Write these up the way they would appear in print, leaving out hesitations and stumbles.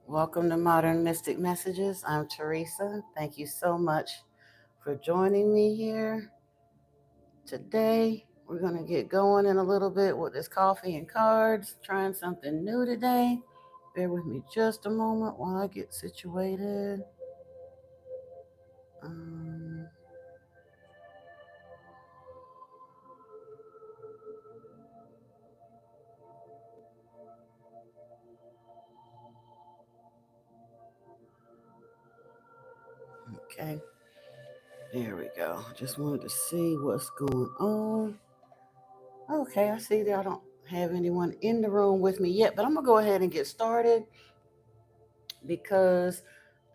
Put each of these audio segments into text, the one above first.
Welcome to Modern Mystic Messages. I'm Teresa. Thank you so much for joining me here today. We're going to get going in a little bit with this coffee and cards, trying something new today. Bear with me just a moment while I get situated. Um, okay, there we go. Just wanted to see what's going on. Okay, I see that I don't have anyone in the room with me yet, but I'm going to go ahead and get started because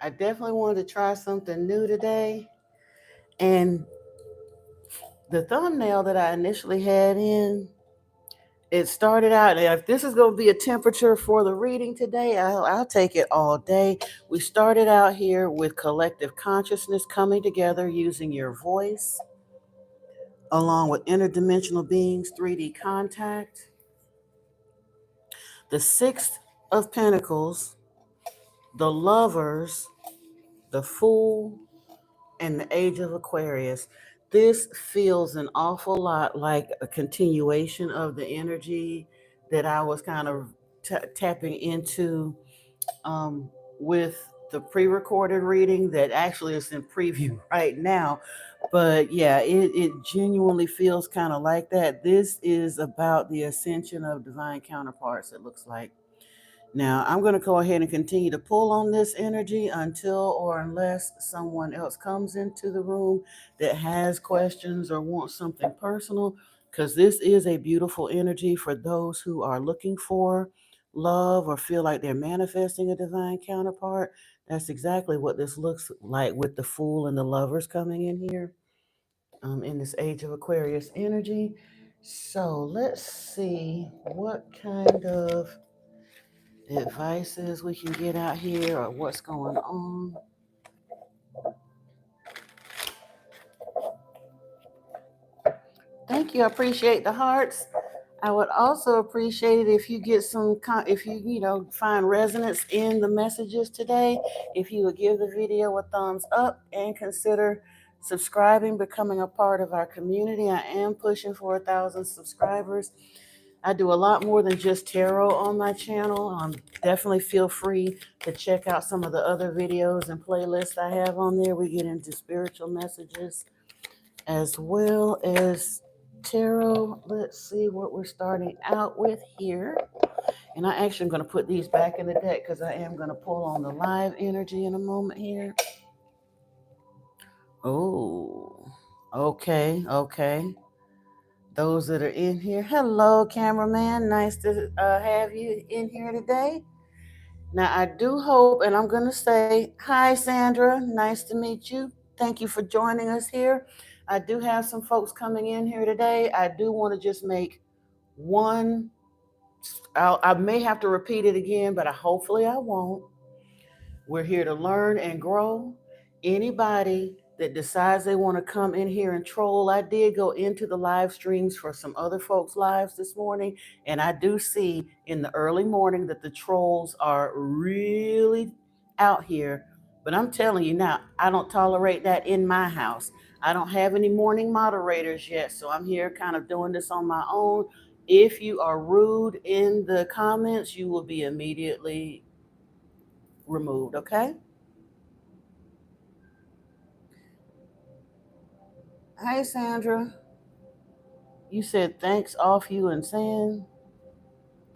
I definitely wanted to try something new today. And the thumbnail that I initially had in, it started out, and if this is going to be a temperature for the reading today, I'll take it all day. We started out here with collective consciousness coming together using your voice, along with interdimensional beings, 3D contact, the Sixth of Pentacles, the Lovers, the Fool, and the Age of Aquarius. This feels an awful lot like a continuation of the energy that I was kind of tapping into with the pre-recorded reading that actually is in preview right now. But yeah, it genuinely feels kind of like that. This is about the ascension of divine counterparts, it looks like. Now, I'm going to go ahead and continue to pull on this energy until or unless someone else comes into the room that has questions or wants something personal, because this is a beautiful energy for those who are looking for love or feel like they're manifesting a divine counterpart. That's exactly what this looks like with the Fool and the Lovers coming in here in this Age of Aquarius energy. So let's see what kind of advices we can get out here or what's going on. Thank you. I appreciate the hearts. I would also appreciate it if you get if you find resonance in the messages today, if you would give the video a thumbs up and consider subscribing, becoming a part of our community. I am pushing for 1,000 subscribers. I do a lot more than just tarot on my channel. Definitely feel free to check out some of the other videos and playlists I have on there. We get into spiritual messages as well as tarot. Let's see what we're starting out with here. And I actually am going to put these back in the deck because I am going to pull on the live energy in a moment here. Oh, okay. Those that are in here. Hello, cameraman. Nice to have you in here today. Now, I do hope, and I'm going to say, hi, Sandra. Nice to meet you. Thank you for joining us here. I do have some folks coming in here today. I do want to just make one, I may have to repeat it again, but hopefully I won't. We're here to learn and grow. Anybody that decides they want to come in here and troll, I did go into the live streams for some other folks' lives this morning, and I do see in the early morning that the trolls are really out here. But I'm telling you now, I don't tolerate that in my house. I don't have any morning moderators yet, so I'm here kind of doing this on my own. If you are rude in the comments, you will be immediately removed, okay? Hey, Sandra. You said thanks off you and saying,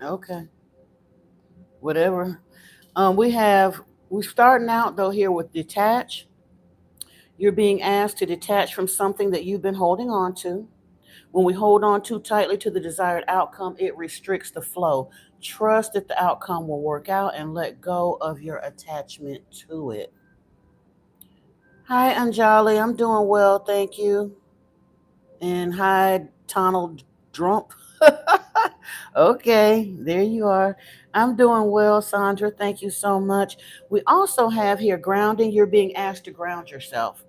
okay, whatever. We're starting out though here with detach. You're being asked to detach from something that you've been holding on to. When we hold on too tightly to the desired outcome, it restricts the flow. Trust that the outcome will work out and let go of your attachment to it. Hi, Anjali. I'm doing well, thank you. And hi, Donald Trump. Okay, there you are. I'm doing well, Sandra. Thank you so much. We also have here grounding. You're being asked to ground yourself.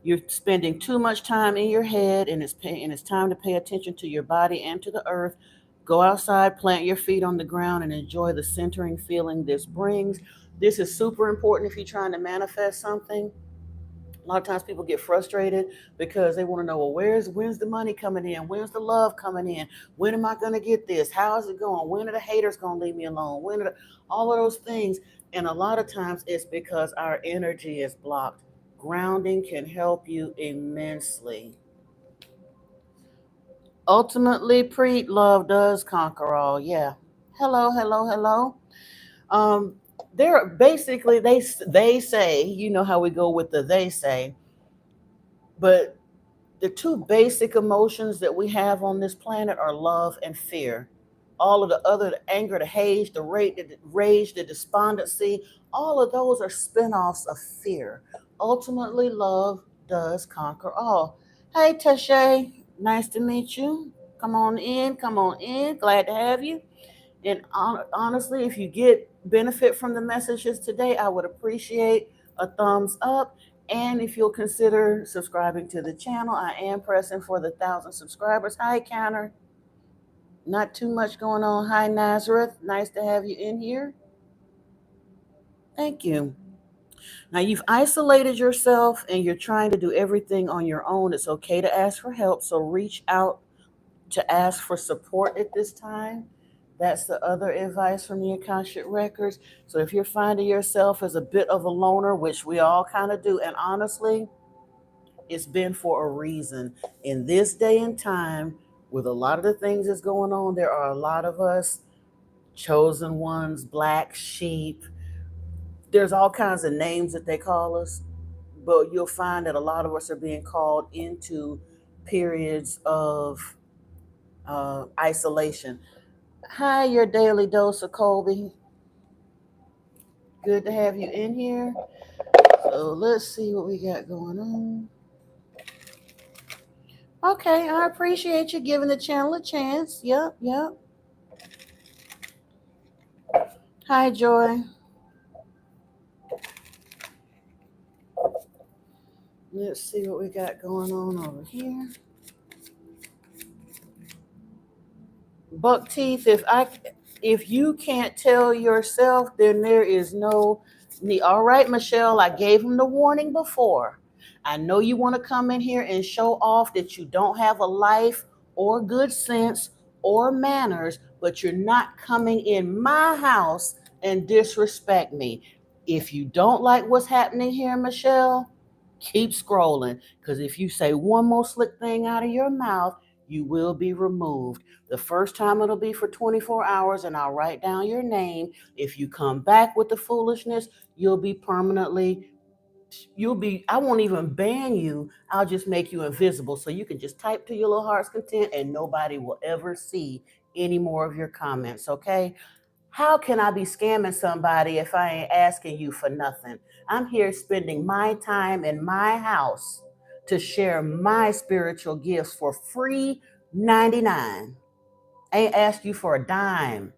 You're spending too much time in your head, and it's time to pay attention to your body and to the earth. Go outside, plant your feet on the ground, and enjoy the centering feeling this brings. This is super important if you're trying to manifest something. A lot of times people get frustrated because they want to know, well, when's the money coming in? When's the love coming in? When am I going to get this? How is it going? When are the haters going to leave me alone? All of those things? And a lot of times it's because our energy is blocked. Grounding can help you immensely. Ultimately, Preet, love does conquer all. Yeah. Hello, hello, hello. Um, they're basically they say, you know how we go with the they say, but the two basic emotions that we have on this planet are love and fear. All of the other, the anger, the rage, the despondency, all of those are spin-offs of fear. Ultimately, love does conquer all. Hey, Tashay, nice to meet you. Come on in, come on in. Glad to have you. And honestly, if you get benefit from the messages today, I would appreciate a thumbs up. And if you'll consider subscribing to the channel, I am pressing for the 1,000 subscribers. Hi, Counter. Not too much going on. Hi, Nazareth. Nice to have you in here. Thank you. Now, you've isolated yourself and you're trying to do everything on your own. It's okay to ask for help. So reach out to ask for support at this time. That's the other advice from the Akashic Records. So if you're finding yourself as a bit of a loner, which we all kind of do, and honestly, it's been for a reason. In this day and time, with a lot of the things that's going on, there are a lot of us, chosen ones, black sheep. There's all kinds of names that they call us, but you'll find that a lot of us are being called into periods of isolation. Hi, your daily dose of Colby. Good to have you in here. So let's see what we got going on. Okay, I appreciate you giving the channel a chance. Yep, yep. Hi, Joy. Let's see what we got going on over here. Buck teeth. If you can't tell yourself, then there is no need. All right, Michelle. I gave him the warning before. I know you want to come in here and show off that you don't have a life or good sense or manners, but you're not coming in my house and disrespect me. If you don't like what's happening here, Michelle, keep scrolling. Because if you say one more slick thing out of your mouth, you will be removed. The first time it'll be for 24 hours, and I'll write down your name. If you come back with the foolishness, you'll be permanently, I won't even ban you. I'll just make you invisible. So you can just type to your little heart's content and nobody will ever see any more of your comments, okay? How can I be scamming somebody if I ain't asking you for nothing? I'm here spending my time in my house to share my spiritual gifts for free 99. I ain't asked you for a dime.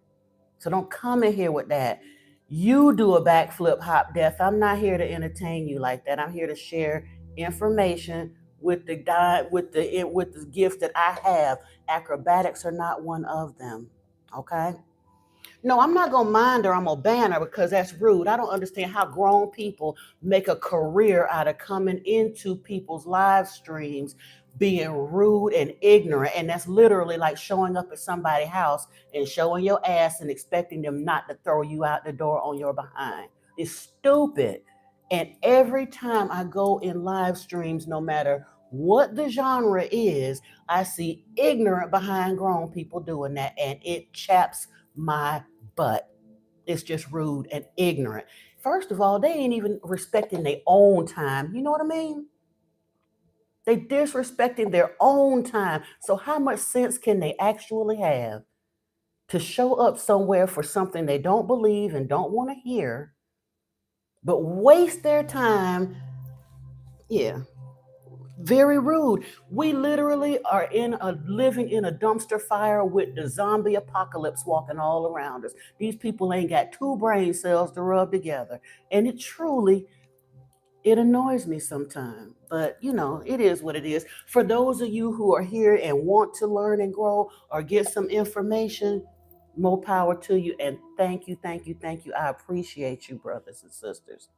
So don't come in here with that. You do a backflip hop death. I'm not here to entertain you like that. I'm here to share information with the gifts that I have. Acrobatics are not one of them. Okay? No, I'm not gonna mind her. I'm gonna ban her because that's rude. I don't understand how grown people make a career out of coming into people's live streams being rude and ignorant. And that's literally like showing up at somebody's house and showing your ass and expecting them not to throw you out the door on your behind. It's stupid. And every time I go in live streams, no matter what the genre is, I see ignorant behind grown people doing that, and it chaps my butt. It's just rude and ignorant. First of all, they ain't even respecting their own time. You know what I mean? They disrespecting their own time. So how much sense can they actually have to show up somewhere for something they don't believe and don't want to hear, but waste their time? Yeah, very rude. We literally are living in a dumpster fire with the zombie apocalypse walking all around us. These people ain't got two brain cells to rub together. And it annoys me sometimes. But it is what it is. For those of you who are here and want to learn and grow or get some information, More power to you. And thank you, thank you, thank you. I appreciate you, brothers and sisters.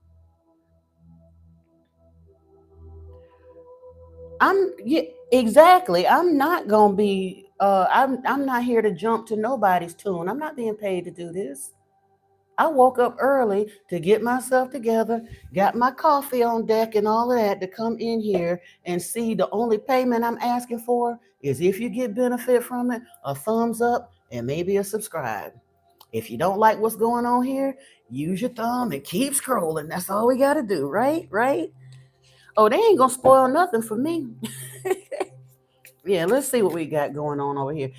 I'm yeah, exactly. I'm not gonna be I'm not here to jump to nobody's tune. I'm not being paid to do this. I woke up early to get myself together, got my coffee on deck and all of that to come in here and see the only payment I'm asking for is if you get benefit from it, a thumbs up and maybe a subscribe. If you don't like what's going on here, use your thumb and keep scrolling. That's all we got to do, right? Right? Oh, they ain't going to spoil nothing for me. Yeah, let's see what we got going on over here.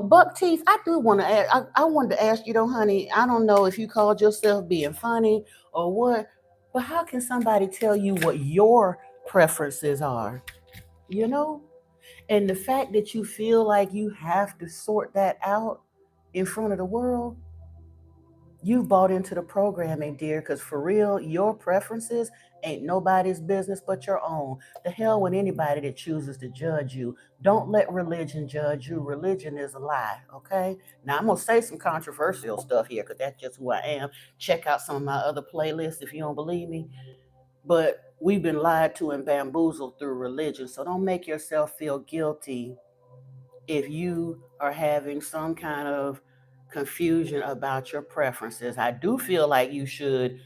Buck Teeth, I do want to ask, I wanted to ask you though, honey, I don't know if you called yourself being funny or what, but how can somebody tell you what your preferences are? You know? And the fact that you feel like you have to sort that out in front of the world, you've bought into the programming, dear, because for real, your preferences ain't nobody's business but your own. The hell with anybody that chooses to judge you. Don't let religion judge you. Religion is a lie, okay? Now, I'm going to say some controversial stuff here because that's just who I am. Check out some of my other playlists if you don't believe me. But we've been lied to and bamboozled through religion, so don't make yourself feel guilty if you are having some kind of confusion about your preferences. I do feel like you should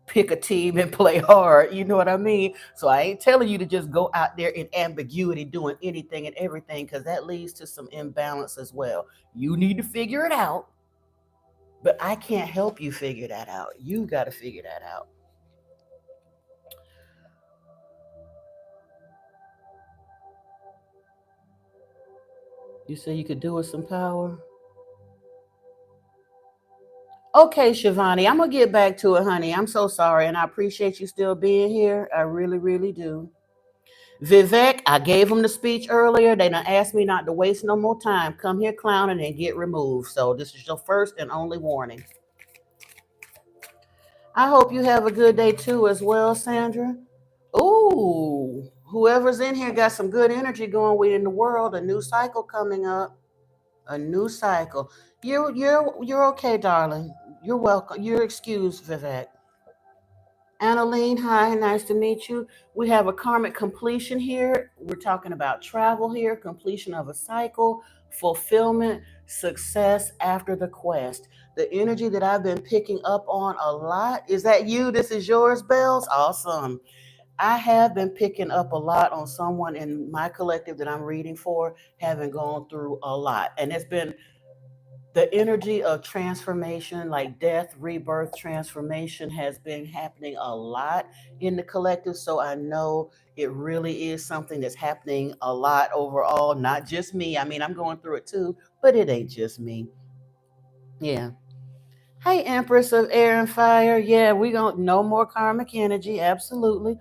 pick a team and play hard. You know what I mean? So I ain't telling you to just go out there in ambiguity doing anything and everything because that leads to some imbalance as well. You need to figure it out, but I can't help you figure that out. You got to figure that out. You say you could do with some power? Okay, Shivani, I'm gonna get back to it, honey. I'm so sorry, and I appreciate you still being here. I really, really do. Vivek, I gave him the speech earlier. They done asked me not to waste no more time. Come here clowning and get removed. So this is your first and only warning. I hope you have a good day too as well, Sandra. Ooh, whoever's in here got some good energy going with in the world. A new cycle coming up. A new cycle. You're okay, darling. You're welcome. You're excused, Vivek. Annaline, hi, nice to meet you. We have a karmic completion here. We're talking about travel here, completion of a cycle, fulfillment, success after the quest. The energy that I've been picking up on a lot. Is that you? This is yours, Bells? Awesome. I have been picking up a lot on someone in my collective that I'm reading for, having gone through a lot. And it's been the energy of transformation, like death, rebirth, transformation, has been happening a lot in the collective. So I know it really is something that's happening a lot overall, not just me. I mean, I'm going through it too, but it ain't just me. Yeah. Hey, Empress of Air and Fire. Yeah, we don't no more karmic energy. Absolutely.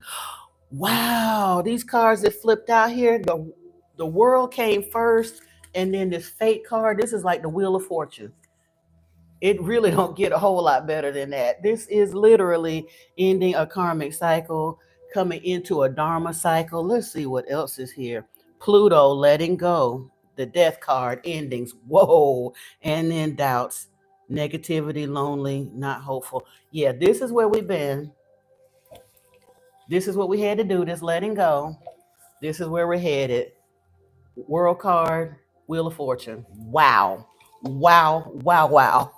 Wow, these cards that flipped out here, the world came first, and then this fate card. This is like the Wheel of Fortune. It really don't get a whole lot better than that. This is literally ending a karmic cycle, coming into a dharma cycle. Let's see what else is here. Pluto letting go, the death card, endings. Whoa. And then doubts, negativity, lonely, not hopeful. Yeah, this is where we've been. This is what we had to do, this letting go. This is where we're headed. World card, Wheel of Fortune. Wow. Wow. Wow. Wow.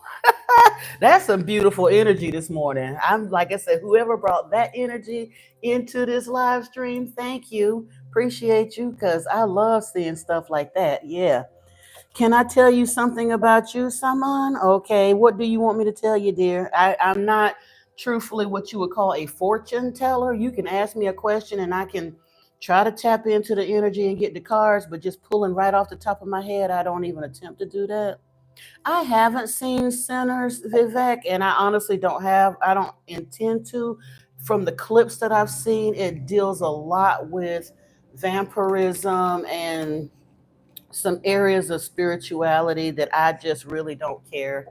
That's some beautiful energy this morning. I'm like I said, whoever brought that energy into this live stream, thank you. Appreciate you because I love seeing stuff like that. Yeah. Can I tell you something about you, Saman? Okay. What do you want me to tell you, dear? I'm not truthfully what you would call a fortune teller. You can ask me a question and I can try to tap into the energy and get the cards, but just pulling right off the top of my head, I don't even attempt to do that. I haven't seen Sinners, Vivek, and I honestly I don't intend to. From the clips that I've seen, it deals a lot with vampirism and some areas of spirituality that I just really don't care.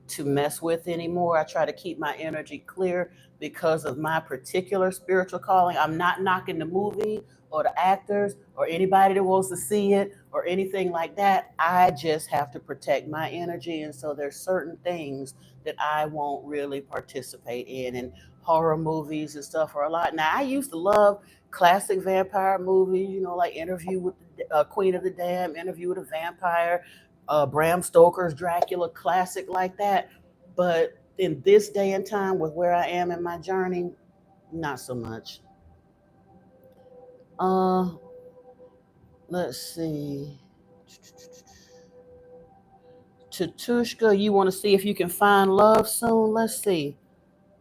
to mess with anymore. I try to keep my energy clear because of my particular spiritual calling. I'm not knocking the movie or the actors or anybody that wants to see it or anything like that. I just have to protect my energy. And so there's certain things that I won't really participate in. And horror movies and stuff are a lot. Now, I used to love classic vampire movies, like Interview with the Queen of the Dam, Interview with a Vampire, Bram Stoker's Dracula, classic like that. But in this day and time, with where I am in my journey, not so much. Uh, let's see. Tatushka, you want to see if you can find love soon? Let's see.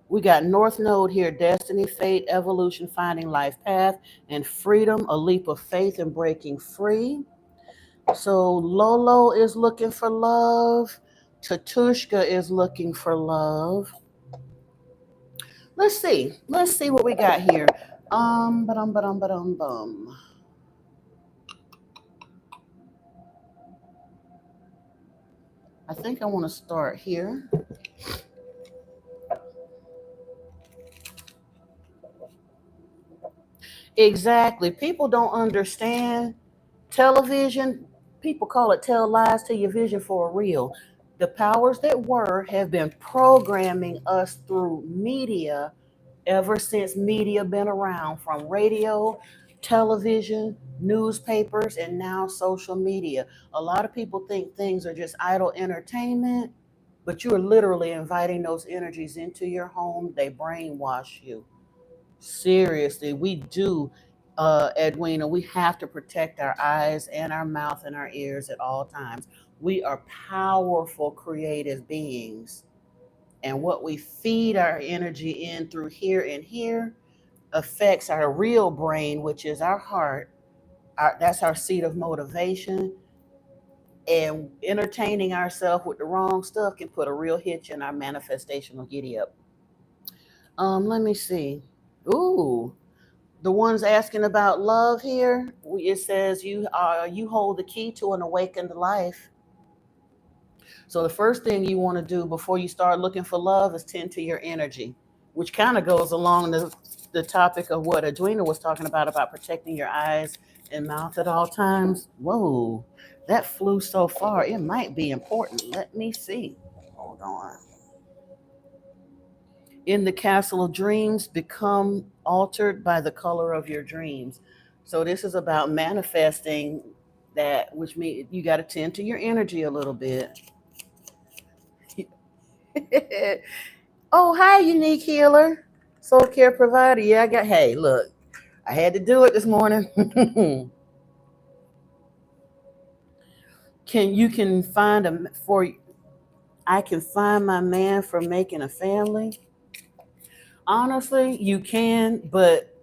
We got North Node here, destiny, fate, evolution, finding life path, and freedom, a leap of faith and breaking free. So Lolo is looking for love. Tatushka is looking for love. Let's see. Let's see what we got here. Ba-dum. I think I want to start here. Exactly. People don't understand television. People call it tell lies to your vision for real. The powers that were have been programming us through media ever since media been around, from radio, television, newspapers, and now social media. A lot of people think things are just idle entertainment, but you're literally inviting those energies into your home. They brainwash you. Seriously, we do, Edwina. We have to protect our eyes and our mouth and our ears at all times. We are powerful, creative beings. And what we feed our energy in through here and here affects our real brain, which is our heart. That's our seat of motivation. And entertaining ourselves with the wrong stuff can put a real hitch in our manifestational giddy up. Let me see. Ooh, the ones asking about love here. It says you hold the key to an awakened life. So the first thing you want to do before you start looking for love is tend to your energy, which kind of goes along the topic of what Adwina was talking about protecting your eyes and mouth at all times. Whoa, that flew so far. It might be important. Let me see. Hold on. In the castle of dreams, become altered by the color of your dreams. So this is about manifesting that, which means you got to tend to your energy a little bit. Oh, hi, unique healer, soul care provider. Yeah, hey, look, I had to do it this morning. Can find I can find my man for making a family. Honestly, you can, but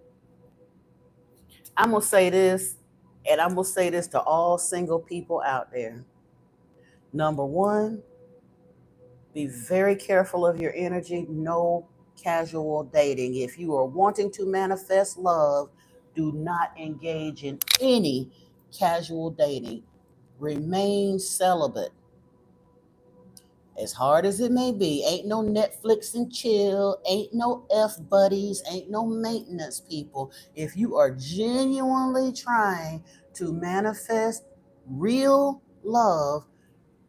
I'm going to say this, and I'm going to say this to all single people out there. Number one, be very careful of your energy. No casual dating. If you are wanting to manifest love, do not engage in any casual dating. Remain celibate. As hard as it may be, ain't no Netflix and chill, ain't no F buddies, ain't no maintenance people. If you are genuinely trying to manifest real love,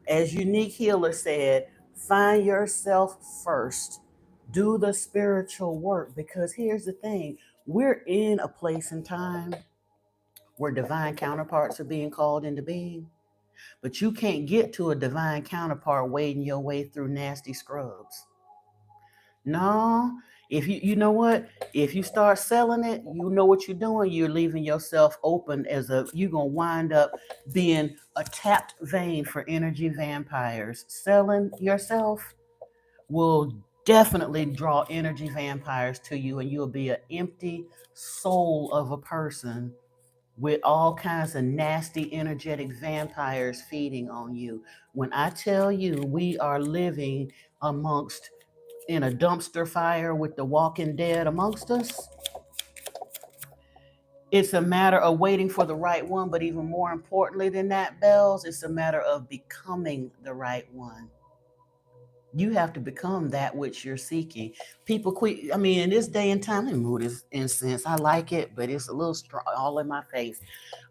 as Unique Healer said, find yourself first. Do the spiritual work, because here's the thing, we're in a place and time where divine counterparts are being called into being, but you can't get to a divine counterpart wading your way through nasty scrubs. No, if you know what, if you start selling it, you know what you're doing. You're leaving yourself open you're gonna wind up being a tapped vein for energy vampires. Selling yourself will definitely draw energy vampires to you, and you'll be an empty soul of a person with all kinds of nasty energetic vampires feeding on you. When I tell you we are living amongst in a dumpster fire with the walking dead amongst us, it's a matter of waiting for the right one, but even more importantly than that, Bells, it's a matter of becoming the right one. You have to become that which you're seeking. People quit. I mean, in this day and time, let me move this incense. I like it, but it's a little strong, all in my face.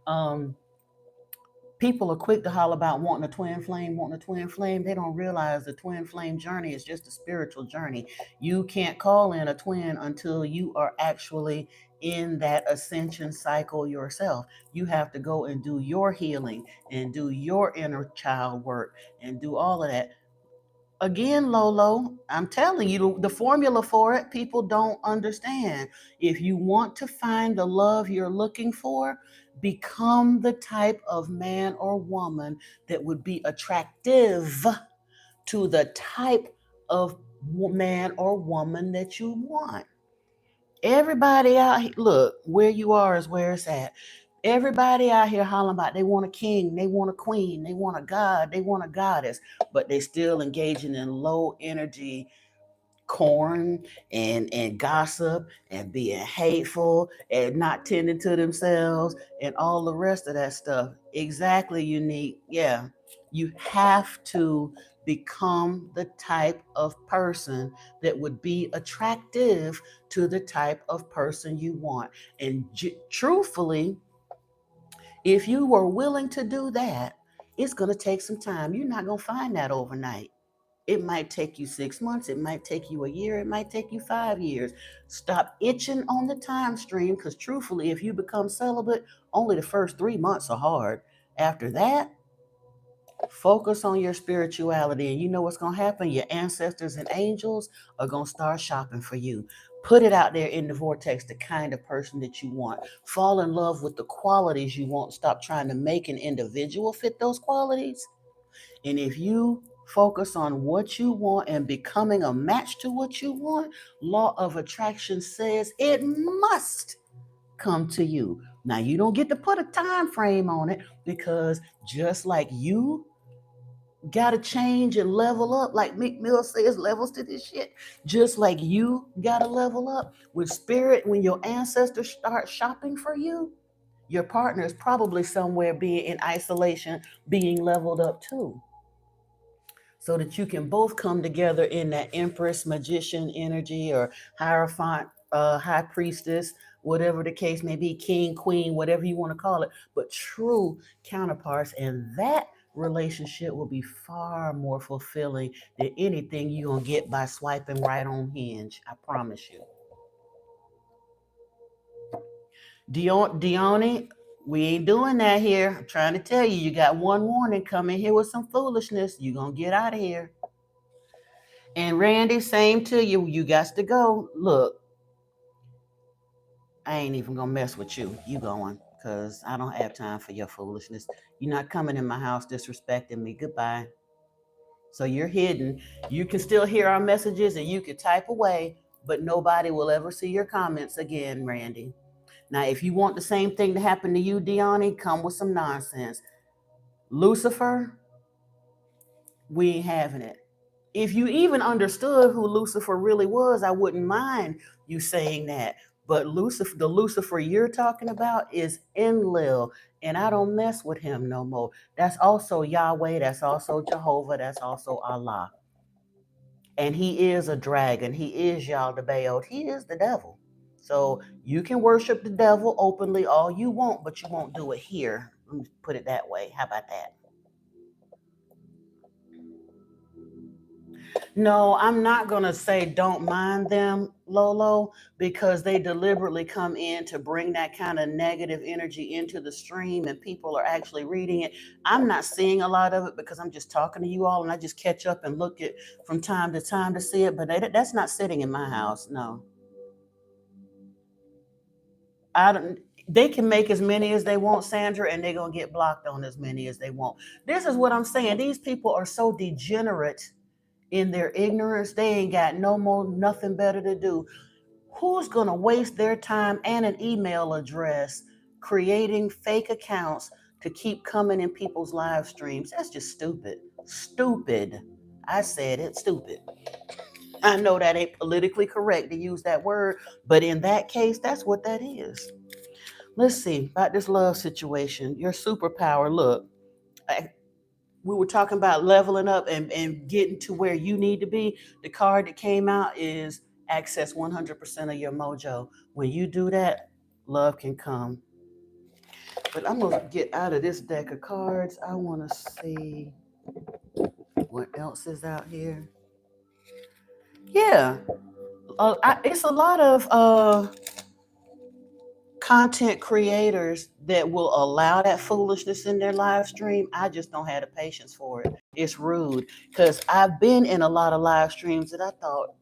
Um, People are quick to holler about wanting a twin flame, wanting a twin flame. They don't realize the twin flame journey is just a spiritual journey. You can't call in a twin until you are actually in that ascension cycle yourself. You have to go and do your healing and do your inner child work and do all of that. Again, Lolo, I'm telling you the formula for it, people don't understand. If you want to find the love you're looking for, become the type of man or woman that would be attractive to the type of man or woman that you want. Everybody out here, look, where you are is where it's at. Everybody out here hollering about they want a king, they want a queen, they want a god, they want a goddess, but they still engaging in low energy corn and gossip and being hateful and not tending to themselves and all the rest of that stuff. Exactly, Unique. Yeah. You have to become the type of person that would be attractive to the type of person you want. And truthfully, if you were willing to do that, it's going to take some time. You're not going to find that overnight. It might take you 6 months. It might take you a year. It might take you 5 years. Stop itching on the time stream because, truthfully, if you become celibate, only the first 3 months are hard. After that, focus on your spirituality. And you know what's going to happen? Your ancestors and angels are going to start shopping for you. Put it out there in the vortex, the kind of person that you want. Fall in love with the qualities you want. Stop trying to make an individual fit those qualities. And if you focus on what you want and becoming a match to what you want, law of attraction says it must come to you. Now you don't get to put a time frame on it because just like you got to change and level up, like Meek Mill says, levels to this shit. Just like you got to level up with spirit, when your ancestors start shopping for you, your partner is probably somewhere being in isolation, being leveled up too, so that you can both come together in that empress magician energy or hierophant, high priestess, whatever the case may be, king, queen, whatever you want to call it, but true counterparts. And that relationship will be far more fulfilling than anything you're going to get by swiping right on Hinge. I promise you. Dione, we ain't doing that here. I'm trying to tell you, you got one warning. Come in here with some foolishness, you're going to get out of here. And Randy, same to you. You got to go. Look, I ain't even gonna mess with you. You going, because I don't have time for your foolishness. You're not coming in my house disrespecting me. Goodbye. So you're hidden. You can still hear our messages and you can type away, but nobody will ever see your comments again, Randy. Now, if you want the same thing to happen to you, Deani, come with some nonsense. Lucifer, we ain't having it. If you even understood who Lucifer really was, I wouldn't mind you saying that. But Lucifer, the Lucifer you're talking about is Enlil, and I don't mess with him no more. That's also Yahweh, that's also Jehovah, that's also Allah. And he is a dragon. He is Yaldabaoth. He is the devil. So you can worship the devil openly all you want, but you won't do it here. Let me put it that way. How about that? No, I'm not going to say don't mind them, Lolo, because they deliberately come in to bring that kind of negative energy into the stream and people are actually reading it. I'm not seeing a lot of it because I'm just talking to you all and I just catch up and look at from time to time to see it, but that's not sitting in my house. No. I don't They can make as many as they want, Sandra, and they're going to get blocked on as many as they want. This is what I'm saying. These people are so degenerate in their ignorance, they ain't got no more, nothing better to do. Who's going to waste their time and an email address creating fake accounts to keep coming in people's live streams? That's just stupid. Stupid. I said it, stupid. I know that ain't politically correct to use that word, but in that case, that's what that is. Let's see about this love situation. Your superpower. Look, we were talking about leveling up and getting to where you need to be. The card that came out is access 100% of your mojo. When you do that, love can come. But I'm going to get out of this deck of cards. I want to see what else is out here. Yeah, it's a lot of content creators that will allow that foolishness in their live stream. I just don't have the patience for it. It's rude because I've been in a lot of live streams that I thought,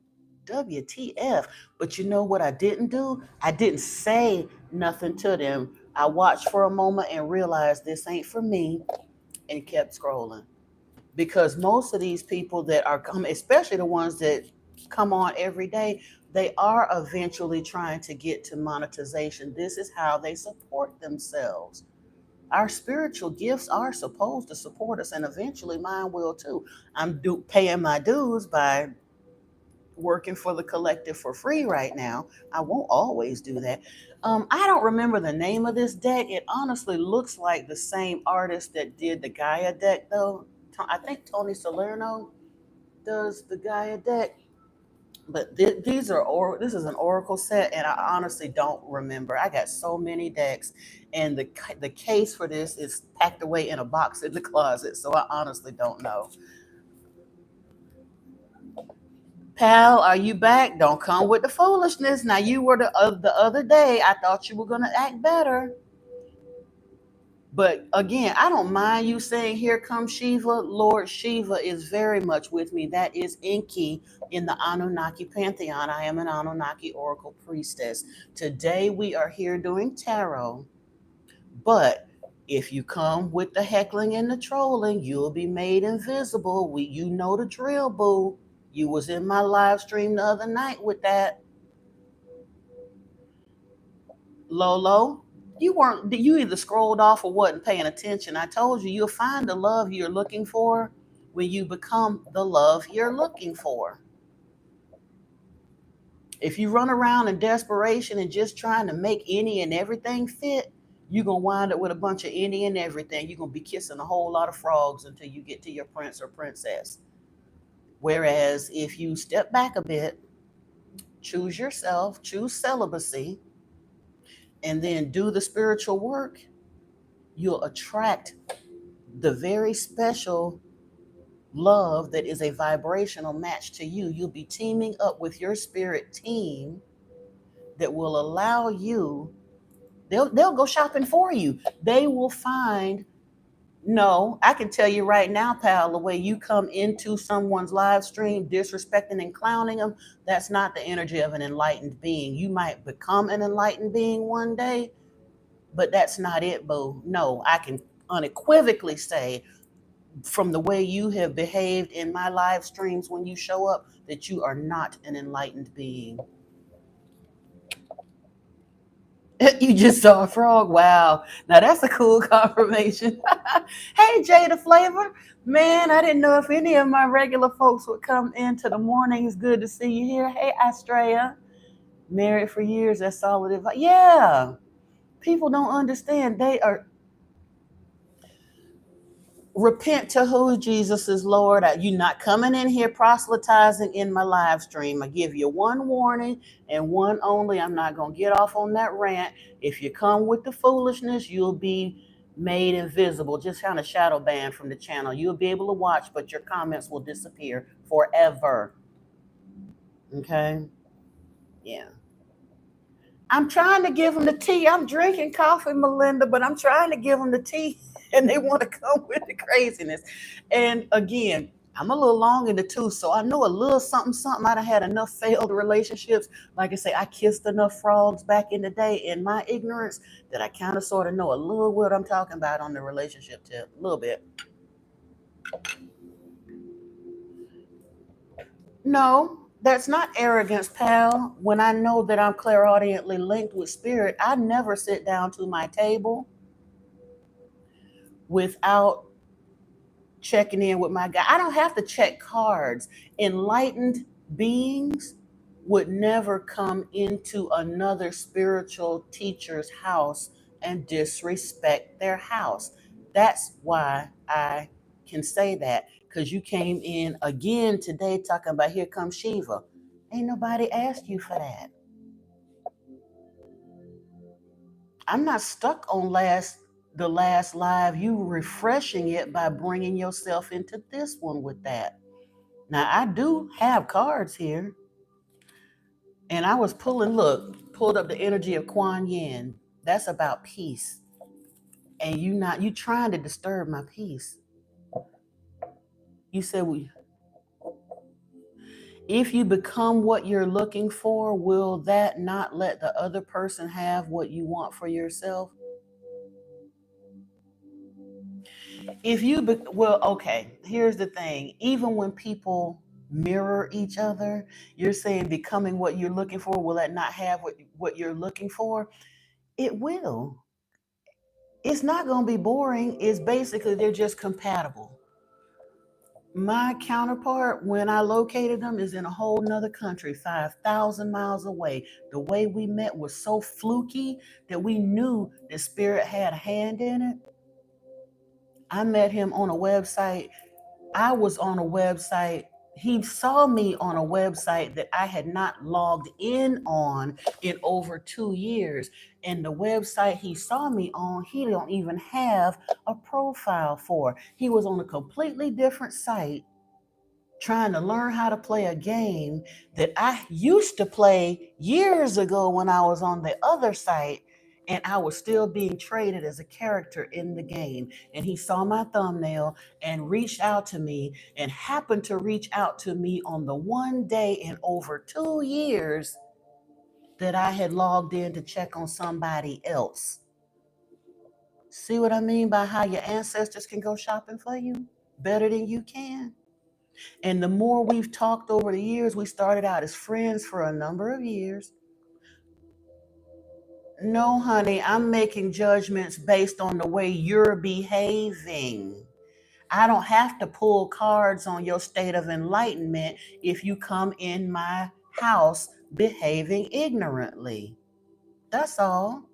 WTF. But you know what I didn't do? I didn't say nothing to them. I watched for a moment and realized this ain't for me and kept scrolling. Because most of these people that are coming, especially the ones that come on every day, they are eventually trying to get to monetization. This is how they support themselves. Our spiritual gifts are supposed to support us, and eventually mine will too. Paying my dues by working for the collective for free right now. I won't always do that. I don't remember the name of this deck. It honestly looks like the same artist that did the Gaia deck, though. I think Tony Salerno does the Gaia deck. But these are this is an oracle set, and I honestly don't remember. I got so many decks, and the case for this is packed away in a box in the closet, so I honestly don't know. Pal, are you back? Don't come with the foolishness. Now you were the other day. I thought you were gonna act better. But again, I don't mind you saying, "Here comes Shiva." Lord Shiva is very much with me. That is Enki in the Anunnaki pantheon. I am an Anunnaki oracle priestess. Today we are here doing tarot. But if you come with the heckling and the trolling, you'll be made invisible. You know the drill, boo. You was in my live stream the other night with that. Lolo, you either scrolled off or wasn't paying attention. I told you you'll find the love you're looking for when you become the love you're looking for. If you run around in desperation and just trying to make any and everything fit, you're gonna wind up with a bunch of any and everything. You're gonna be kissing a whole lot of frogs until you get to your prince or princess. Whereas if you step back a bit, choose yourself, choose celibacy, and then do the spiritual work, you'll attract the very special love that is a vibrational match to you. You'll be teaming up with your spirit team that will allow you, they'll go shopping for you. They will find, no, I can tell you right now, pal, the way you come into someone's live stream disrespecting and clowning them, that's not the energy of an enlightened being. You might become an enlightened being one day, but that's not it, boo. No, I can unequivocally say from the way you have behaved in my live streams when you show up that you are not an enlightened being. You just saw a frog. Wow. Now that's a cool confirmation. Hey, Jada Flavor. Man, I didn't know if any of my regular folks would come into the morning. It's good to see you here. Hey, Astrea. Married for years. That's solid advice. Yeah. People don't understand. They are repent to who Jesus is Lord. You're not coming in here proselytizing in my live stream. I give you one warning and one only. I'm not going to get off on that rant. If you come with the foolishness, you'll be made invisible, just kind of shadow banned from the channel. You'll be able to watch, but your comments will disappear forever. Okay? Yeah. I'm trying to give them the tea. I'm drinking coffee, Melinda, but I'm trying to give them the tea, and they want to come with the craziness. And again, I'm a little long in the tooth, so I know a little something, something. I done had enough failed relationships. Like I say, I kissed enough frogs back in the day in my ignorance that I kind of sort of know a little what I'm talking about on the relationship tip, a little bit. No, that's not arrogance, pal. When I know that I'm clairaudiently linked with spirit, I never sit down to my table without checking in with my guy. I don't have to check cards. Enlightened beings would never come into another spiritual teacher's house and disrespect their house. That's why I can say that because you came in again today talking about here comes Shiva. Ain't nobody asked you for that. I'm not stuck on the last live. You refreshing it by bringing yourself into this one with that. Now I do have cards here, and I was pulled up the energy of Kuan Yin. That's about peace, and you trying to disturb my peace. You said, well, if you become what you're looking for, will that not let the other person have what you want for yourself? Well, okay, here's the thing. Even when people mirror each other, you're saying becoming what you're looking for, will that not have what you're looking for? It will. It's not going to be boring. It's basically they're just compatible. My counterpart, when I located them, is in a whole nother country, 5,000 miles away. The way we met was so fluky that we knew the spirit had a hand in it. I met him on a website. I was on a website. He saw me on a website that I had not logged in on in over 2 years. And the website he saw me on, he don't even have a profile for. He was on a completely different site trying to learn how to play a game that I used to play years ago when I was on the other site, and I was still being traded as a character in the game. And he saw my thumbnail and reached out to me, and happened to reach out to me on the one day in over 2 years that I had logged in to check on somebody else. See what I mean by how your ancestors can go shopping for you better than you can? And the more we've talked over the years, we started out as friends for a number of years. No, honey, I'm making judgments based on the way you're behaving. I don't have to pull cards on your state of enlightenment if you come in my house behaving ignorantly. That's all.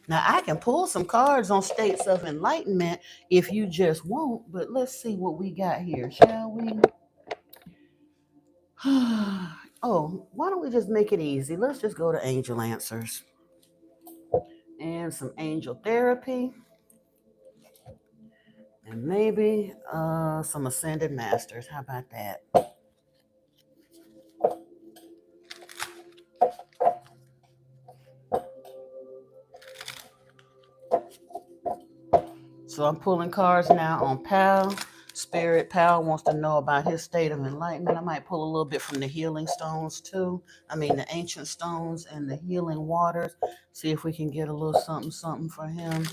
Now, I can pull some cards on states of enlightenment if you just won't, but let's see what we got here, shall we? Oh, why don't we just make it easy? Let's just go to angel answers and some angel therapy, and maybe some ascended masters. How about that? So I'm pulling cards now on Pal. Spirit Pal wants to know about his state of enlightenment. I might pull a little bit from the healing stones too. I mean the ancient stones and the healing waters. See if we can get a little something something for him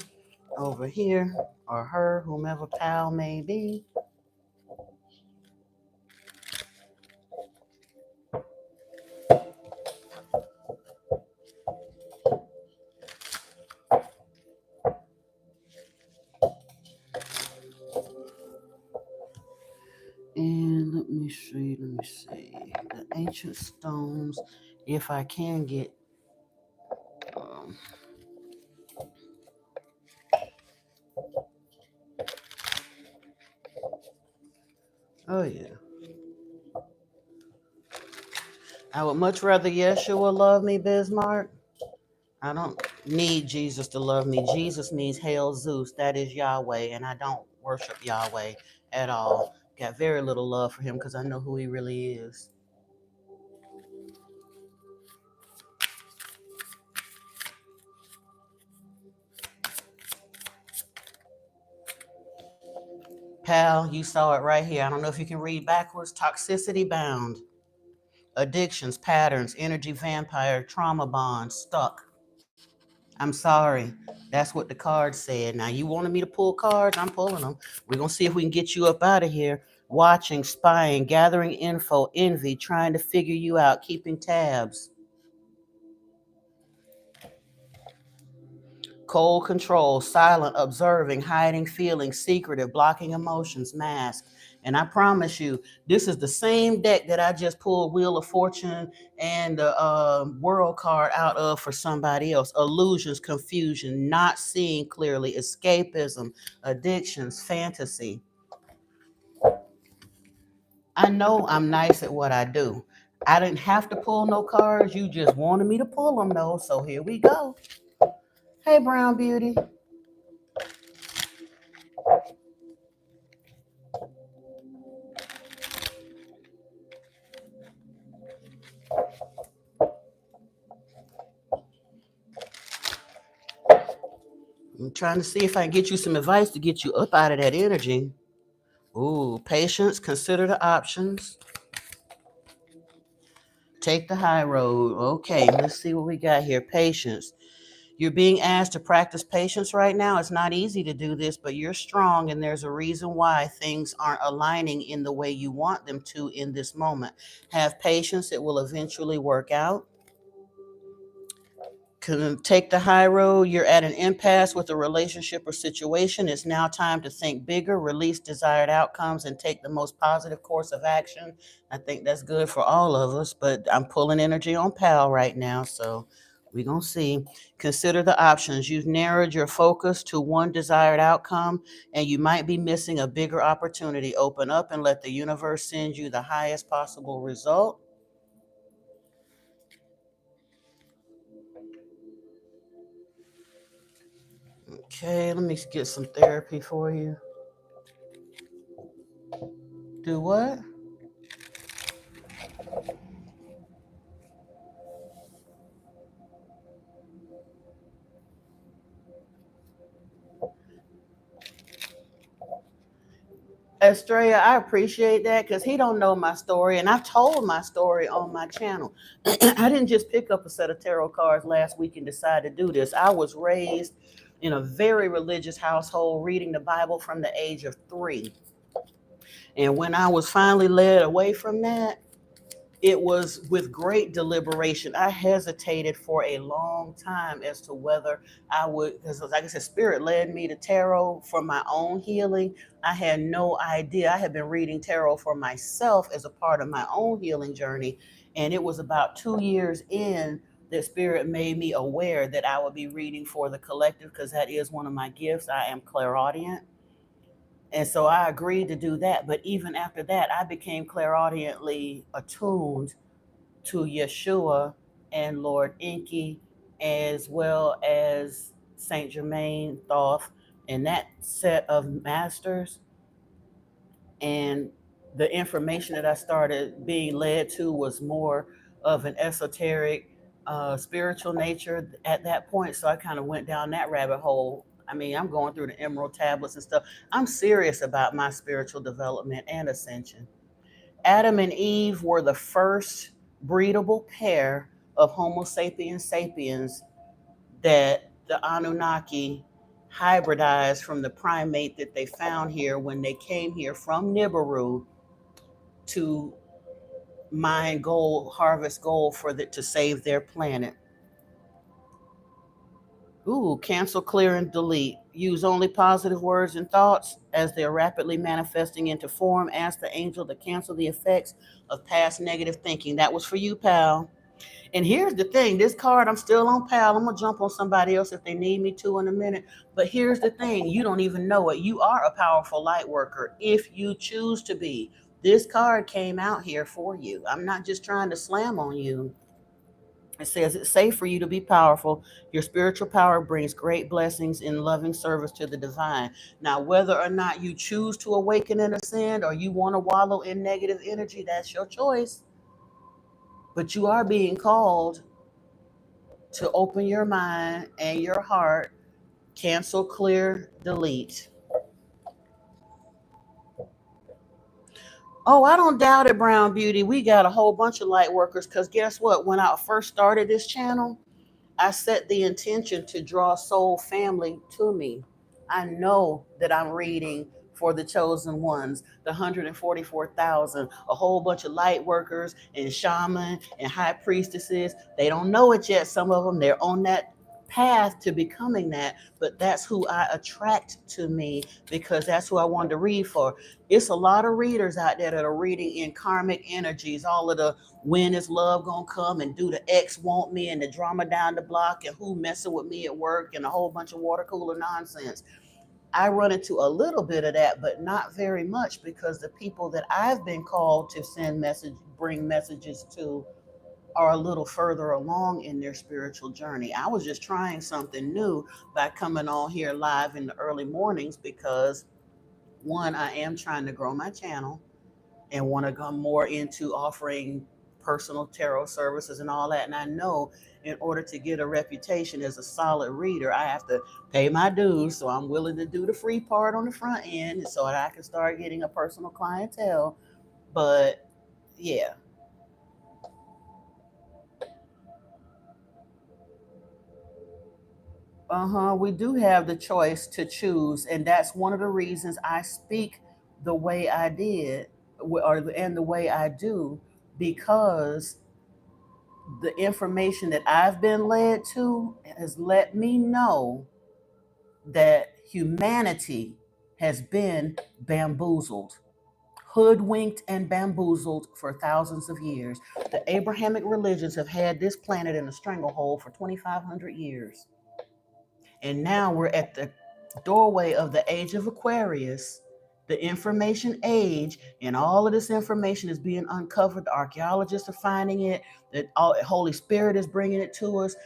over here, or her, whomever Pal may be. And let me see. The ancient stones, if I can get, um, oh yeah. I would much rather Yeshua love me, Bismarck. I don't need Jesus to love me. Jesus needs Hail Zeus. That is Yahweh, and I don't worship Yahweh at all. Got very little love for him because I know who he really is. Pal, you saw it right here. I don't know if you can read backwards. Toxicity bound. Addictions, patterns, energy vampire, trauma bonds, stuck. I'm sorry. That's what the card said. Now, you wanted me to pull cards? I'm pulling them. We're going to see if we can get you up out of here. Watching, spying, gathering info, envy, trying to figure you out, keeping tabs. Cold control, silent, observing, hiding feelings, secretive, blocking emotions, mask. And I promise you, this is the same deck that I just pulled Wheel of Fortune and the World card out of for somebody else. Illusions, confusion, not seeing clearly, escapism, addictions, fantasy. I know I'm nice at what I do. I didn't have to pull no cards. You just wanted me to pull them, though. So here we go. Hey, Brown Beauty. I'm trying to see if I can get you some advice to get you up out of that energy. Ooh, patience. Consider the options. Take the high road. Okay, let's see what we got here. Patience. You're being asked to practice patience right now. It's not easy to do this, but you're strong, and there's a reason why things aren't aligning in the way you want them to in this moment. Have patience, it will eventually work out. Can take the high road. You're at an impasse with a relationship or situation. It's now time to think bigger, release desired outcomes, and take the most positive course of action. I think that's good for all of us, but I'm pulling energy on Pal right now, so we're going to see. Consider the options. You've narrowed your focus to one desired outcome, and you might be missing a bigger opportunity. Open up and let the universe send you the highest possible result. Okay, let me get some therapy for you. Do what? Estrella, I appreciate that because he don't know my story, and I've told my story on my channel. I didn't just pick up a set of tarot cards last week and decide to do this. I was raised in a very religious household, reading the Bible from the age of 3. And when I was finally led away from that, it was with great deliberation. I hesitated for a long time as to whether I would, because like I said, spirit led me to tarot for my own healing. I had no idea. I had been reading tarot for myself as a part of my own healing journey. And it was about 2 years in that spirit made me aware that I would be reading for the collective, because that is one of my gifts. I am clairaudient. And so I agreed to do that. But even after that, I became clairaudiently attuned to Yeshua and Lord Enki, as well as Saint Germain Thoth, and that set of masters. And the information that I started being led to was more of an esoteric, spiritual nature at that point. So I kind of went down that rabbit hole. I mean, I'm going through the emerald tablets and stuff. I'm serious about my spiritual development and ascension. Adam and Eve were the first breedable pair of Homo sapiens sapiens that the Anunnaki hybridized from the primate that they found here when they came here from Nibiru to mine gold, harvest gold for to save their planet. Ooh, cancel, clear, and delete. Use only positive words and thoughts as they're rapidly manifesting into form. Ask the angel to cancel the effects of past negative thinking. That was for you, pal. And here's the thing, this card, I'm still on pal. I'm going to jump on somebody else if they need me to in a minute. But here's the thing, you don't even know it. You are a powerful light worker if you choose to be. This card came out here for you. I'm not just trying to slam on you. It says it's safe for you to be powerful. Your spiritual power brings great blessings in loving service to the divine. Now, whether or not you choose to awaken and ascend or you want to wallow in negative energy, that's your choice. But you are being called to open your mind and your heart, cancel, clear, delete. Oh, I don't doubt it, Brown Beauty. We got a whole bunch of light workers because guess what? When I first started this channel, I set the intention to draw soul family to me. I know that I'm reading for the chosen ones, the 144,000, a whole bunch of light workers and shaman and high priestesses. They don't know it yet. Some of them, they're on that path to becoming that, but that's who I attract to me because that's who I wanted to read for. It's a lot of readers out there that are reading in karmic energies, all of the when is love gonna come and do the ex want me and the drama down the block and who messing with me at work and a whole bunch of water cooler nonsense. I run into a little bit of that, but not very much, because the people that I've been called to bring messages to are a little further along in their spiritual journey. I was just trying something new by coming on here live in the early mornings because, one, I am trying to grow my channel and want to go more into offering personal tarot services and all that. And I know in order to get a reputation as a solid reader, I have to pay my dues. So I'm willing to do the free part on the front end so that I can start getting a personal clientele. But yeah. We do have the choice to choose, and that's one of the reasons I speak the way I did, and the way I do, because the information that I've been led to has let me know that humanity has been bamboozled, hoodwinked, and bamboozled for thousands of years. The Abrahamic religions have had this planet in a stranglehold for 2,500 years. And now we're at the doorway of the age of Aquarius, the information age, and all of this information is being uncovered. The archaeologists are finding it, the Holy Spirit is bringing it to us.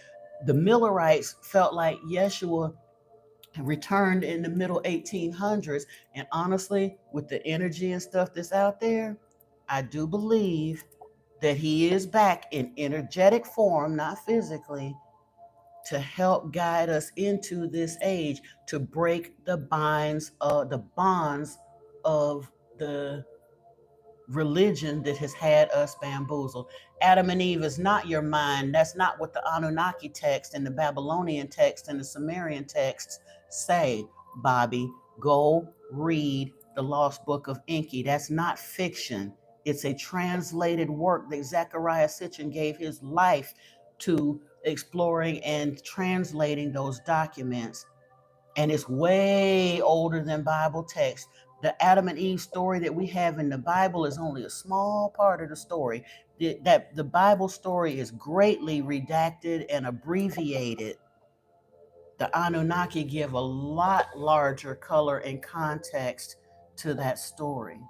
The Millerites felt like Yeshua returned in the middle 1800s. And honestly, with the energy and stuff that's out there, I do believe that he is back in energetic form, not physically, to help guide us into this age, to break the bonds of the religion that has had us bamboozled. Adam and Eve is not your mind. That's not what the Anunnaki text and the Babylonian text and the Sumerian texts say, Bobby. Go read the Lost Book of Enki. That's not fiction. It's a translated work that Zechariah Sitchin gave his life to exploring and translating those documents, and it's way older than Bible text. The Adam and Eve story that we have in the Bible is only a small part of the story. That the Bible story is greatly redacted and abbreviated. The Anunnaki give a lot larger color and context to that story.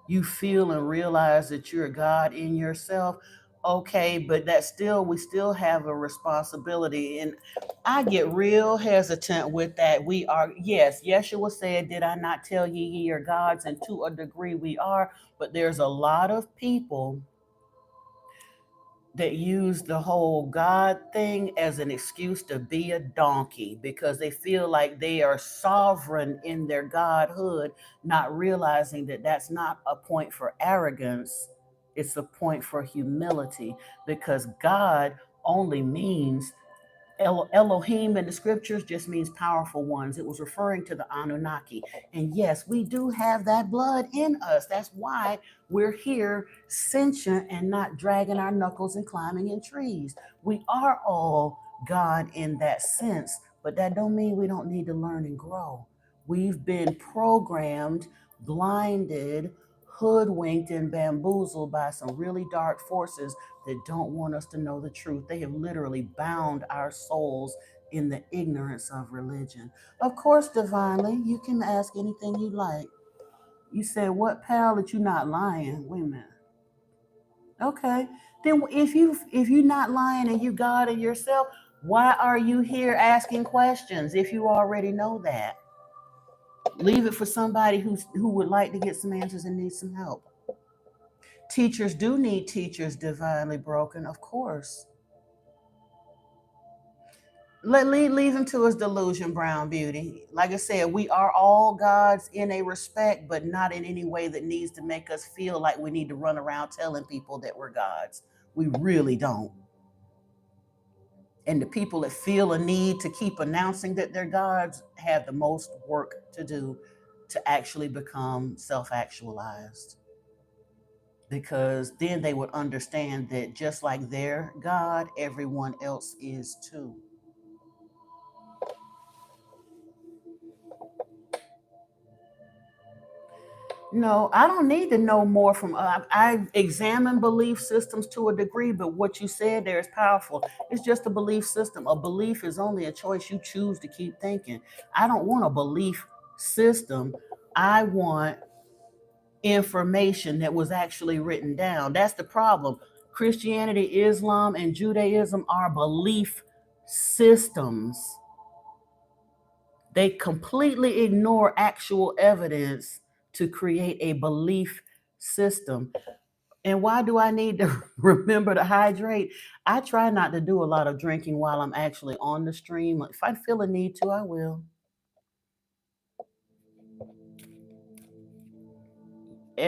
You feel and realize that you're God in yourself. Okay, but we still have a responsibility. And I get real hesitant with that. We are, yes, Yeshua said, did I not tell ye are gods? And to a degree we are, but there's a lot of people that use the whole God thing as an excuse to be a donkey because they feel like they are sovereign in their godhood, not realizing that that's not a point for arrogance. It's a point for humility, because God only means Elohim in the scriptures just means powerful ones. It was referring to the Anunnaki. And yes, we do have that blood in us. That's why we're here sentient and not dragging our knuckles and climbing in trees. We are all God in that sense, but that don't mean we don't need to learn and grow. We've been programmed, blinded, hoodwinked, and bamboozled by some really dark forces that don't want us to know the truth. They have literally bound our souls in the ignorance of religion. Of course, divinely, you can ask anything you like. You said, what, pal, that you not lying? Wait a minute. Okay. Then if you're not lying and you God in yourself, why are you here asking questions if you already know that? Leave it for somebody who would like to get some answers and needs some help. Teachers do need teachers, divinely broken, of course. Leave him to his delusion, brown beauty. Like I said, we are all gods in a respect, but not in any way that needs to make us feel like we need to run around telling people that we're gods. We really don't. And the people that feel a need to keep announcing that they're gods have the most work to do to actually become self-actualized. Because then they would understand that just like their God, everyone else is too. No, I don't need to know more from. I examine belief systems to a degree, but what you said there is powerful. It's just a belief system. A belief is only a choice you choose to keep thinking. I don't want a belief system. I want information that was actually written down. That's the problem. Christianity, Islam, and Judaism are belief systems. They completely ignore actual evidence to create a belief system. And why do I need to remember to hydrate? I try not to do a lot of drinking while I'm actually on the stream. If I feel a need to, I will.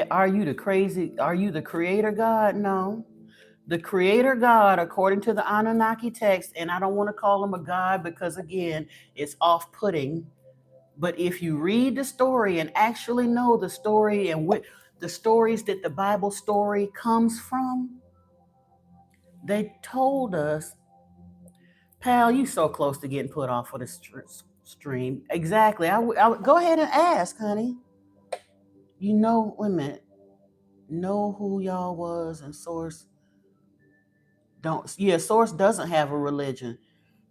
Are you the crazy? Are you the creator God? No. The creator God, according to the Anunnaki text, and I don't want to call him a God because, again, it's off putting. But if you read the story and actually know the story and the stories that the Bible story comes from, they told us, pal, you so close to getting put off of the stream. Exactly. Go ahead and ask, honey. You know, wait a minute. Know who y'all was and Source don't. Yeah, Source doesn't have a religion.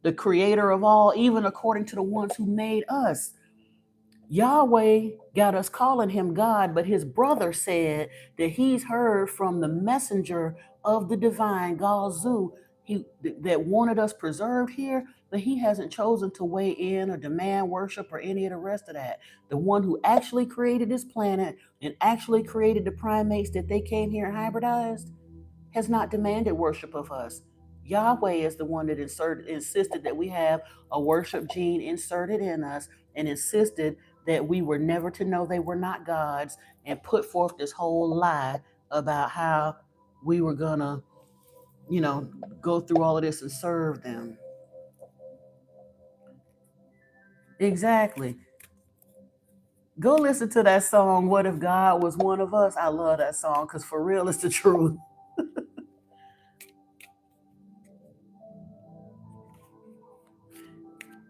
The creator of all, even according to the ones who made us. Yahweh got us calling him God, but his brother said that he's heard from the messenger of the divine, Gazu, that wanted us preserved here, but he hasn't chosen to weigh in or demand worship or any of the rest of that. The one who actually created this planet and actually created the primates that they came here and hybridized has not demanded worship of us. Yahweh is the one that insisted that we have a worship gene inserted in us and insisted that we were never to know they were not gods and put forth this whole lie about how we were gonna, you know, go through all of this and serve them. Exactly. Go listen to that song, What If God Was One of Us? I love that song because for real, it's the truth.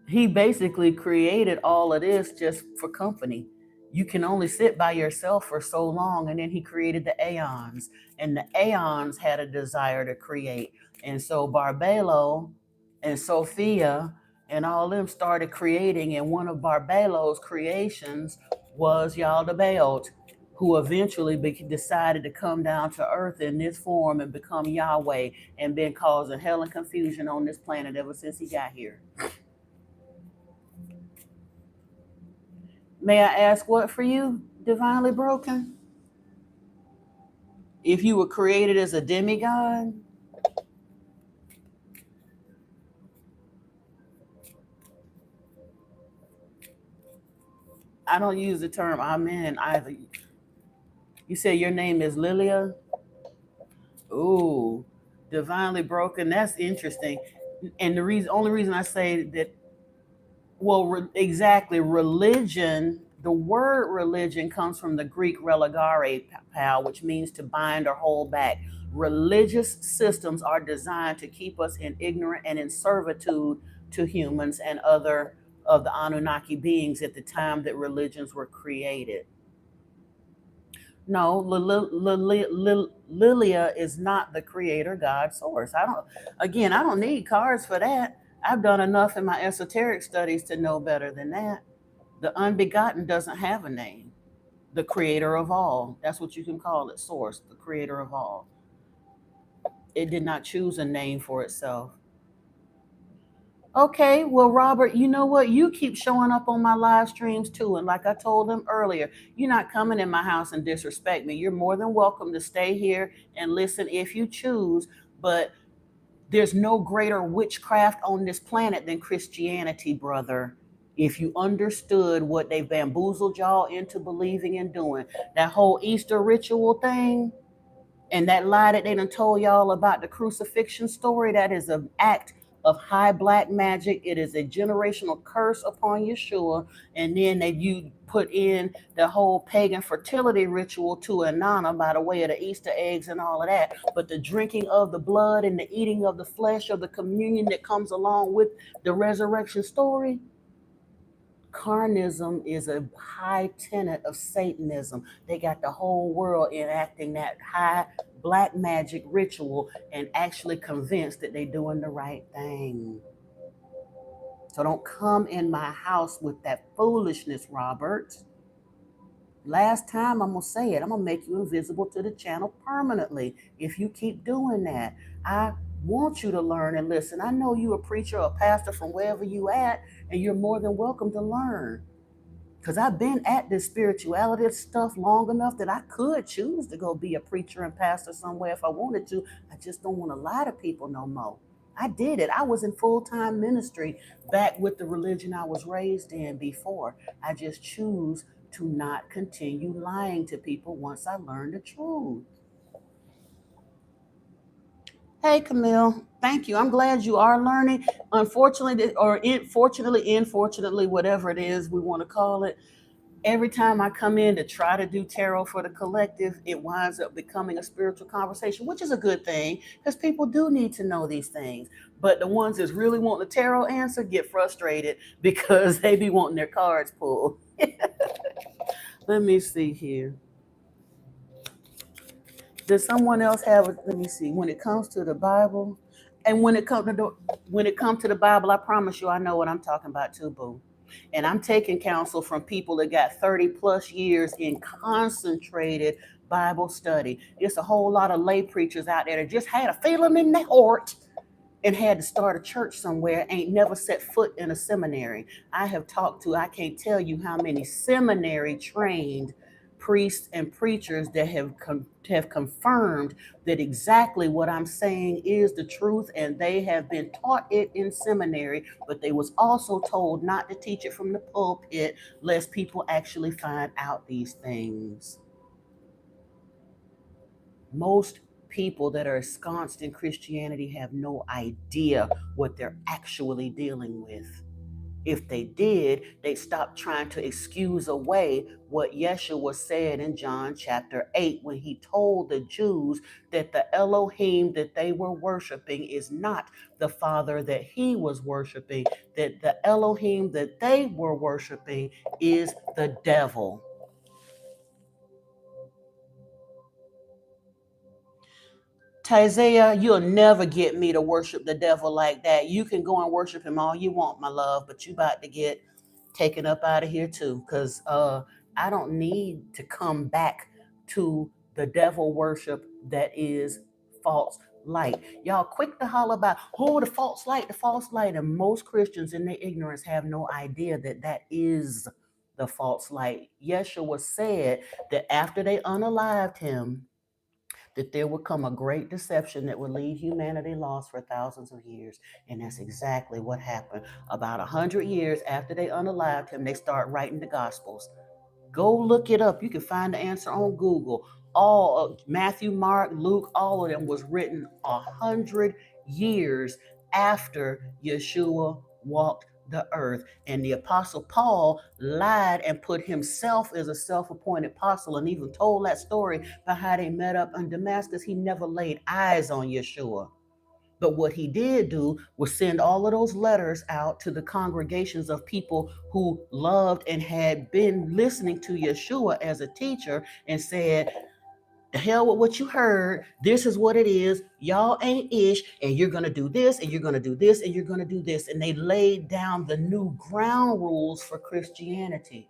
He basically created all of this just for company. You can only sit by yourself for so long, and then he created the aeons, and the aeons had a desire to create. And so Barbelo and Sophia and all them started creating, and one of Barbelo's creations was Yaldabaoth, who eventually decided to come down to earth in this form and become Yahweh, and been causing hell and confusion on this planet ever since he got here. May I ask what for you, divinely broken? If you were created as a demigod? I don't use the term amen either. You say your name is Lilia? Ooh, divinely broken. That's interesting. And the only reason I say that, well, exactly, religion, the word religion comes from the Greek religare, pal, which means to bind or hold back. Religious systems are designed to keep us in ignorance and in servitude to humans and other of the Anunnaki beings at the time that religions were created. No, Lilia is not the creator God source. I don't need cards for that. I've done enough in my esoteric studies to know better than that. The unbegotten doesn't have a name. The creator of all. That's what you can call it, source, the creator of all. It did not choose a name for itself. Okay, well, Robert, you know what? You keep showing up on my live streams too. And like I told them earlier, you're not coming in my house and disrespect me. You're more than welcome to stay here and listen if you choose. But there's no greater witchcraft on this planet than Christianity, brother. If you understood what they bamboozled y'all into believing and doing, that whole Easter ritual thing, and that lie that they done told y'all about the crucifixion story, that is an act of high black magic. It is a generational curse upon Yeshua. And then you put in the whole pagan fertility ritual to Inanna by the way of the Easter eggs and all of that. But the drinking of the blood and the eating of the flesh of the communion that comes along with the resurrection story, Carnism is a high tenet of Satanism. They got the whole world enacting that high black magic ritual and actually convinced that they're doing the right thing. So don't come in my house with that foolishness, Robert. Last time, I'm going to say it. I'm going to make you invisible to the channel permanently if you keep doing that. I want you to learn and listen. I know you a preacher or a pastor from wherever you at, and you're more than welcome to learn. Because I've been at this spirituality stuff long enough that I could choose to go be a preacher and pastor somewhere if I wanted to. I just don't want to lie to people no more. I did it. I was in full-time ministry back with the religion I was raised in before. I just choose to not continue lying to people once I learn the truth. Hey, Camille. Thank you. I'm glad you are learning. Unfortunately, or unfortunately, whatever it is we want to call it, every time I come in to try to do tarot for the collective, it winds up becoming a spiritual conversation, which is a good thing because people do need to know these things. But the ones that's really want the tarot answer get frustrated because they be wanting their cards pulled. Let me see here. Does someone else have it? Let me see. When it comes to the Bible, and when it comes to the Bible, I promise you, I know what I'm talking about too, boo. And I'm taking counsel from people that got 30 plus years in concentrated Bible study. There's a whole lot of lay preachers out there that just had a feeling in their heart and had to start a church somewhere, ain't never set foot in a seminary. I have talked to, I can't tell you how many seminary trained priests and preachers that have confirmed that exactly what I'm saying is the truth, and they have been taught it in seminary, but they was also told not to teach it from the pulpit lest people actually find out these things. Most people that are ensconced in Christianity have no idea what they're actually dealing with. If they did, they'd stop trying to excuse away what Yeshua said in John chapter 8 when he told the Jews that the Elohim that they were worshiping is not the Father that he was worshiping, that the Elohim that they were worshiping is the devil. Isaiah, you'll never get me to worship the devil like that. You can go and worship him all you want, my love, but you about to get taken up out of here too. Because I don't need to come back to the devil worship that is false light. Y'all quick to holler about, oh, the false light, the false light. And most Christians in their ignorance have no idea that that is the false light. Yeshua said that after they unalived him, that there would come a great deception that would lead humanity lost for thousands of years. And that's exactly what happened. About 100 years after they unalived him, they start writing the Gospels. Go look it up. You can find the answer on Google. All of Matthew, Mark, Luke, all of them was written 100 years after Yeshua walked the earth. And the apostle Paul lied and put himself as a self-appointed apostle and even told that story about how they met up in Damascus. He never laid eyes on Yeshua. But what he did do was send all of those letters out to the congregations of people who loved and had been listening to Yeshua as a teacher and said, the hell with what you heard. This is what it is. Y'all ain't ish, and you're going to do this, and you're going to do this, and you're going to do this. And they laid down the new ground rules for Christianity.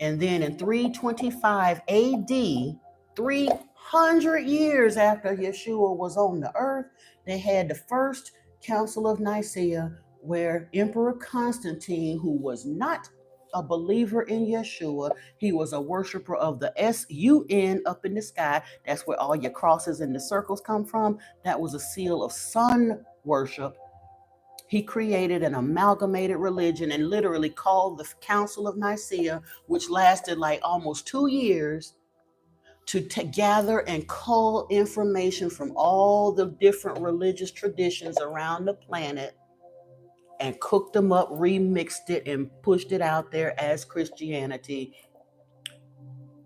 And then in 325 AD, 300 years after Yeshua was on the earth, they had the first Council of Nicaea, where Emperor Constantine, who was not a believer in Yeshua, he was a worshiper of the sun up in the sky. That's where all your crosses and the circles come from. That was a seal of sun worship. He created an amalgamated religion and literally called the Council of Nicaea, which lasted like almost 2 years, to gather and cull information from all the different religious traditions around the planet and cooked them up, remixed it, and pushed it out there as Christianity.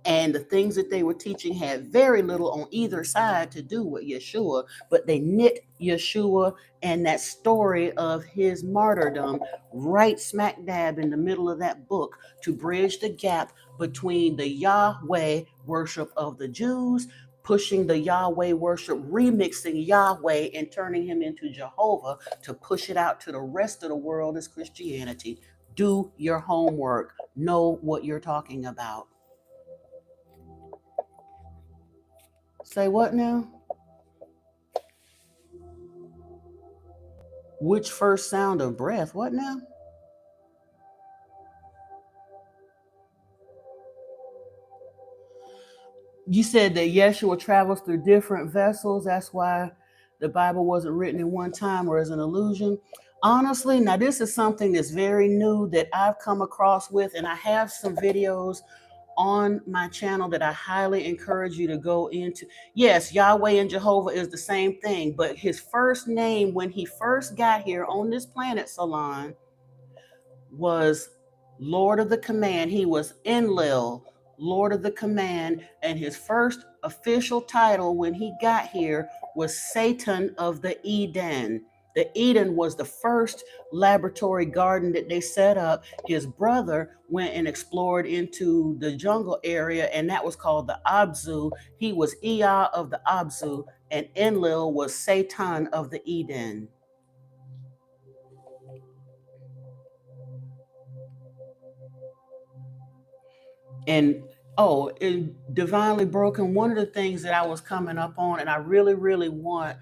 And the things that they were teaching had very little on either side to do with Yeshua, but they knit Yeshua and that story of his martyrdom right smack dab in the middle of that book to bridge the gap between the Yahweh worship of the Jews, pushing the Yahweh worship, remixing Yahweh and turning him into Jehovah to push it out to the rest of the world as Christianity. Do your homework. Know what you're talking about. Say what now? Which first sound of breath? What now? You said that Yeshua travels through different vessels. That's why the Bible wasn't written in one time or as an illusion. Honestly, now this is something that's very new that I've come across with, and I have some videos on my channel that I highly encourage you to go into. Yes, Yahweh and Jehovah is the same thing, but his first name when he first got here on this planet, Salon, was Lord of the Command. He was Enlil, Lord of the Command, and his first official title when he got here was Satan of the Eden. The Eden was the first laboratory garden that they set up. His brother went and explored into the jungle area, and that was called the Abzu. He was Ea of the Abzu, and Enlil was Satan of the Eden. And divinely broken, one of the things that I was coming up on, and I really, really want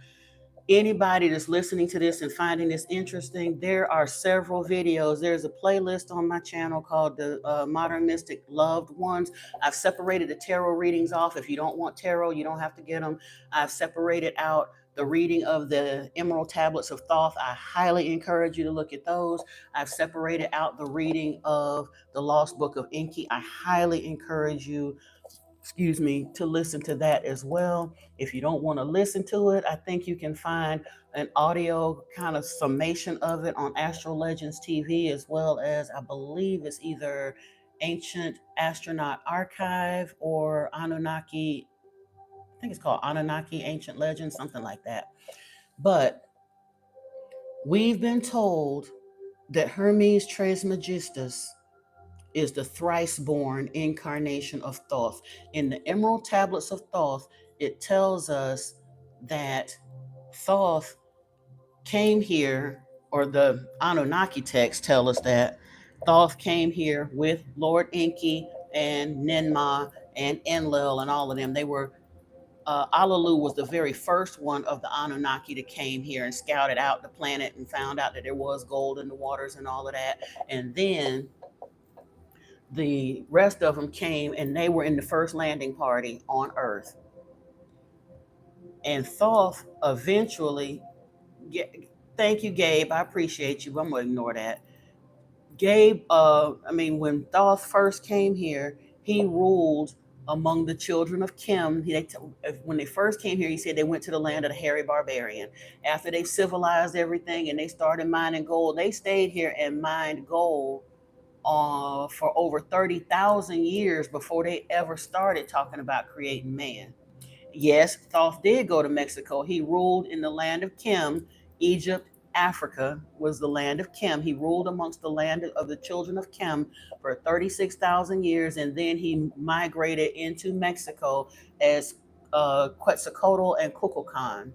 anybody that's listening to this and finding this interesting, there are several videos. There's a playlist on my channel called the Modern Mystic Loved Ones. I've separated the tarot readings off. If you don't want tarot, you don't have to get them. I've separated out the reading of the Emerald Tablets of Thoth. I highly encourage you to look at those. I've separated out the reading of the Lost Book of Enki. I highly encourage you, to listen to that as well. If you don't want to listen to it, I think you can find an audio kind of summation of it on Astro Legends TV, as well as I believe it's either Ancient Astronaut Archive or Anunnaki. I think it's called Anunnaki Ancient Legends, something like that. But we've been told that Hermes Trismegistus is the thrice born incarnation of Thoth. In the Emerald Tablets of Thoth, it tells us that Thoth came here, or the Anunnaki texts tell us that Thoth came here with Lord Enki and Ninmah and Enlil and all of them. They were Alalu was the very first one of the Anunnaki that came here and scouted out the planet and found out that there was gold in the waters and all of that. And then the rest of them came and they were in the first landing party on Earth. And Thoth eventually, thank you, Gabe. I appreciate you. I'm going to ignore that. Gabe, when Thoth first came here, he ruled among the children of Kim. When they first came here, he said they went to the land of the hairy barbarian. After they civilized everything and they started mining gold, they stayed here and mined gold for over 30,000 years before they ever started talking about creating man. Yes, Thoth did go to Mexico. He ruled in the land of Kim. Egypt, Africa was the land of Kim. He ruled amongst the land of the children of Kim for 36,000 years, and then he migrated into Mexico as Quetzalcoatl and Kukulkan.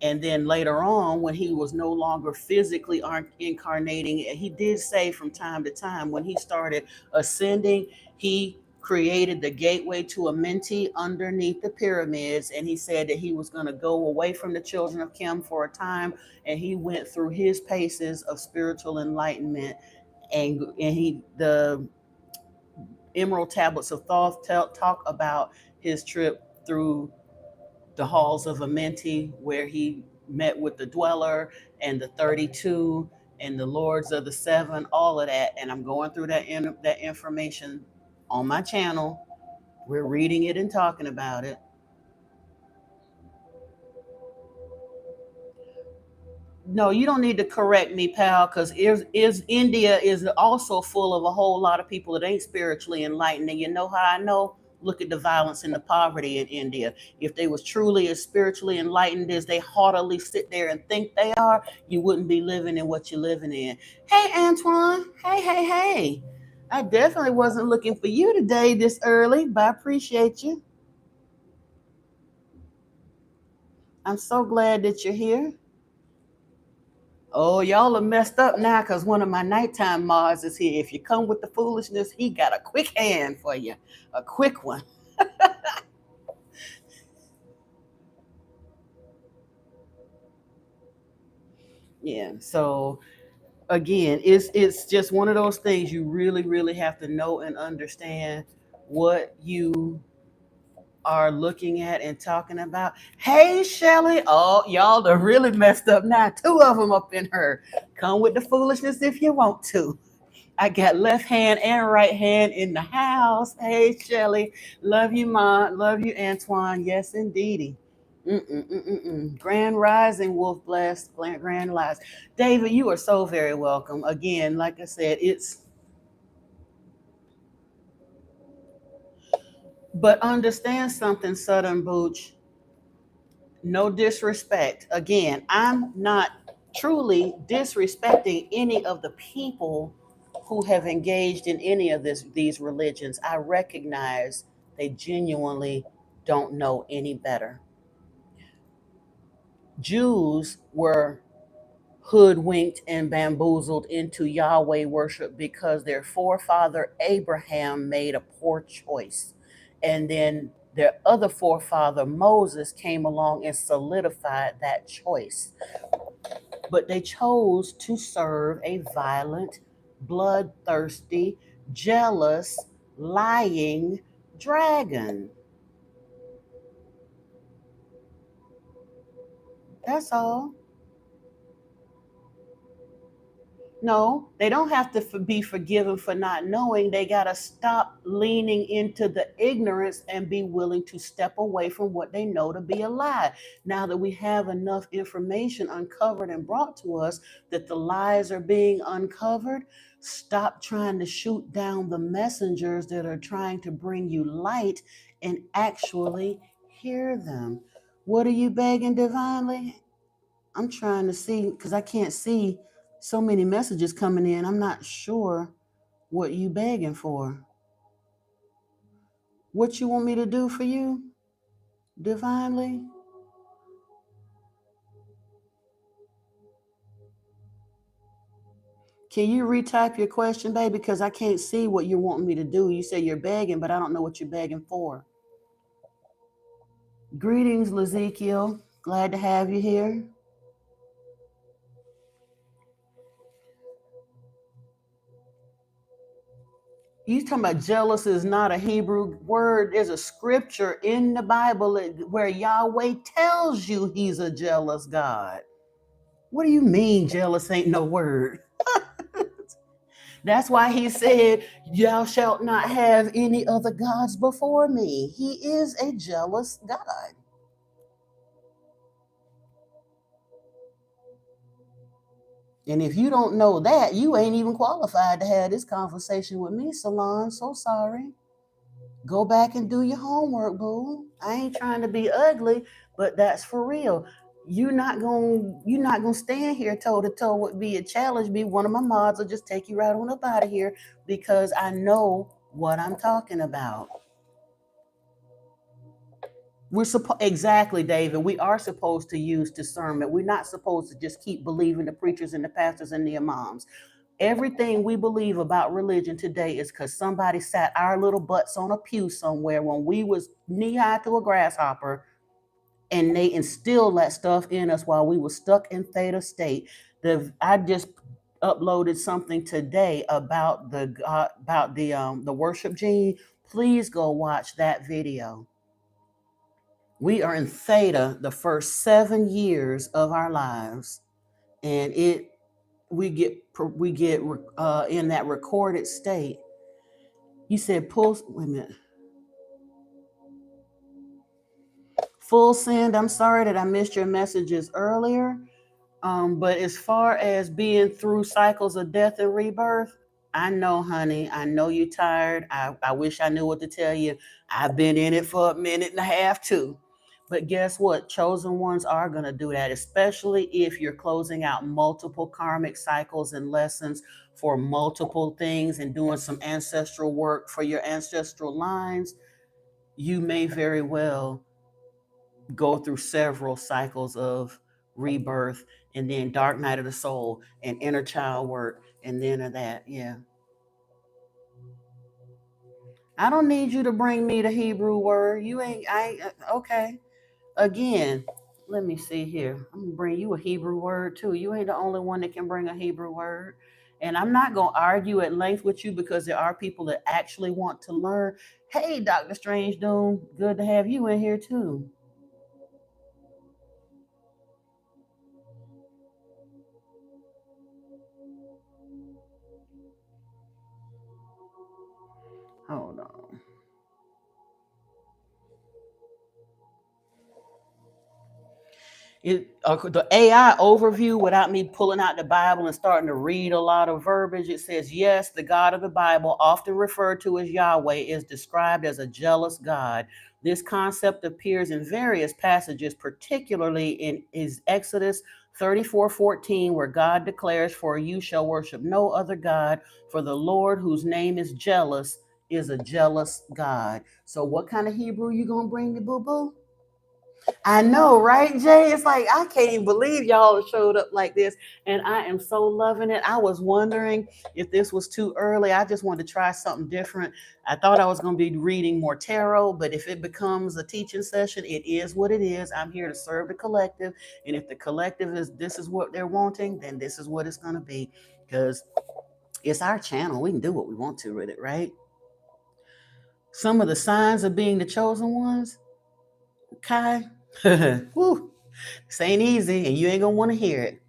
And then later on, when he was no longer physically incarnating, he did say from time to time when he started ascending, he created the gateway to Amenti underneath the pyramids. And he said that he was going to go away from the children of Kim for a time. And he went through his paces of spiritual enlightenment. And the Emerald Tablets of Thoth talk about his trip through the halls of Amenti, where he met with the Dweller and the 32 and the Lords of the Seven, all of that. And I'm going through that information on my channel. We're reading it and talking about it. No, you don't need to correct me, pal, because India is also full of a whole lot of people that ain't spiritually enlightened. And you know how I know? Look at the violence and the poverty in India. If they was truly as spiritually enlightened as they haughtily sit there and think they are, you wouldn't be living in what you're living in. Hey, Antoine. Hey, hey, hey. I definitely wasn't looking for you today this early, but I appreciate you. I'm so glad that you're here. Oh, y'all are messed up now because one of my nighttime mods is here. If you come with the foolishness, he got a quick hand for you, a quick one. Yeah. So again, it's just one of those things you really, really have to know and understand what you are looking at and talking about. Hey, Shelly. Oh, y'all are really messed up now. Two of them up in her. Come with the foolishness if you want to. I got left hand and right hand in the house. Hey, Shelly. Love you, Ma. Love you, Antoine. Yes, indeedy. Grand Rising, Wolf Blast, Grand Rise. David, you are so very welcome. Again, like I said, but understand something, Southern Booch. No disrespect. Again, I'm not truly disrespecting any of the people who have engaged in any of these religions. I recognize they genuinely don't know any better. Jews were hoodwinked and bamboozled into Yahweh worship because their forefather Abraham made a poor choice. And then their other forefather Moses came along and solidified that choice. But they chose to serve a violent, bloodthirsty, jealous, lying dragon. That's all. No, they don't have to be forgiven for not knowing. They got to stop leaning into the ignorance and be willing to step away from what they know to be a lie. Now that we have enough information uncovered and brought to us that the lies are being uncovered, stop trying to shoot down the messengers that are trying to bring you light and actually hear them. What are you begging divinely? I'm trying to see because I can't see so many messages coming in. I'm not sure what you begging for. What you want me to do for you, divinely? Can you retype your question, baby? Because I can't see what you're wanting me to do. You say you're begging, but I don't know what you're begging for. Greetings, Ezekiel. Glad to have you here. You talking about jealous is not a Hebrew word. There's a scripture in the Bible where Yahweh tells you he's a jealous God. What do you mean jealous ain't no word? That's why he said, "Thou shalt not have any other gods before me." He is a jealous God. And if you don't know that, you ain't even qualified to have this conversation with me, Salon. So sorry. Go back and do your homework, boo. I ain't trying to be ugly, but that's for real. You're not gonna stand here toe to toe with me and challenge me. One of my mods will just take you right on up out of here because I know what I'm talking about. We're supposed exactly, David. We are supposed to use discernment. We're not supposed to just keep believing the preachers and the pastors and the imams. Everything we believe about religion today is because somebody sat our little butts on a pew somewhere when we was knee high to a grasshopper, and they instilled that stuff in us while we were stuck in theta state. I just uploaded something today about the worship gene. Please go watch that video. We are in theta the first 7 years of our lives, and we get in that recorded state. You said pull. Wait a minute. Full send. I'm sorry that I missed your messages earlier. But as far as being through cycles of death and rebirth, I know, honey. I know you're tired. I wish I knew what to tell you. I've been in it for a minute and a half too. But guess what? Chosen ones are going to do that, especially if you're closing out multiple karmic cycles and lessons for multiple things and doing some ancestral work for your ancestral lines. You may very well go through several cycles of rebirth and then dark night of the soul and inner child work and then of that. Yeah. I don't need you to bring me the Hebrew word. You ain't, okay. Again, let me see here. I'm gonna bring you a Hebrew word too. You ain't the only one that can bring a Hebrew word. And I'm not gonna argue at length with you because there are people that actually want to learn. Hey, Dr. Strange Doom, good to have you in here too. Hold on. The AI overview, without me pulling out the Bible and starting to read a lot of verbiage, it says, yes, the God of the Bible, often referred to as Yahweh, is described as a jealous God. This concept appears in various passages, particularly in Exodus 34:14, where God declares, for you shall worship no other God, for the Lord, whose name is jealous, is a jealous God. So what kind of Hebrew you gonna bring me, boo-boo? I know, right, Jay? It's like I can't even believe y'all showed up like this, and I am so loving it. I was wondering if this was too early. I just wanted to try something different. I thought I was going to be reading more tarot, but if it becomes a teaching session, it is what it is. I'm here to serve the collective, and if the collective is this is what they're wanting, then this is what it's going to be, because it's our channel. We can do what we want to with it, right? Some of the signs of being the chosen ones, Kai. Woo, this ain't easy, and you ain't gonna want to hear it.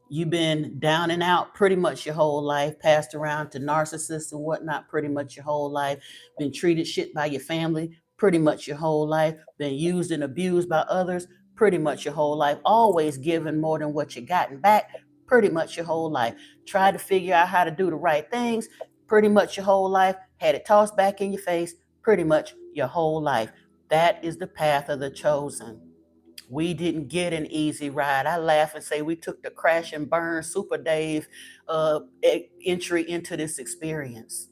You've been down and out pretty much your whole life, passed around to narcissists and whatnot pretty much your whole life, been treated shit by your family pretty much your whole life, been used and abused by others pretty much your whole life, always given more than what you gotten back pretty much your whole life. Tried to figure out how to do the right things pretty much your whole life, had it tossed back in your face pretty much your whole life. That is the path of the chosen. We didn't get an easy ride. I laugh and say we took the crash and burn Super Dave entry into this experience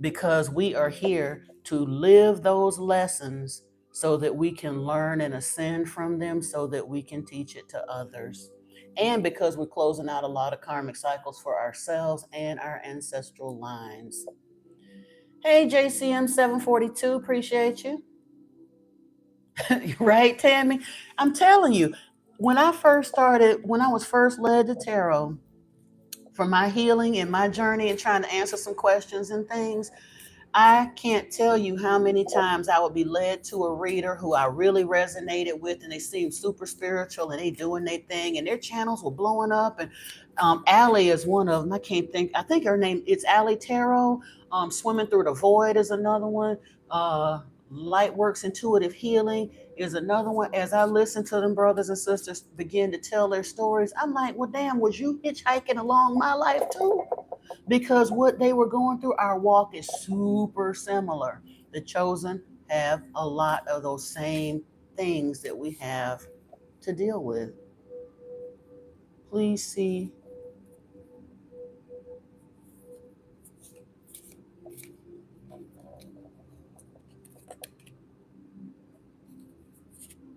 because we are here to live those lessons so that we can learn and ascend from them so that we can teach it to others. And because we're closing out a lot of karmic cycles for ourselves and our ancestral lines. Hey, JCM 742, appreciate you. Right, Tammy? I'm telling you, when I was first led to tarot for my healing and my journey and trying to answer some questions and things, I can't tell you how many times I would be led to a reader who I really resonated with, and they seemed super spiritual and they doing their thing, and their channels were blowing up. And Allie is one of them. I can't think. I think her name it's Allie Tarot. Swimming Through the Void is another one. Lightworks Intuitive Healing is another one. As I listen to them brothers and sisters begin to tell their stories, I'm like, well, damn, was you hitchhiking along my life too? Because what they were going through, our walk is super similar. The chosen have a lot of those same things that we have to deal with. Please see.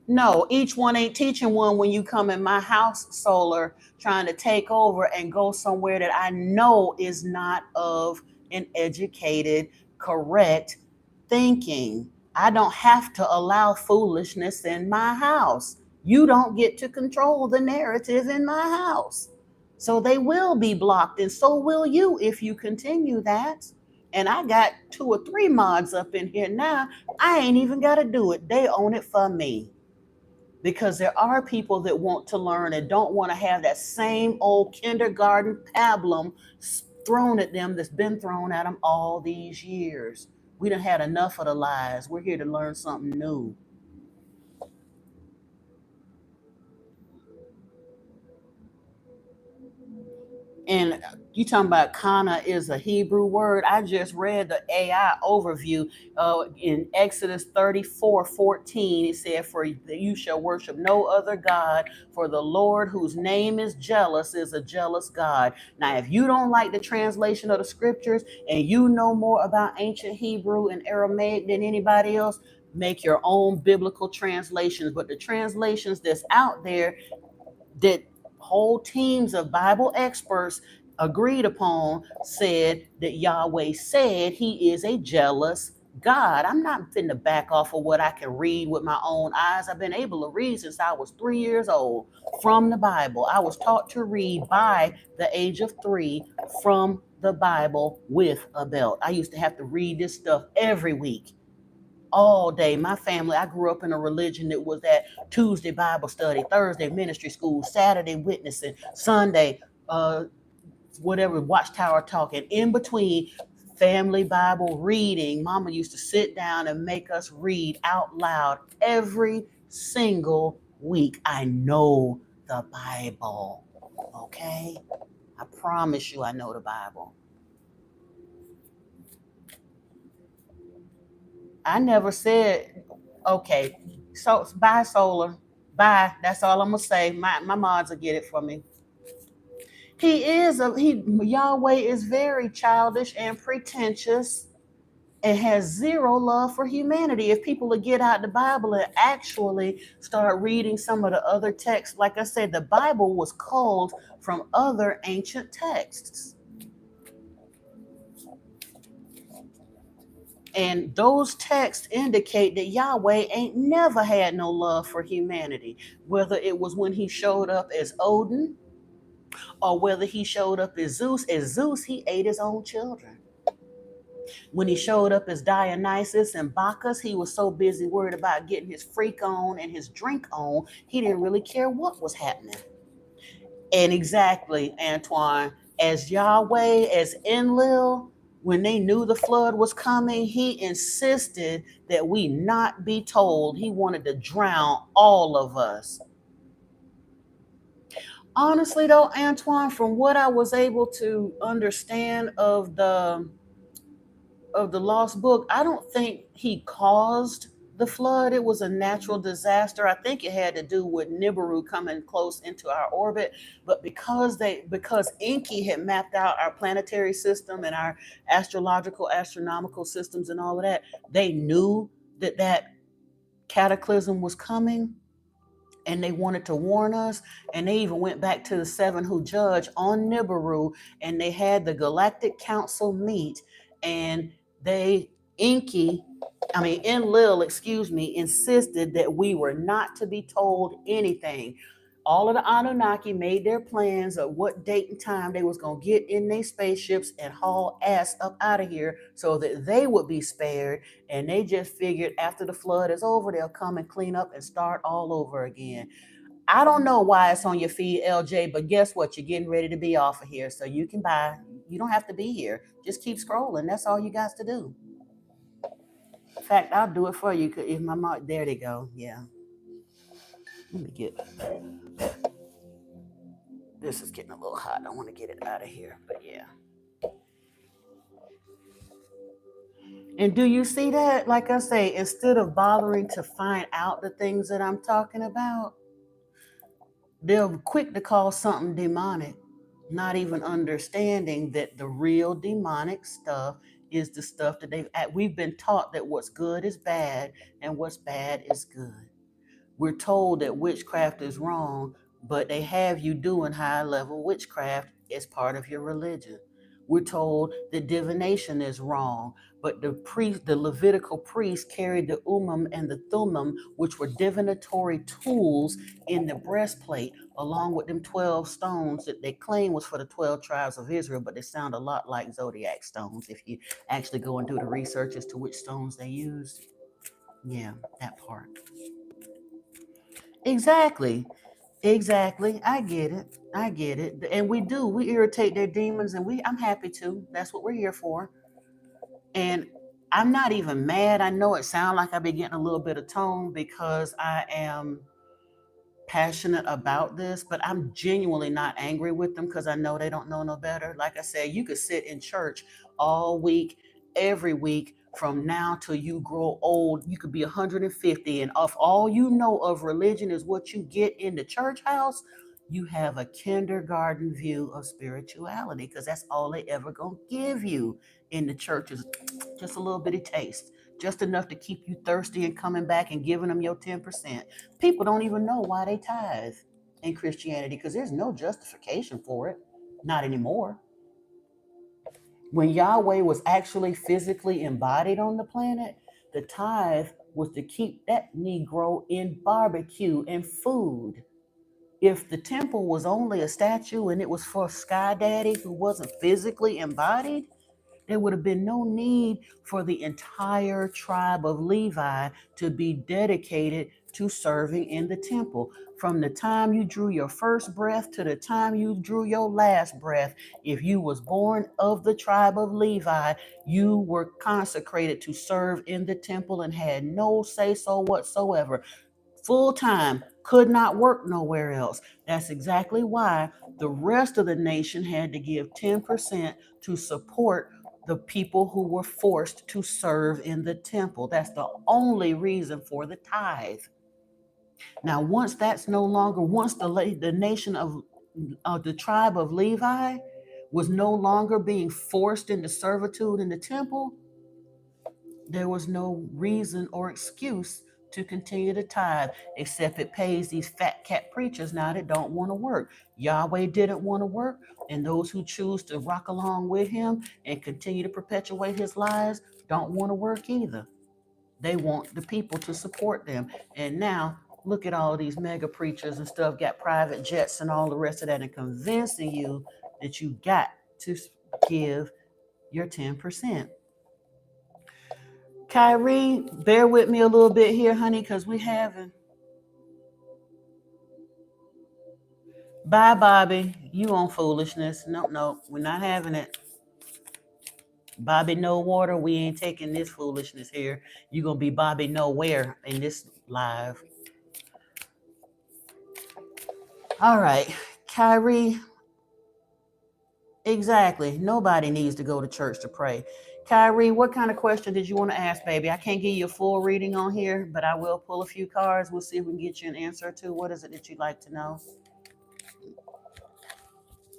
No, each one ain't teaching one when you come in my house, solar, trying to take over and go somewhere that I know is not of an educated, correct thinking. I don't have to allow foolishness in my house. You don't get to control the narrative in my house. So they will be blocked, and so will you if you continue that. And I got 2 or 3 mods up in here now. I ain't even got to do it. They own it for me because there are people that want to learn and don't want to have that same old kindergarten pablum thrown at them that's been thrown at them all these years. We done had enough of the lies. We're here to learn something new. And you talking about kana is a Hebrew word. I just read the AI overview in Exodus 34:14. It said, "For you shall worship no other God, for the Lord whose name is jealous is a jealous God." Now, if you don't like the translation of the scriptures and you know more about ancient Hebrew and Aramaic than anybody else, make your own biblical translations. But the translations that's out there that whole teams of Bible experts agreed upon said that Yahweh said he is a jealous God. I'm not finna back off of what I can read with my own eyes. I've been able to read since I was 3 years old from the Bible. I was taught to read by the age of 3 from the Bible with a belt. I used to have to read this stuff every week all day. My family, I grew up in a religion that was that Tuesday Bible study, Thursday ministry school, Saturday witnessing, Sunday, whatever, watchtower talking. In between, family Bible reading. Mama used to sit down and make us read out loud every single week. I know the Bible, okay? I promise you I know the Bible. I never said, okay, so bye, Solar. Bye. That's all I'm gonna say. My mods will get it for me. Yahweh is very childish and pretentious and has zero love for humanity. If people would get out the Bible and actually start reading some of the other texts, like I said, the Bible was culled from other ancient texts. And those texts indicate that Yahweh ain't never had no love for humanity, whether it was when he showed up as Odin or whether he showed up as Zeus. As Zeus, he ate his own children. When he showed up as Dionysus and Bacchus, he was so busy worried about getting his freak on and his drink on, he didn't really care what was happening. And exactly, Antoine, as Yahweh, as Enlil, when they knew the flood was coming, he insisted that we not be told. He wanted to drown all of us. Honestly, though, Antoine, from what I was able to understand of the lost book, I don't think he caused the flood. It was a natural disaster. I think it had to do with Nibiru coming close into our orbit. But because Enki had mapped out our planetary system and our astronomical systems and all of that, they knew that cataclysm was coming and they wanted to warn us. And they even went back to the seven who judge on Nibiru, and they had the Galactic Council meet, and they Enki, I mean Enlil, excuse me, insisted that we were not to be told anything. All of the Anunnaki made their plans of what date and time they was gonna get in their spaceships and haul ass up out of here so that they would be spared. And they just figured after the flood is over, they'll come and clean up and start all over again. I don't know why it's on your feed, LJ, but guess what? You're getting ready to be off of here. So you can buy, you don't have to be here. Just keep scrolling. That's all you guys to do. In fact, I'll do it for you. If my mom, there they go. Yeah. Let me get, this is getting a little hot. I want to get it out of here. But yeah. And do you see that? Like I say, instead of bothering to find out the things that I'm talking about, they're quick to call something demonic, not even understanding that the real demonic stuff is the stuff that we've been taught that what's good is bad and what's bad is good. We're told that witchcraft is wrong, but they have you doing high level witchcraft as part of your religion. We're told that divination is wrong, but the Levitical priests carried the and the thummim, which were divinatory tools in the breastplate, along with them 12 stones that they claim was for the 12 tribes of Israel, but they sound a lot like zodiac stones if you actually go and do the research as to which stones they used. Yeah, that part. Exactly. Exactly. I get it. I get it. And we do. We irritate their demons, and I'm happy to. That's what we're here for. And I'm not even mad. I know it sounds like I've been getting a little bit of tone because I am passionate about this, but I'm genuinely not angry with them because I know they don't know no better. Like I said, you could sit in church all week, every week, from now till you grow old. You could be 150, and if all you know of religion is what you get in the church house, you have a kindergarten view of spirituality, because that's all they ever gonna give you in the church is just a little bitty taste, just enough to keep you thirsty and coming back and giving them your 10%. People don't even know why they tithe in Christianity because there's no justification for it. Not anymore. When Yahweh was actually physically embodied on the planet, the tithe was to keep that Negro in barbecue and food. If the temple was only a statue and it was for Sky Daddy who wasn't physically embodied, there would have been no need for the entire tribe of Levi to be dedicated to serving in the temple. From the time you drew your first breath to the time you drew your last breath, if you was born of the tribe of Levi, you were consecrated to serve in the temple and had no say so whatsoever. Full time, could not work nowhere else. That's exactly why the rest of the nation had to give 10% to support the people who were forced to serve in the temple. That's the only reason for the tithe. Now, once that's no longer, once the nation of the tribe of Levi was no longer being forced into servitude in the temple, there was no reason or excuse to continue to tithe, except it pays these fat cat preachers now that don't want to work. Yahweh didn't want to work, and those who choose to rock along with him and continue to perpetuate his lies don't want to work either. They want the people to support them. And now look at all these mega preachers and stuff, got private jets and all the rest of that, and convincing you that you got to give your 10%. Kyrie, bear with me a little bit here, honey, because we having. Bye, Bobby. You on foolishness. Nope, nope. We're not having it. Bobby no water. We ain't taking this foolishness here. You're going to be Bobby nowhere in this live. All right. Kyrie, exactly. Nobody needs to go to church to pray. Kyrie, what kind of question did you want to ask, baby? I can't give you a full reading on here, but I will pull a few cards. We'll see if we can get you an answer to. What is it that you'd like to know?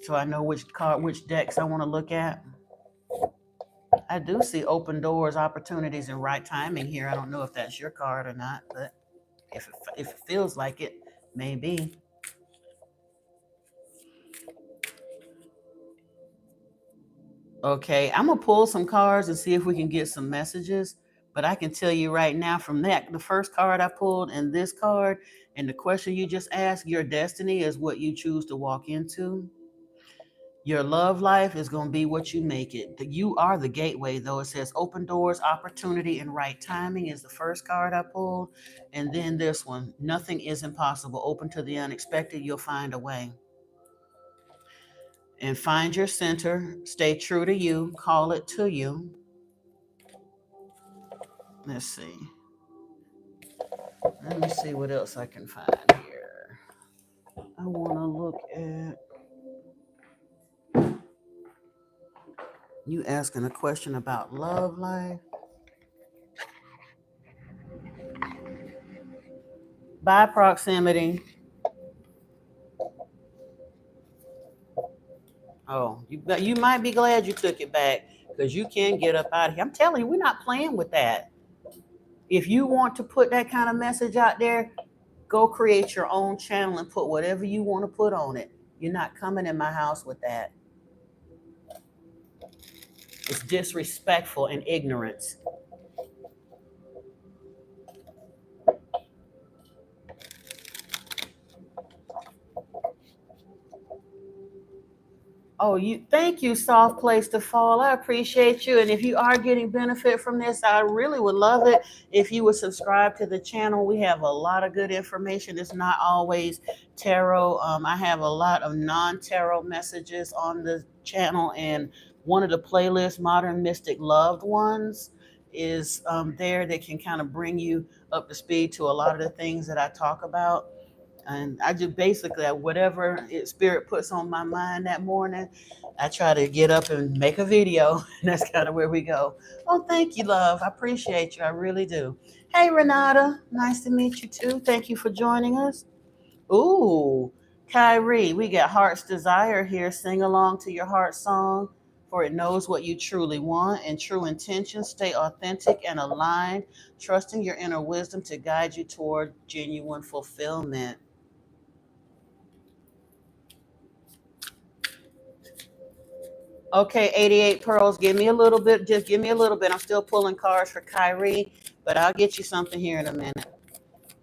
So I know which decks I want to look at. I do see open doors, opportunities, and right timing here. I don't know if that's your card or not, but if it feels like it, maybe. Okay, I'm gonna pull some cards and see if we can get some messages. But I can tell you right now from that, the first card I pulled and this card, and the question you just asked, your destiny is what you choose to walk into. Your love life is going to be what you make it. You are the gateway, though. It says open doors, opportunity, and right timing is the first card I pulled. And then this one, nothing is impossible. Open to the unexpected, you'll find a way. And find your center. Stay true to you. Call it to you. Let's see. Let me see what else I can find here. I want to look at you asking a question about love life. By proximity. Oh, you might be glad you took it back because you can get up out of here. I'm telling you, we're not playing with that. If you want to put that kind of message out there, go create your own channel and put whatever you want to put on it. You're not coming in my house with that. It's disrespectful and ignorance. Oh, you thank you, soft place to fall. I appreciate you. And if you are getting benefit from this, I really would love it if you would subscribe to the channel. We have a lot of good information. It's not always tarot. I have a lot of non-tarot messages on the channel, and one of the playlists, Modern Mystic Loved Ones, is there that can kind of bring you up to speed to a lot of the things that I talk about. And I just basically, whatever spirit puts on my mind that morning, I try to get up and make a video. And that's kind of where we go. Oh, thank you, love. I appreciate you. I really do. Hey, Renata. Nice to meet you too. Thank you for joining us. Ooh, Kyrie, we got Heart's Desire here. Sing along to your heart song, for it knows what you truly want and true intention. Stay authentic and aligned, trusting your inner wisdom to guide you toward genuine fulfillment. Okay, 88 Pearls, give me a little bit. Just give me a little bit. I'm still pulling cards for Kyrie, but I'll get you something here in a minute.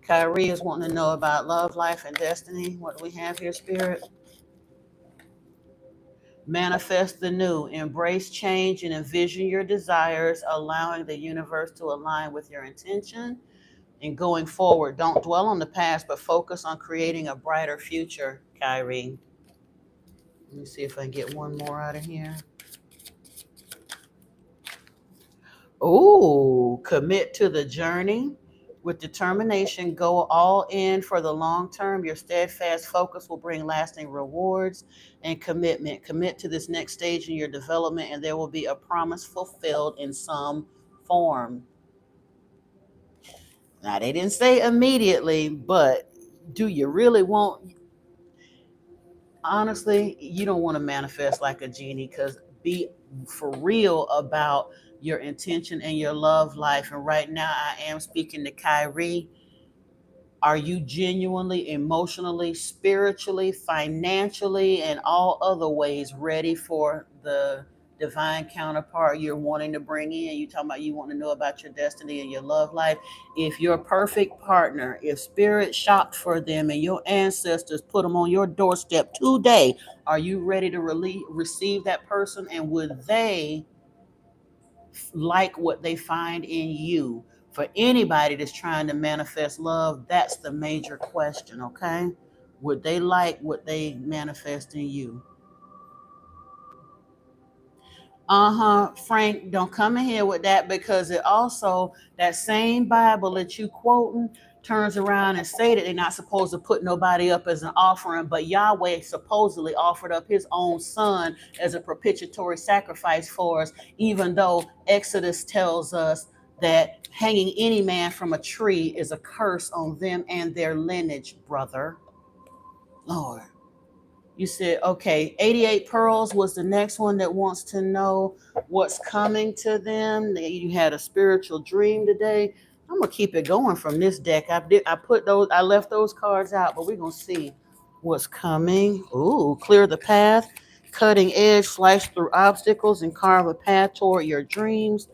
Kyrie is wanting to know about love, life, and destiny. What do we have here, Spirit? Manifest the new, embrace change and envision your desires, allowing the universe to align with your intention. And going forward, don't dwell on the past, but focus on creating a brighter future, Kyrie. Let me see if I can get one more out of here. Oh, commit to the journey with determination. Go all in for the long term. Your steadfast focus will bring lasting rewards and commitment. Commit to this next stage in your development, and there will be a promise fulfilled in some form. Now, they didn't say immediately, but do you really want, honestly, you don't want to manifest like a genie, because be for real about your intention and your love life. And right now, I am speaking to Kyrie. Are you genuinely, emotionally, spiritually, financially, and all other ways ready for the divine counterpart you're wanting to bring in? You talking about you want to know about your destiny and your love life. If your perfect partner, if spirit shopped for them and your ancestors put them on your doorstep today, are you ready to receive that person? And would they like what they find in you? For anybody that's trying to manifest love, that's the major question, okay? Would they like what they manifest in you? Frank, don't come in here with that, because it also, that same Bible that you quoting turns around and say that they're not supposed to put nobody up as an offering, but Yahweh supposedly offered up his own son as a propitiatory sacrifice for us, even though Exodus tells us that hanging any man from a tree is a curse on them and their lineage, brother. Lord. You said, okay, 88 Pearls was the next one that wants to know what's coming to them. You had a spiritual dream today. I'm gonna keep it going from this deck. I left those cards out, but we're gonna see what's coming. Ooh, clear the path, cutting edge, slice through obstacles, and carve a path toward your dreams.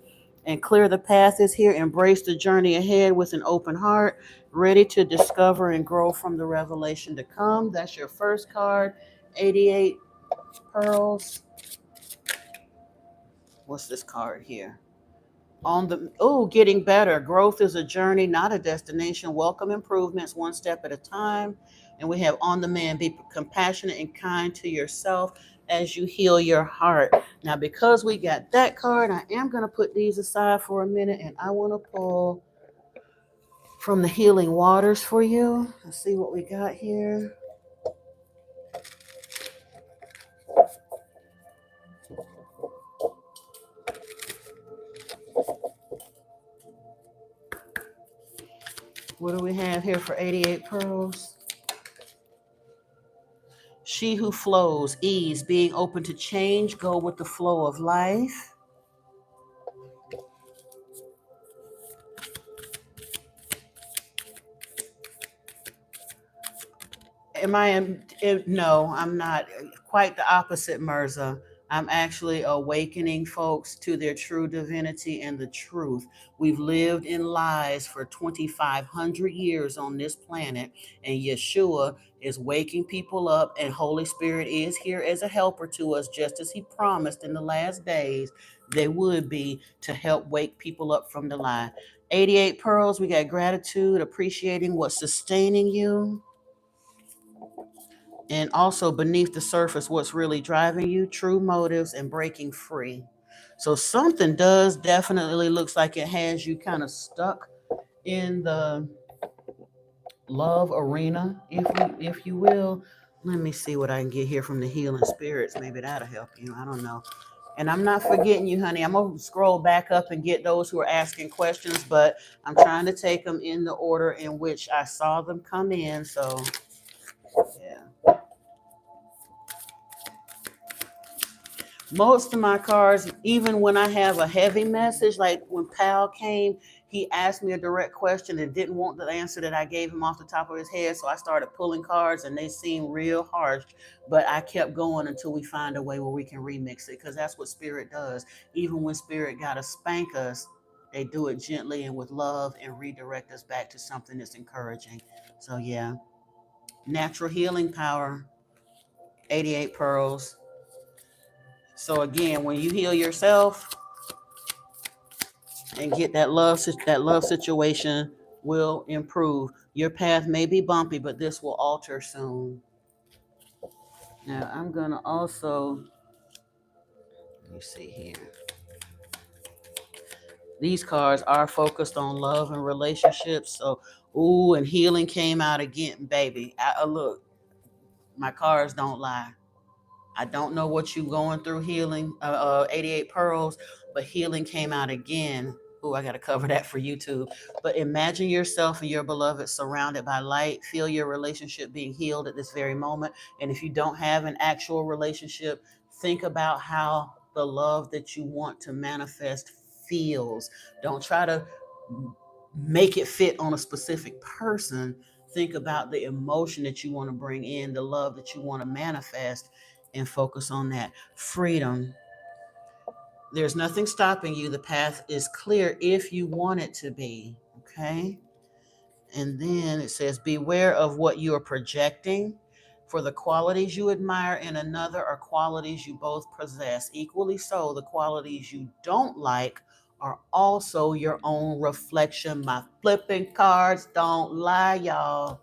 And clear the path is here. Embrace the journey ahead with an open heart, ready to discover and grow from the revelation to come. That's your first card. 88 Pearls. What's this card here? Getting better. Growth is a journey, not a destination. Welcome improvements one step at a time. And we have on the man, be compassionate and kind to yourself as you heal your heart. Now, because we got that card, I am going to put these aside for a minute, and I want to pull from the healing waters for you. Let's see what we got here. What do we have here for 88 Pearls? She who flows, ease, being open to change, go with the flow of life. No, I'm not. Quite the opposite, Mirza. I'm actually awakening folks to their true divinity and the truth. We've lived in lies for 2,500 years on this planet, and Yeshua is waking people up, and Holy Spirit is here as a helper to us, just as he promised in the last days they would be, to help wake people up from the lie. 88 Pearls, we got gratitude, appreciating what's sustaining you, and also beneath the surface, what's really driving you, true motives, and breaking free. So something does definitely looks like it has you kind of stuck in the love arena, if you will. Let me see what I can get here from the healing spirits. Maybe that'll help you. I don't know. And I'm not forgetting you, honey. I'm gonna scroll back up and get those who are asking questions, but I'm trying to take them in the order in which I saw them come in. So yeah. Most of my cards, even when I have a heavy message, like when Pal came, he asked me a direct question and didn't want the answer that I gave him off the top of his head. So I started pulling cards and they seemed real harsh, but I kept going until we find a way where we can remix it, because that's what spirit does. Even when spirit got to spank us, they do it gently and with love and redirect us back to something that's encouraging. So yeah, natural healing power, 88 pearls. So again, when you heal yourself and get that love situation will improve. Your path may be bumpy, but this will alter soon. Now I'm gonna also, let me see here. These cards are focused on love and relationships. So, ooh, and healing came out again, baby. Look, my cards don't lie. I don't know what you going through healing, 88 pearls, but healing came out again. Oh, I got to cover that for YouTube. But imagine yourself and your beloved surrounded by light. Feel your relationship being healed at this very moment. And if you don't have an actual relationship, think about how the love that you want to manifest feels. Don't try to make it fit on a specific person. Think about the emotion that you want to bring in, the love that you want to manifest, and focus on that. Freedom. There's nothing stopping you. The path is clear if you want it to be. Okay. And then it says, beware of what you are projecting, for the qualities you admire in another are qualities you both possess. Equally so, the qualities you don't like are also your own reflection. My flipping cards don't lie, y'all.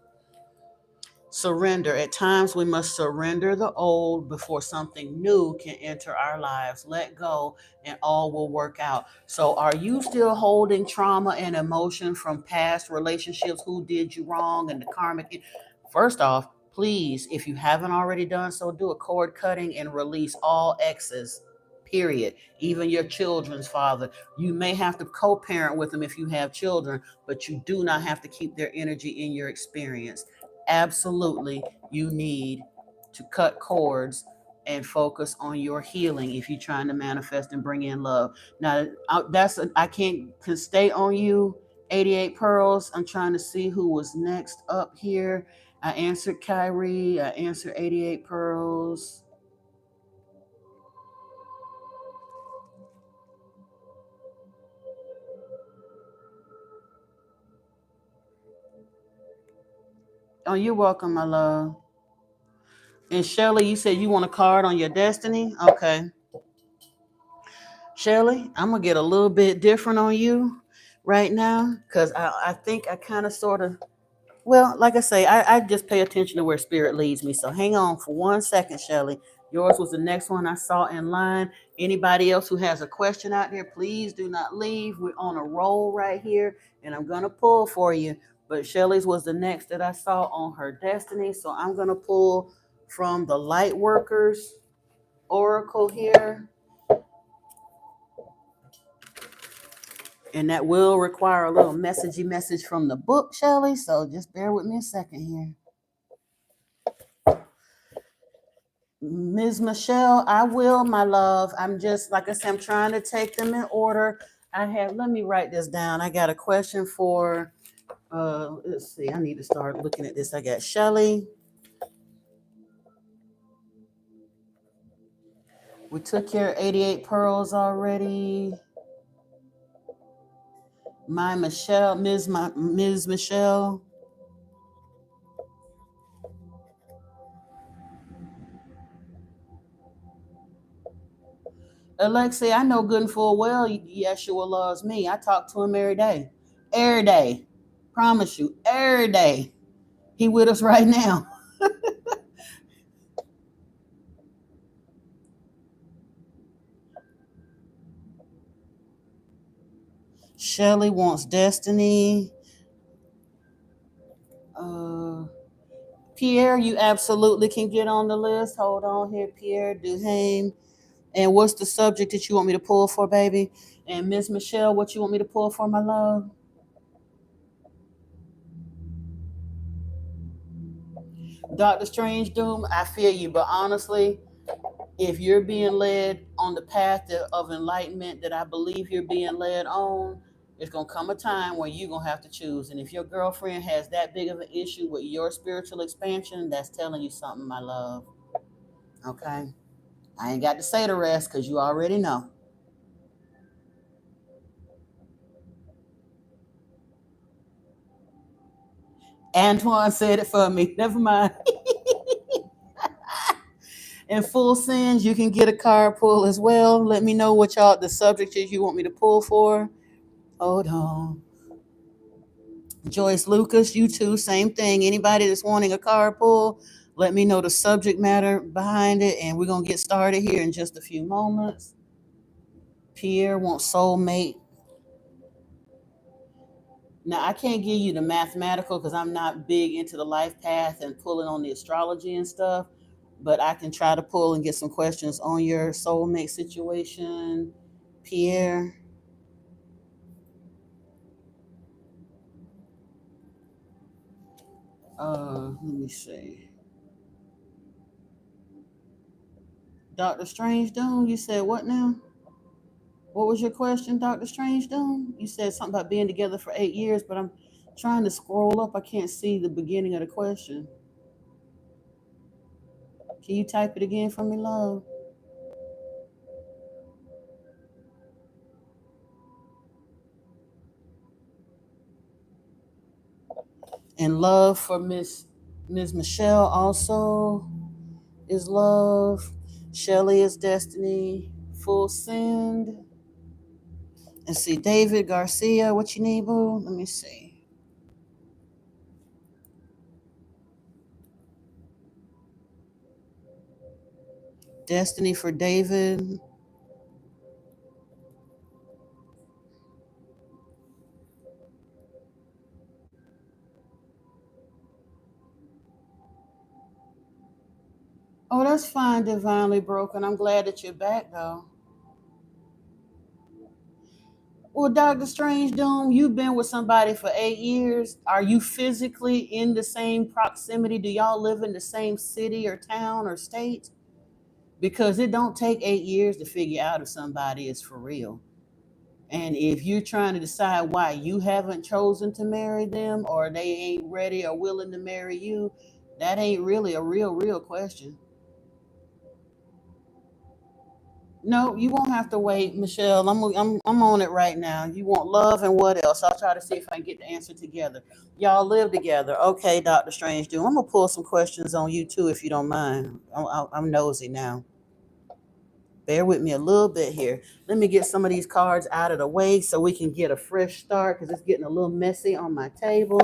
Surrender. At times, we must surrender the old before something new can enter our lives. Let go, and all will work out. So, are you still holding trauma and emotion from past relationships? Who did you wrong and the karmic? First off, please, if you haven't already done so, do a cord cutting and release all exes. Period. Even your children's father. You may have to co parent with them if you have children, but you do not have to keep their energy in your experience. Absolutely, you need to cut cords and focus on your healing if you're trying to manifest and bring in love. Now, I can't can stay on you. 88 pearls. I'm trying to see who was next up here. I answered Kyrie. I answered 88 pearls. Oh, you're welcome, my love. And Shelly, you said you want a card on your destiny? Okay. Shelly, I'm gonna get a little bit different on you right now, because I think I kind of sort of, well, like I say, I just pay attention to where spirit leads me. So hang on for 1 second, Shelly. Yours was the next one I saw in line. Anybody else who has a question out there, please do not leave. We're on a roll right here, and I'm gonna pull for you. But Shelly's was the next that I saw on her destiny. So I'm gonna pull from the light workers oracle here. And that will require a little messagey message from the book, Shelly. So just bear with me a second here. Ms. Michelle, I will, my love. I'm just, like I said, I'm trying to take them in order. Let me write this down. I got a question for, let's see, I need to start looking at this. I got Shelly. We took care of 88 pearls already. My Michelle, Ms. Michelle. Alexei, I know good and full well Yeshua loves me. I talk to him every day. Every day. Promise you, every day. He with us right now. Shelly wants destiny. Pierre, you absolutely can get on the list. Hold on here, Pierre Duhame. And what's the subject that you want me to pull for, baby? And Miss Michelle, what you want me to pull for, my love? Dr. Strange Doom, I feel you, but honestly, if you're being led on the path of enlightenment that I believe you're being led on, it's gonna come a time where you're gonna have to choose. And if your girlfriend has that big of an issue with your spiritual expansion, that's telling you something, my love. Okay? I ain't got to say the rest because you already know. Antoine said it for me. Never mind. And full sends, you can get a card pull as well. Let me know what y'all the subject is you want me to pull for. Hold on. Joyce Lucas, you too, same thing. Anybody that's wanting a card pull, let me know the subject matter behind it, and we're gonna get started here in just a few moments. Pierre wants soulmate. Now I can't give you the mathematical because I'm not big into the life path and pulling on the astrology and stuff, but I can try to pull and get some questions on your soulmate situation, Pierre. Let me see. Dr. Strange Doom, you said what now? What was your question, Dr. Strange Doom? You said something about being together for 8 years, but I'm trying to scroll up. I can't see the beginning of the question. Can you type it again for me, love? And love for Miss Michelle also is love. Shelly is destiny. Full send. And see, David Garcia, what you need, boo? Let me see. Destiny for David. Oh, that's fine, divinely broken. I'm glad that you're back, though. Well, Dr. Strange Doom, you've been with somebody for 8 years. Are you physically in the same proximity? Do y'all live in the same city or town or state? Because it don't take 8 years to figure out if somebody is for real. And if you're trying to decide why you haven't chosen to marry them or they ain't ready or willing to marry you, that ain't really a real question. No, you won't have to wait, Michelle. I'm on it right now. You want love and what else? I'll try to see if I can get the answer together. Y'all live together, okay, Doctor Strange? Do I'm gonna pull some questions on you too, if you don't mind. I'm nosy now. Bear with me a little bit here. Let me get some of these cards out of the way so we can get a fresh start because it's getting a little messy on my table.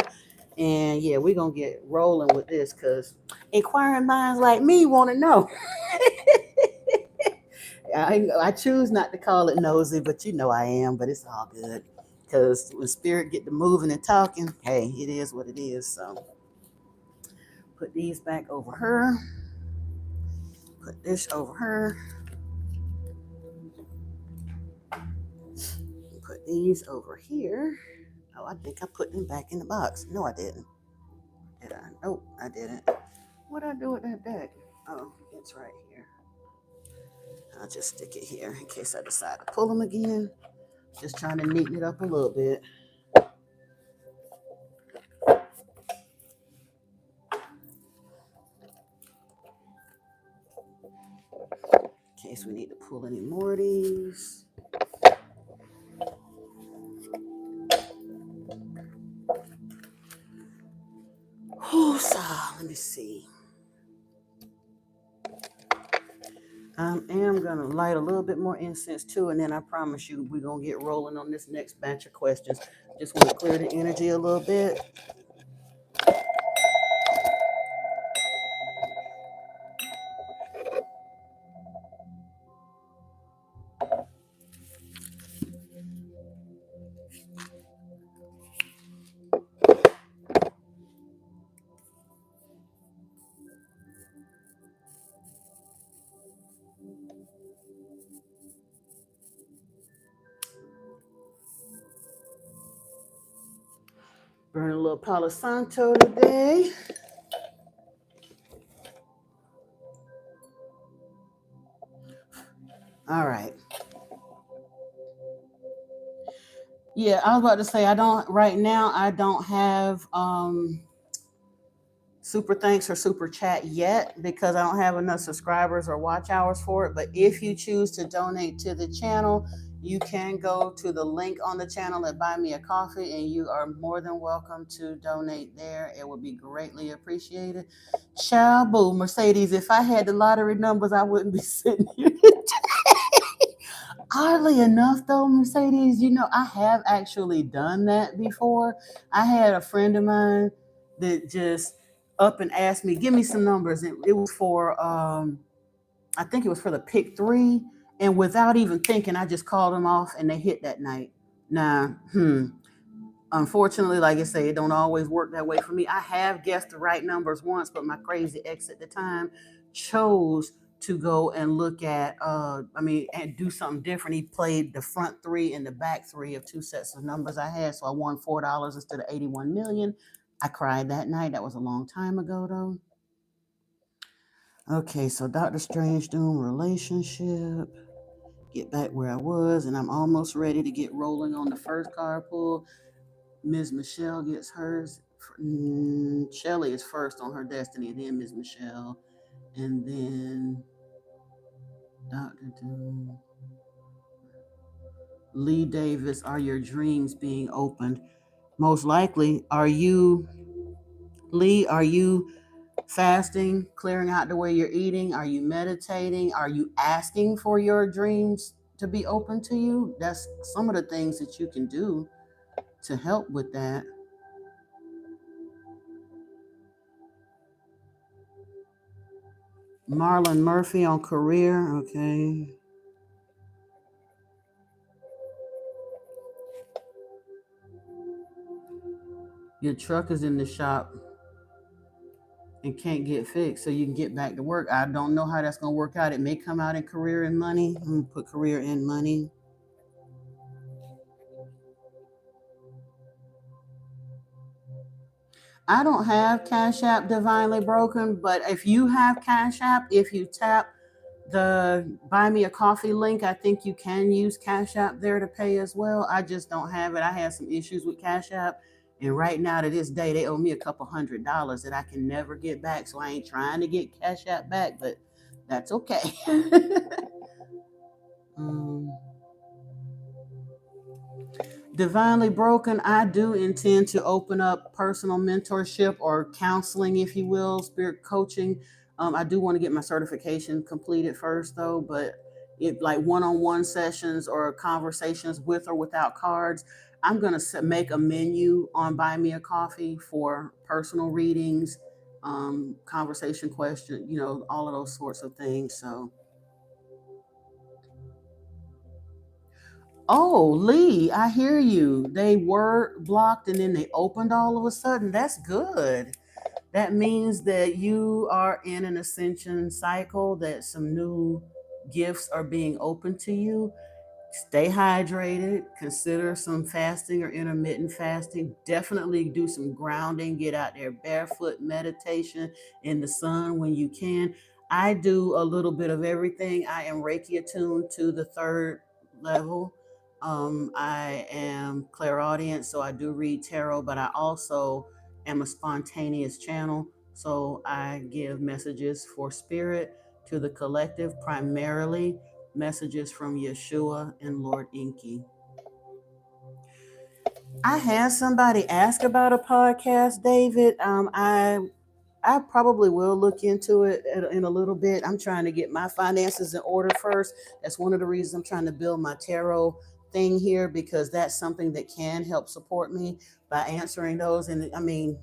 And yeah, we're gonna get rolling with this because inquiring minds like me want to know. I choose not to call it nosy, but you know I am, but it's all good. Because when spirit get to moving and talking, hey, it is what it is. So put these back over her. Put this over her. Put these over here. Oh, I think I put them back in the box. No, I didn't. Did I? Nope, I didn't. What did I do with that deck? Oh, it's right here. I'll just stick it here in case I decide to pull them again. Just trying to neaten it up a little bit. In case we need to pull any more of these. So let me see. I am going to light a little bit more incense too, and then I promise you we're going to get rolling on this next batch of questions. Just want to clear the energy a little bit. Burn a little Palo Santo today. All right. Yeah, I was about to say right now I don't have super thanks or super chat yet because I don't have enough subscribers or watch hours for it. But if you choose to donate to the channel, you can go to the link on the channel at Buy Me a Coffee, and you are more than welcome to donate there. It would be greatly appreciated. Ciao, boo, Mercedes. If I had the lottery numbers, I wouldn't be sitting here today. Oddly enough, though, Mercedes, I have actually done that before. I had a friend of mine that just up and asked me, give me some numbers. And it was for, I think it was for the pick three. And without even thinking, I just called them off and they hit that night. Now, unfortunately, like I say, it don't always work that way for me. I have guessed the right numbers once, but my crazy ex at the time chose to go and look at and do something different. He played the front three and the back three of two sets of numbers I had, so I won $4 instead of 81 million. I cried that night. That was a long time ago though. Okay, so Dr. Strange Doom relationship. Get back where I was, and I'm almost ready to get rolling on the first card pull. Ms. Michelle gets hers. Shelley is first on her destiny, and then Ms. Michelle, and then Dr. Doom. Lee Davis, are your dreams being opened? Most likely. Lee, are you fasting, clearing out the way you're eating? Are you meditating? Are you asking for your dreams to be open to you? That's some of the things that you can do to help with that. Marlon Murphy on career. Okay. Your truck is in the shop and can't get fixed, so you can get back to work. I don't know how that's going to work out. It may come out in career and money. I'm going to put career and money. I don't have Cash App Divinely Broken, but if you have Cash App, if you tap the Buy Me a Coffee link, I think you can use Cash App there to pay as well. I just don't have it. I had some issues with Cash App, and right now to this day, they owe me a couple $100 that I can never get back. So I ain't trying to get Cash App back, but that's okay. um, Divinely Broken, I do intend to open up personal mentorship or counseling, if you will, spirit coaching. I do want to get my certification completed first, though, but if like one-on-one sessions or conversations with or without cards, I'm going to make a menu on Buy Me a Coffee for personal readings, conversation question, all of those sorts of things. So, oh, Lee, I hear you. They were blocked and then they opened all of a sudden. That's good. That means that you are in an ascension cycle, that some new gifts are being opened to you. Stay hydrated, consider some fasting or intermittent fasting. Definitely do some grounding, get out there barefoot, meditation in the sun when you can. I do a little bit of everything. I am Reiki attuned to the third level. I am clairaudient, so I do read tarot, but I also am a spontaneous channel. So I give messages for spirit to the collective, primarily messages from Yeshua and Lord Inky. I had somebody ask about a podcast, David. I probably will look into it in a little bit. I'm trying to get my finances in order first. That's one of the reasons I'm trying to build my tarot thing here, because that's something that can help support me by answering those. And I mean,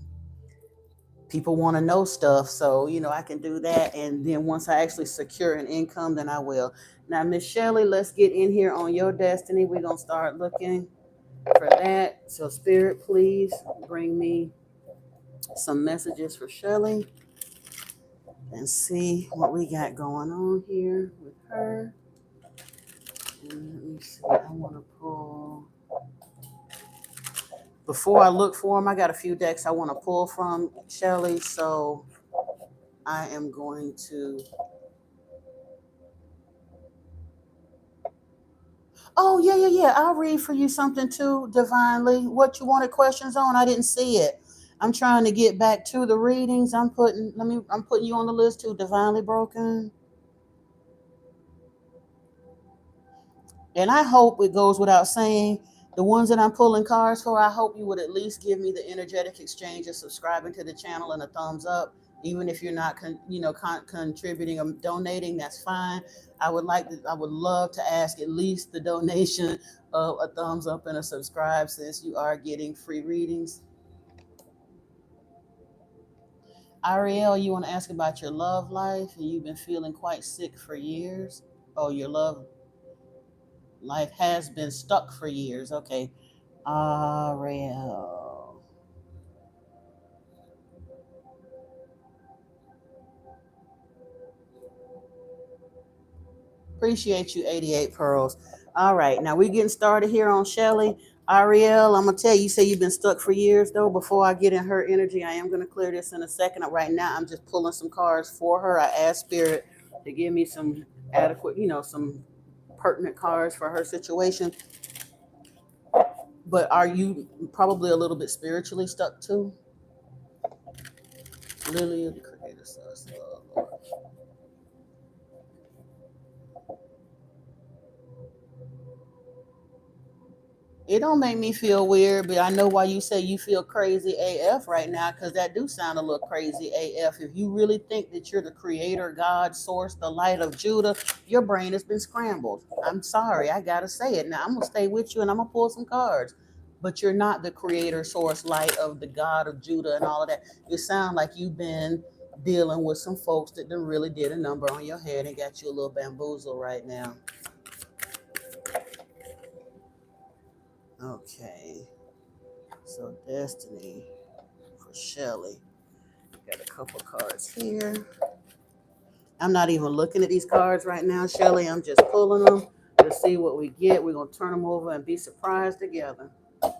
people want to know stuff, so I can do that. And then once I actually secure an income, then I will. Now, Miss Shelley, let's get in here on your destiny. We're gonna start looking for that. So Spirit, please bring me some messages for Shelley and see what we got going on here with her. And let me see, I want to pull Before I look for them, I got a few decks I want to pull from, Shelly. So I am going to. Oh, yeah, yeah, yeah. I'll read for you something too, divinely. What you wanted questions on? I didn't see it. I'm trying to get back to the readings. I'm putting you on the list too, divinely broken. And I hope it goes without saying, the ones that I'm pulling cards for, I hope you would at least give me the energetic exchange of subscribing to the channel and a thumbs up. Even if you're not, contributing or donating, that's fine. I would love to ask at least the donation of a thumbs up and a subscribe, since you are getting free readings. Ariel, you want to ask about your love life, and you've been feeling quite sick for years. Oh, your love life has been stuck for years. Okay. Ariel. Appreciate you, 88 Pearls. All right. Now we're getting started here on Shelly. Ariel, I'm going to tell you, you say you've been stuck for years, though. Before I get in her energy, I am going to clear this in a second. Right now, I'm just pulling some cards for her. I asked Spirit to give me some adequate, some pertinent cards for her situation. But are you probably a little bit spiritually stuck too? Lily of the Creator says, Lord. It don't make me feel weird, but I know why you say you feel crazy AF right now, because that do sound a little crazy AF. If you really think that you're the creator, God, source, the light of Judah, your brain has been scrambled. I'm sorry, I gotta say it. Now I'm gonna stay with you and I'm gonna pull some cards. But you're not the creator, source, light of the God of Judah and all of that. You sound like you've been dealing with some folks that done really did a number on your head and got you a little bamboozled right now. Okay. So Destiny for Shelly. Got a couple cards here. I'm not even looking at these cards right now, Shelly. I'm just pulling them to see what we get. We're gonna turn them over and be surprised together. I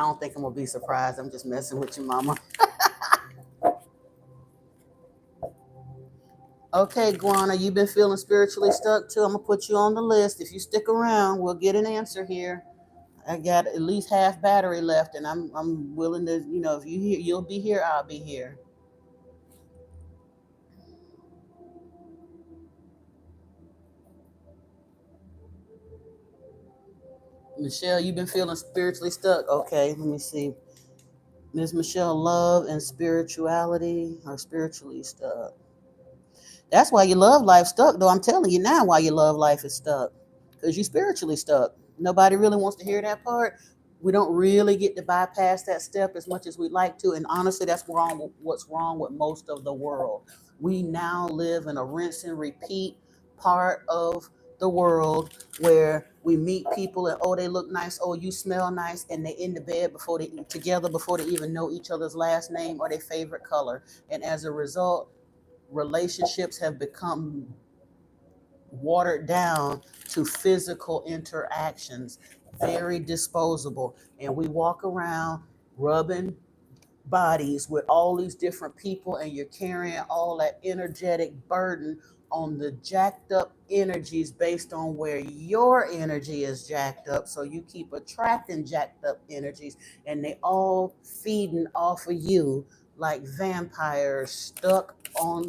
don't think I'm gonna be surprised. I'm just messing with you, mama. Okay, Guana, you've been feeling spiritually stuck too. I'm gonna put you on the list. If you stick around, we'll get an answer here. I got at least half battery left, and I'm willing to, if you here, you'll be here, I'll be here. Michelle, you've been feeling spiritually stuck. Okay, let me see. Miss Michelle, love and spirituality are spiritually stuck. That's why your love life stuck, though. I'm telling you now why your love life is stuck. Because you're spiritually stuck. Nobody really wants to hear that part. We don't really get to bypass that step as much as we'd like to. And honestly, that's wrong. What's wrong with most of the world. We now live in a rinse and repeat part of the world where we meet people and, oh, they look nice, oh, you smell nice, and they in the bed before they even know each other's last name or their favorite color. And as a result, relationships have become watered down to physical interactions, very disposable. And we walk around rubbing bodies with all these different people, and you're carrying all that energetic burden on the jacked up energies based on where your energy is jacked up. So you keep attracting jacked up energies, and they all feeding off of you like vampires stuck on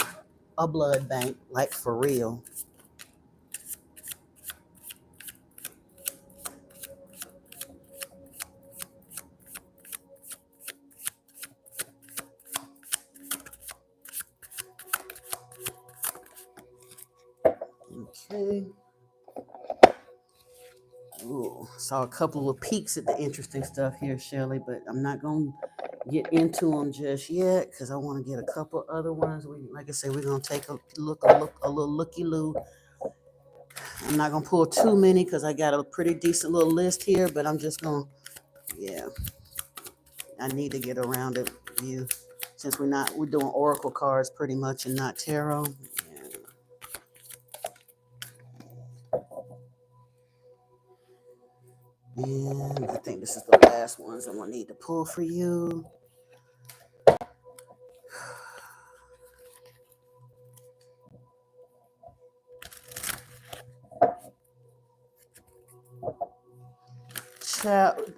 a blood bank, like for real. Okay. Ooh, saw a couple of peeks at the interesting stuff here, Shelley, but I'm not gonna get into them just yet because I want to get a couple other ones. Like I said, we're gonna take a little looky loo. I'm not gonna pull too many because I got a pretty decent little list here, but I'm just gonna, yeah, I need to get around it. You, since we're doing oracle cards pretty much and not tarot. Yeah. And I think this is the last ones I'm gonna need to pull for you.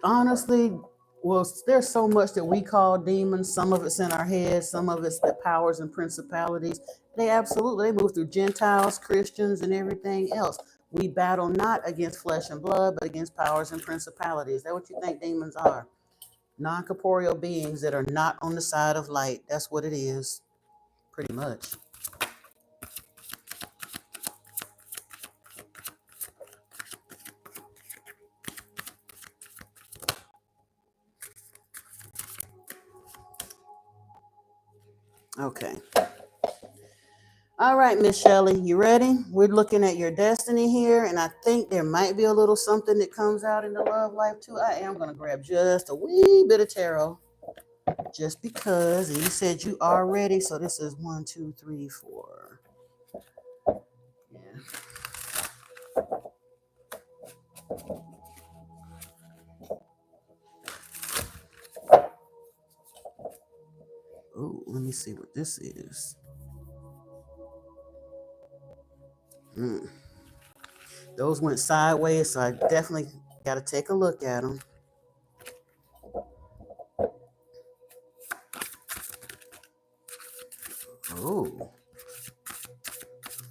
Honestly, well, there's so much that we call demons. Some of it's in our heads, some of it's the powers and principalities. They move through Gentiles, Christians, and everything else. We battle not against flesh and blood, but against powers and principalities. Is that what you think demons are? Non-corporeal beings that are not on the side of light. That's what it is, pretty much. Okay. All right, Miss Shelley, you ready? We're looking at your destiny here, and I think there might be a little something that comes out in the love life too. I am going to grab just a wee bit of tarot, just because. And you said you are ready, so this is 1, 2, 3, 4. Yeah. Oh, let me see what this is. Mm. Those went sideways, so I definitely got to take a look at them. Oh,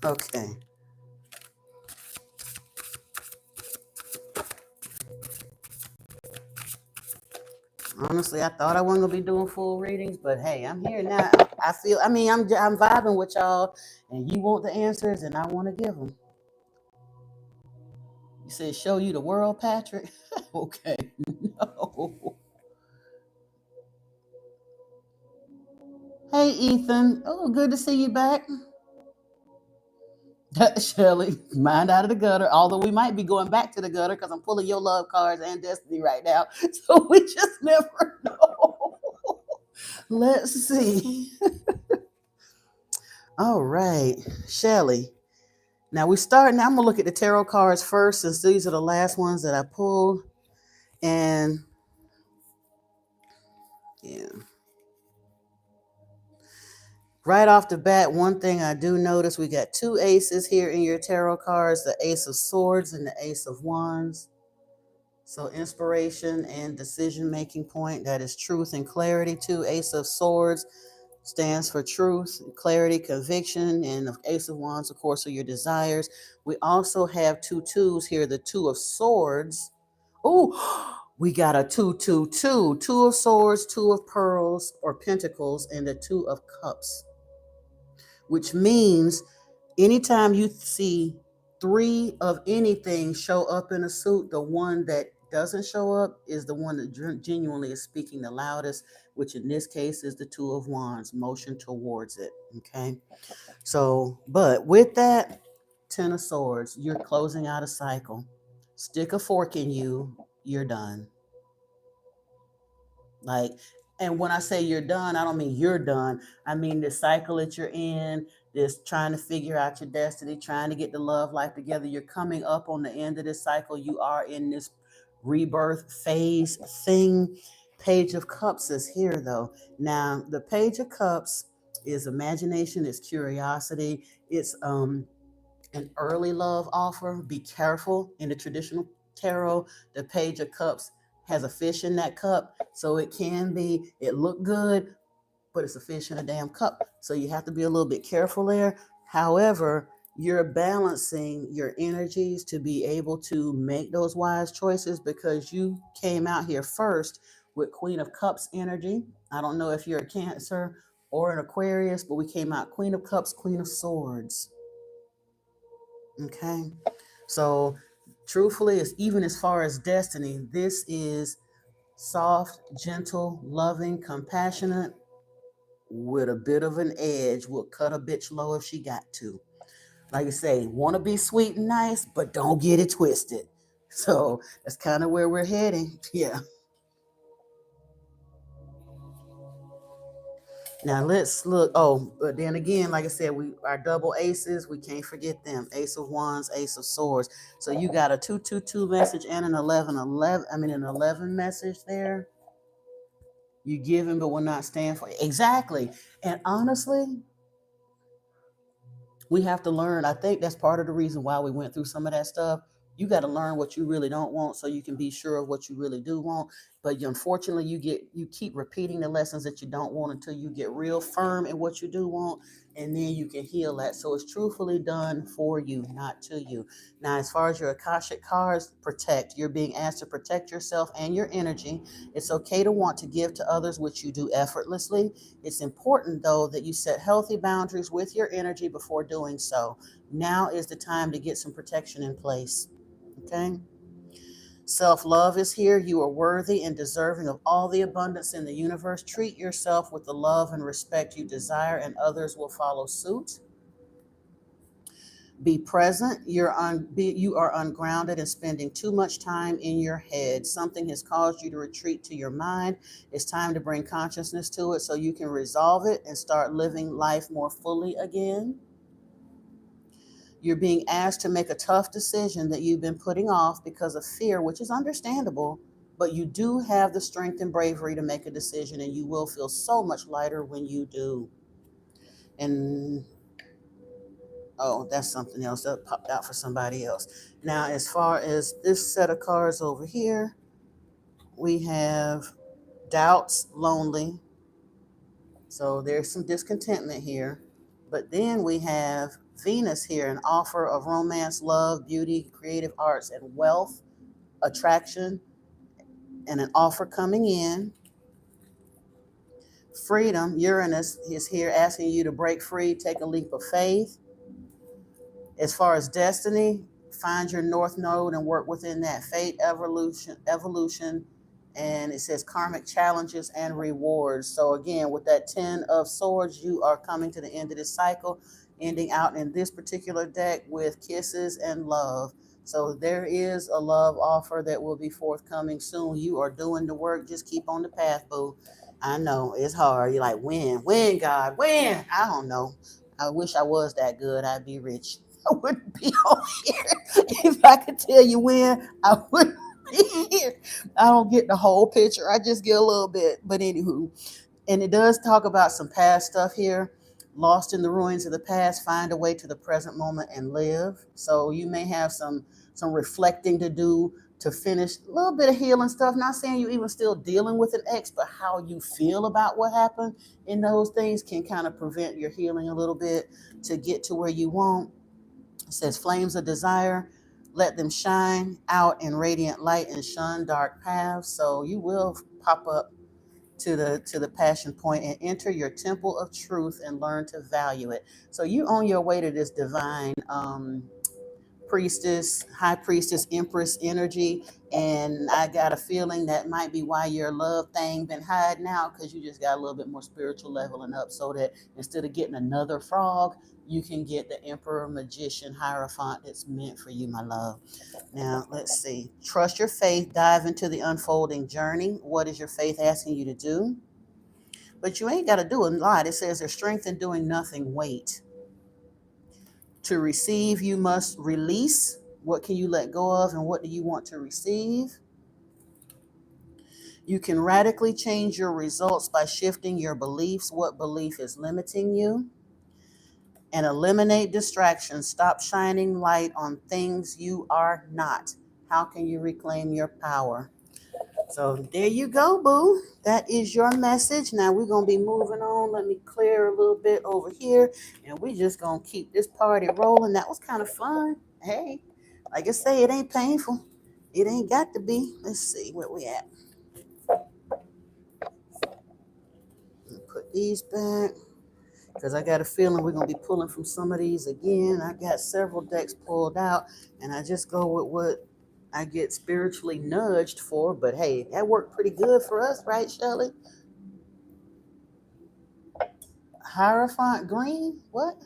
okay. Honestly, I thought I wasn't gonna be doing full readings, but hey, I'm here now. I'm vibing with y'all, and you want the answers, and I want to give them. You said show you the world, Patrick. Okay, no. Hey, Ethan. Oh, good to see you back. Shirley, mind out of the gutter. Although we might be going back to the gutter because I'm pulling your love cards and destiny right now, so we just never know. Let's see. All right, Shelly. Now we start. Now I'm gonna look at the tarot cards first, since these are the last ones that I pulled. And yeah, right off the bat, one thing I do notice, we got 2 aces here in your tarot cards: the Ace of Swords and the Ace of Wands. So inspiration and decision making point. That is truth and clarity too. Ace of Swords stands for truth, clarity, conviction, and the Ace of Wands, of course, are your desires. We also have 2 twos here, the Two of Swords. Oh, we got a 2 2 2, 2 of Swords, 2 of Pearls or Pentacles, and the 2 of Cups, which means anytime you see 3 of anything show up in a suit, the one that doesn't show up is the one that genuinely is speaking the loudest, which in this case is the 2 of Wands, motion towards it. Okay. So, but with that, 10 of Swords, you're closing out a cycle. Stick a fork in you, you're done. Like, and when I say you're done, I don't mean you're done. I mean the cycle that you're in, this trying to figure out your destiny, trying to get the love life together. You're coming up on the end of this cycle. You are in this rebirth phase thing. Page of Cups is here though. Now, the Page of Cups is imagination, it's curiosity, it's an early love offer. Be careful. In the traditional tarot, the Page of Cups has a fish in that cup. So it looked good, but it's a fish in a damn cup. So you have to be a little bit careful there. However, you're balancing your energies to be able to make those wise choices because you came out here first with Queen of Cups energy. I don't know if you're a Cancer or an Aquarius, but we came out Queen of Cups, Queen of Swords. Okay. So truthfully, even as far as destiny, this is soft, gentle, loving, compassionate, with a bit of an edge. Will cut a bitch low if she got to. Like I say, want to be sweet and nice, but don't get it twisted. So that's kind of where we're heading. Yeah. Now let's look. Oh, but then again, like I said, we our double aces. We can't forget them. Ace of Wands, Ace of Swords. So you got a 2-2-2 message and an 11-11. I mean an 11 message there. You giving, but will not stand for it. Exactly. And honestly, we have to learn. I think that's part of the reason why we went through some of that stuff. You got to learn what you really don't want so you can be sure of what you really do want. But unfortunately, you keep repeating the lessons that you don't want until you get real firm in what you do want, and then you can heal that. So it's truthfully done for you, not to you. Now, as far as your Akashic cards, protect. You're being asked to protect yourself and your energy. It's okay to want to give to others, which you do effortlessly. It's important, though, that you set healthy boundaries with your energy before doing so. Now is the time to get some protection in place. Okay? Self love is here. You are worthy and deserving of all the abundance in the universe. Treat yourself with the love and respect you desire, and others will follow suit. Be present. You are ungrounded and spending too much time in your head. Something has caused you to retreat to your mind. It's time to bring consciousness to it so you can resolve it and start living life more fully again. You're being asked to make a tough decision that you've been putting off because of fear, which is understandable, but you do have the strength and bravery to make a decision, and you will feel so much lighter when you do. And oh, that's something else that popped out for somebody else. Now, as far as this set of cards over here, we have doubts, lonely. So there's some discontentment here. But then we have Venus here, an offer of romance, love, beauty, creative arts, and wealth, attraction, and an offer coming in. Freedom, Uranus is here asking you to break free, take a leap of faith. As far as destiny, find your north node and work within that. Fate, evolution, and it says karmic challenges and rewards. So again, with that 10 of swords, you are coming to the end of this cycle, ending out in this particular deck with kisses and love. So there is a love offer that will be forthcoming soon. You are doing the work. Just keep on the path, boo. I know it's hard. You're like, when, God, when? I don't know. I wish I was that good. I'd be rich. I wouldn't be on here. If I could tell you when, I wouldn't be here. I don't get the whole picture. I just get a little bit. But anywho, and it does talk about some past stuff here. Lost in the ruins of the past, find a way to the present moment and live. So you may have some reflecting to do to finish a little bit of healing stuff. Not saying you even still dealing with an ex, but how you feel about what happened in those things can kind of prevent your healing a little bit to get to where you want. It says flames of desire, let them shine out in radiant light and shun dark paths. So you will pop up to the passion point and enter your temple of truth and learn to value it. So you on your way to this divine priestess, high priestess, empress energy. And I got a feeling that might be why your love thing been hiding out, because you just got a little bit more spiritual leveling up, so that instead of getting another frog, you can get the emperor, magician, hierophant that's meant for you, my love. Now, let's see. Trust your faith, dive into the unfolding journey. What is your faith asking you to do? But you ain't got to do a lot. It says there's strength in doing nothing. Wait. To receive, you must release. What can you let go of, and what do you want to receive? You can radically change your results by shifting your beliefs. What belief is limiting you? And eliminate distractions. Stop shining light on things you are not. How can you reclaim your power? So there you go, boo. That is your message. Now we're going to be moving on. Let me clear a little bit over here, and we just going to keep this party rolling. That was kind of fun. Hey, like I say, it ain't painful. It ain't got to be. Let's see where we at. Put these back, because I got a feeling we're going to be pulling from some of these again. I got several decks pulled out, and I just go with what I get spiritually nudged for. But hey, that worked pretty good for us, right, Shelley? Hierophant green? What?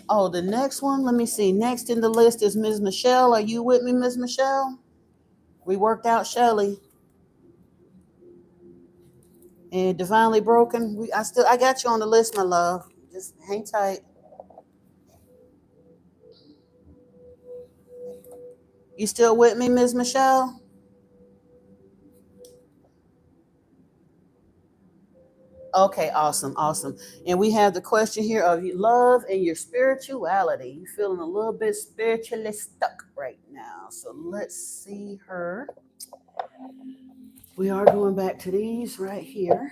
Oh, the next one. Let me see. Next in the list is Ms. Michelle. Are you with me, Ms. Michelle? We worked out Shelley. And Divinely Broken, I got you on the list, my love. Just hang tight. You still with me, Ms. Michelle? Okay, awesome, awesome. And we have the question here of love and your spirituality. You feeling a little bit spiritually stuck right now. So let's see her. We are going back to these right here.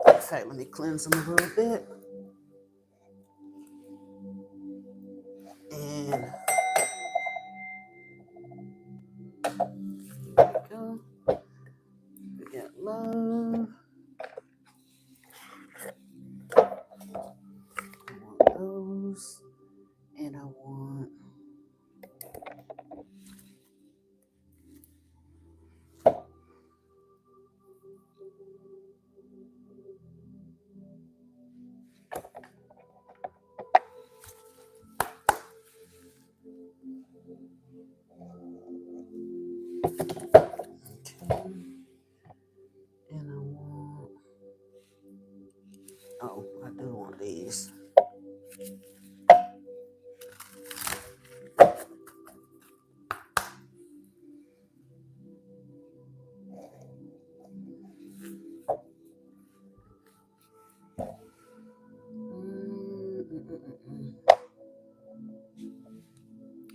In fact, let me cleanse them a little bit. And there we go. We got love. I want those. And I want okay. And I want, oh, I do want these.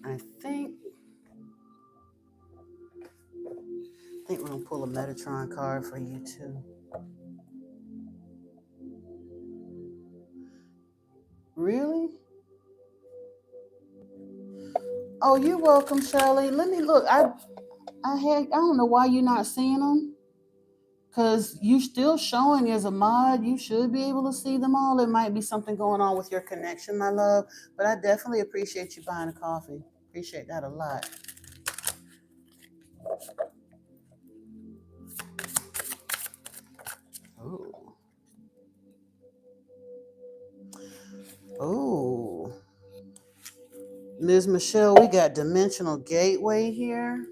I think we're gonna pull a Metatron card for you too. Really? Oh, you're welcome, Shelly. Let me look. I don't know why you're not seeing them. Cause you still showing as a mod. You should be able to see them all. There might be something going on with your connection, my love. But I definitely appreciate you buying a coffee. Appreciate that a lot. Oh. Oh. Ms. Michelle, we got Dimensional Gateway here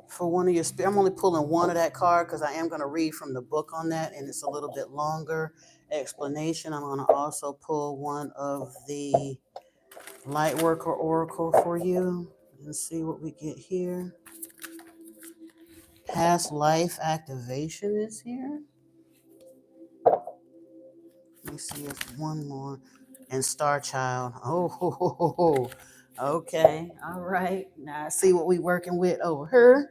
for one of your I'm only pulling one of that card because I am going to read from the book on that, and it's a little bit longer explanation. I'm going to also pull one of the Lightworker Oracle for you and see what we get here. Past life activation is here. Let me see if one more. And Star Child. Oh, okay. All right. Now I see what we working with over here.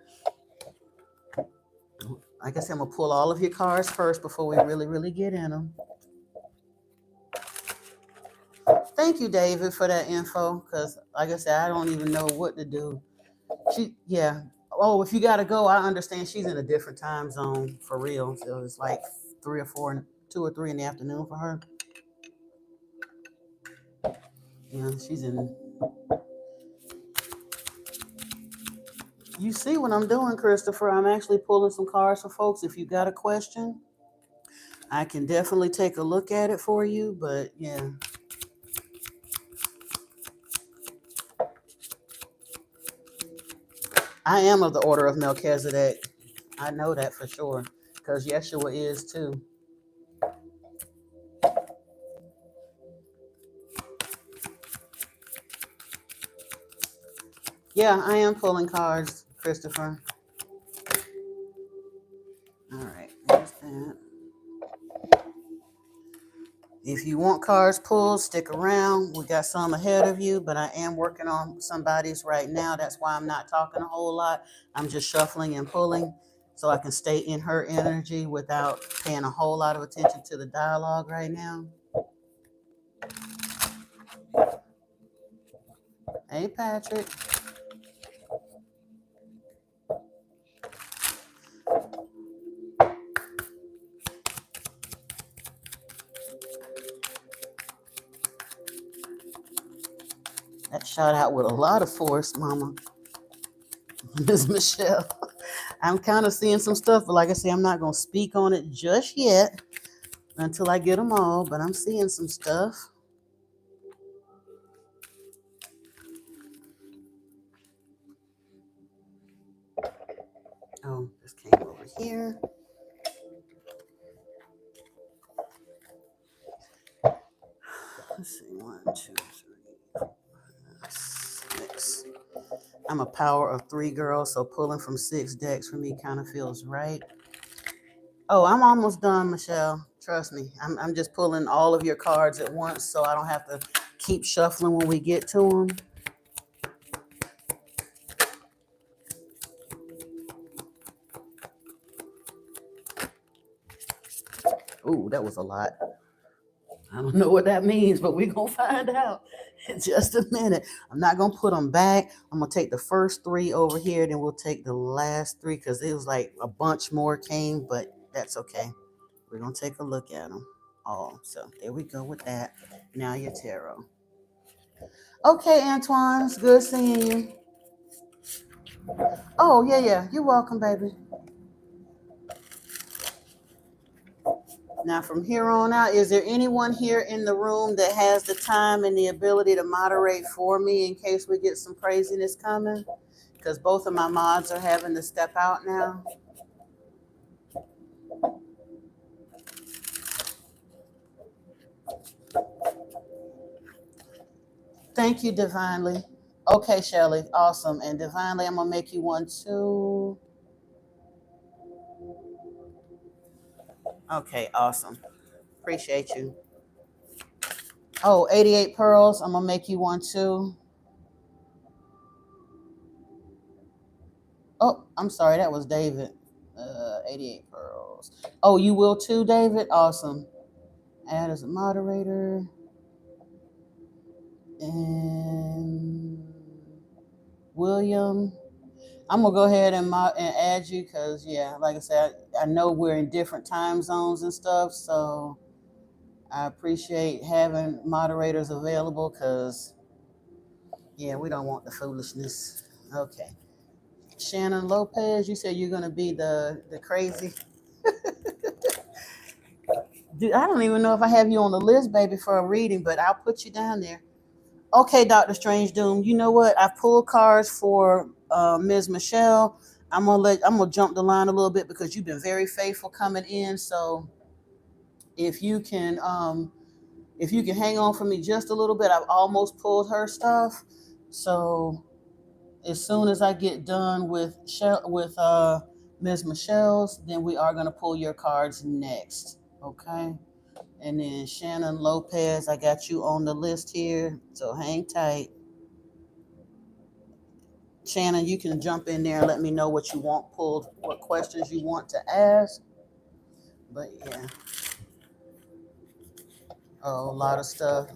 Like I said, I'm going to pull all of your cards first before we really get in them. Thank you, David, for that info. Because, like I said, I don't even know what to do. Yeah. Oh, if you got to go, I understand she's in a different time zone for real. So it's like 2 or 3 in the afternoon for her. Yeah, she's in. You see what I'm doing, Christopher? I'm actually pulling some cards for folks. If you got a question, I can definitely take a look at it for you. But yeah. I am of the order of Melchizedek. I know that for sure. Because Yeshua is too. Yeah, I am pulling cards, Christopher. All right, there's that. If you want cards pulled, stick around. We got some ahead of you, but I am working on somebody's right now. That's why I'm not talking a whole lot. I'm just shuffling and pulling so I can stay in her energy without paying a whole lot of attention to the dialogue right now. Hey, Patrick. That shot out with a lot of force, Mama. Ms. Michelle. I'm kind of seeing some stuff, but like I say, I'm not going to speak on it just yet until I get them all, but I'm seeing some stuff. Oh, this came over here. Let's see, 1, 2, 3, 6. I'm a power of 3 girls, so pulling from 6 decks for me kind of feels right. Oh, I'm almost done, Michelle. Trust me. I'm just pulling all of your cards at once so I don't have to keep shuffling when we get to them. Ooh, that was a lot. I don't know what that means, but we're going to find out in just a minute. I'm not going to put them back. I'm going to take the first 3 over here, then we'll take the last 3 because it was like a bunch more came, but that's okay. We're going to take a look at them all. So there we go with that. Now your tarot. Okay, Antoine, it's good seeing you. Oh, yeah. You're welcome, baby. Now, from here on out, is there anyone here in the room that has the time and the ability to moderate for me in case we get some craziness coming? Because both of my mods are having to step out now. Thank you, Divinely. Okay, Shelly, awesome. And Divinely, I'm going to make you one too. Okay, awesome. Appreciate you. Oh, 88 pearls, I'm going to make you one too. Oh, I'm sorry, that was David. 88 pearls. Oh, you will too, David? Awesome. Add as a moderator. And William, I'm gonna go ahead and add you because yeah, like I said, I know we're in different time zones and stuff, so I appreciate having moderators available because yeah, we don't want the foolishness. Okay, Shannon Lopez, you said you're gonna be the crazy. Dude, I don't even know if I have you on the list, baby, for a reading, but I'll put you down there. Okay, Dr. Strange Doom. You know what? I pulled cards for Ms. Michelle. I'm gonna jump the line a little bit because you've been very faithful coming in. So if you can hang on for me just a little bit, I've almost pulled her stuff. So as soon as I get done with Ms. Michelle's, then we are gonna pull your cards next. Okay. And then Shannon Lopez, I got you on the list here. So hang tight. Shannon, you can jump in there and let me know what you want pulled, what questions you want to ask. But yeah, a lot of stuff,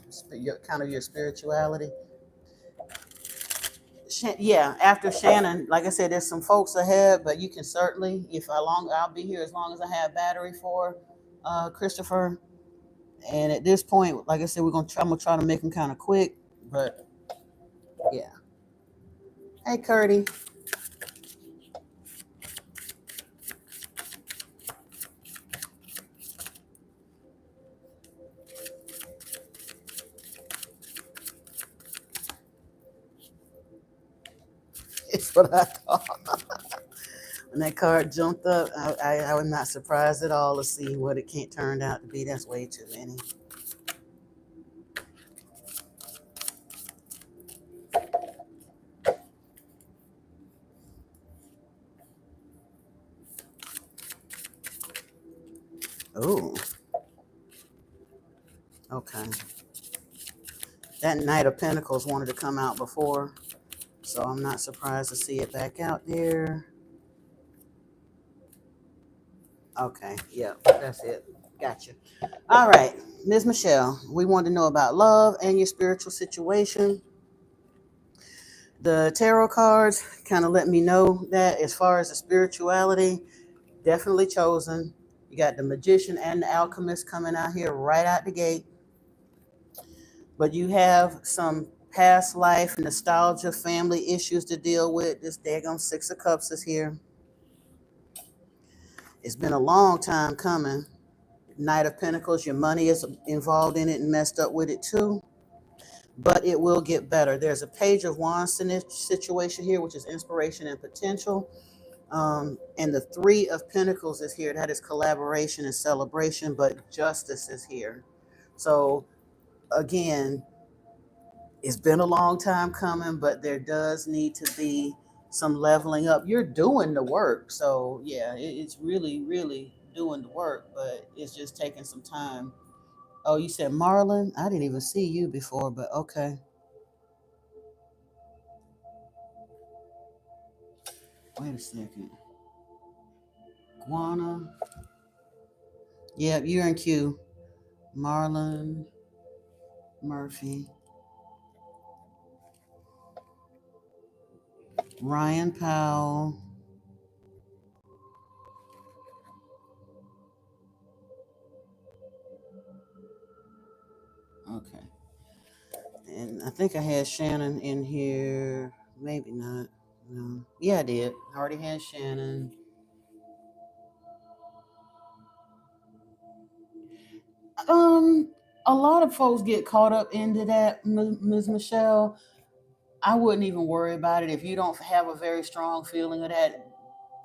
kind of your spirituality. Yeah, after Shannon, like I said, there's some folks ahead, but you can certainly, I'll be here as long as I have battery for Christopher. And at this point, like I said, I'm gonna try to make them kind of quick, but yeah. Hey, Curdy. It's what I thought. When that card jumped up, I was not surprised at all to see what it can't turn out to be. That's way too many. Oh, okay. That Knight of Pentacles wanted to come out before, so I'm not surprised to see it back out there. Okay, yeah, that's it. Gotcha. All right, Ms. Michelle, we want to know about love and your spiritual situation. The tarot cards kind of let me know that as far as the spirituality, definitely chosen. You got the Magician and the Alchemist coming out here right out the gate. But you have some past life, nostalgia, family issues to deal with. This daggone Six of Cups is here. It's been a long time coming. Knight of Pentacles, your money is involved in it and messed up with it too. But it will get better. There's a Page of Wands situation here, which is inspiration and potential. And the Three of Pentacles is here. That is collaboration and celebration, but justice is here. So again, it's been a long time coming, but there does need to be some leveling up. You're doing the work. So yeah, it's really, really doing the work, but it's just taking some time. Oh, you said Marlon? I didn't even see you before, but okay. Wait a second. Guana. Yep, you're in queue. Marlon Murphy. Ryan Powell. Okay. And I think I had Shannon in here. Maybe not. No. Yeah, I did. I already had Shannon. Um, a lot of folks get caught up into that, Ms. Michelle. I wouldn't even worry about it if you don't have a very strong feeling of that.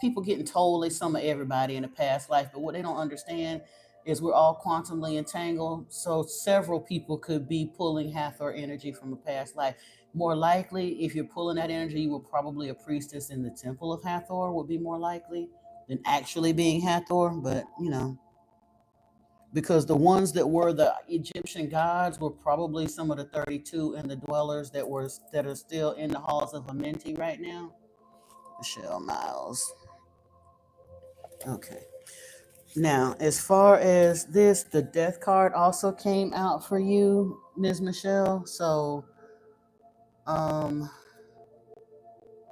People getting told they some of everybody in a past life, but what they don't understand is we're all quantumly entangled. So several people could be pulling Hathor energy from a past life. More likely, if you're pulling that energy, you were probably a priestess in the temple of Hathor, would be more likely than actually being Hathor. But because the ones that were the Egyptian gods were probably some of the 32 and the dwellers that are still in the halls of Amenti right now. Michelle Miles. Okay. Now, as far as this, the death card also came out for you, Ms. Michelle. So, um,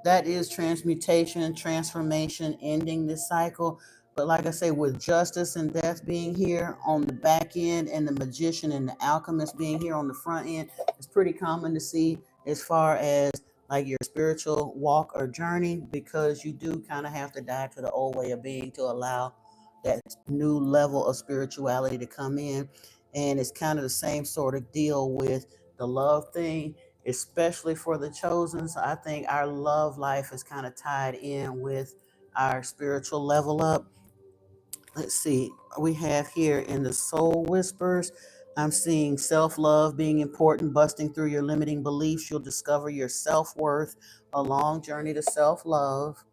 that is transmutation, transformation, ending this cycle. But like I say, with justice and death being here on the back end, and the magician and the alchemist being here on the front end, it's pretty common to see as far as like your spiritual walk or journey, because you do kind of have to die to the old way of being to allow that new level of spirituality to come in. And it's kind of the same sort of deal with the love thing, especially for the chosen. So I think our love life is kind of tied in with our spiritual level up. Let's see, we have here in the Soul Whispers, I'm seeing self love being important, busting through your limiting beliefs. You'll discover your self worth, a long journey to self love.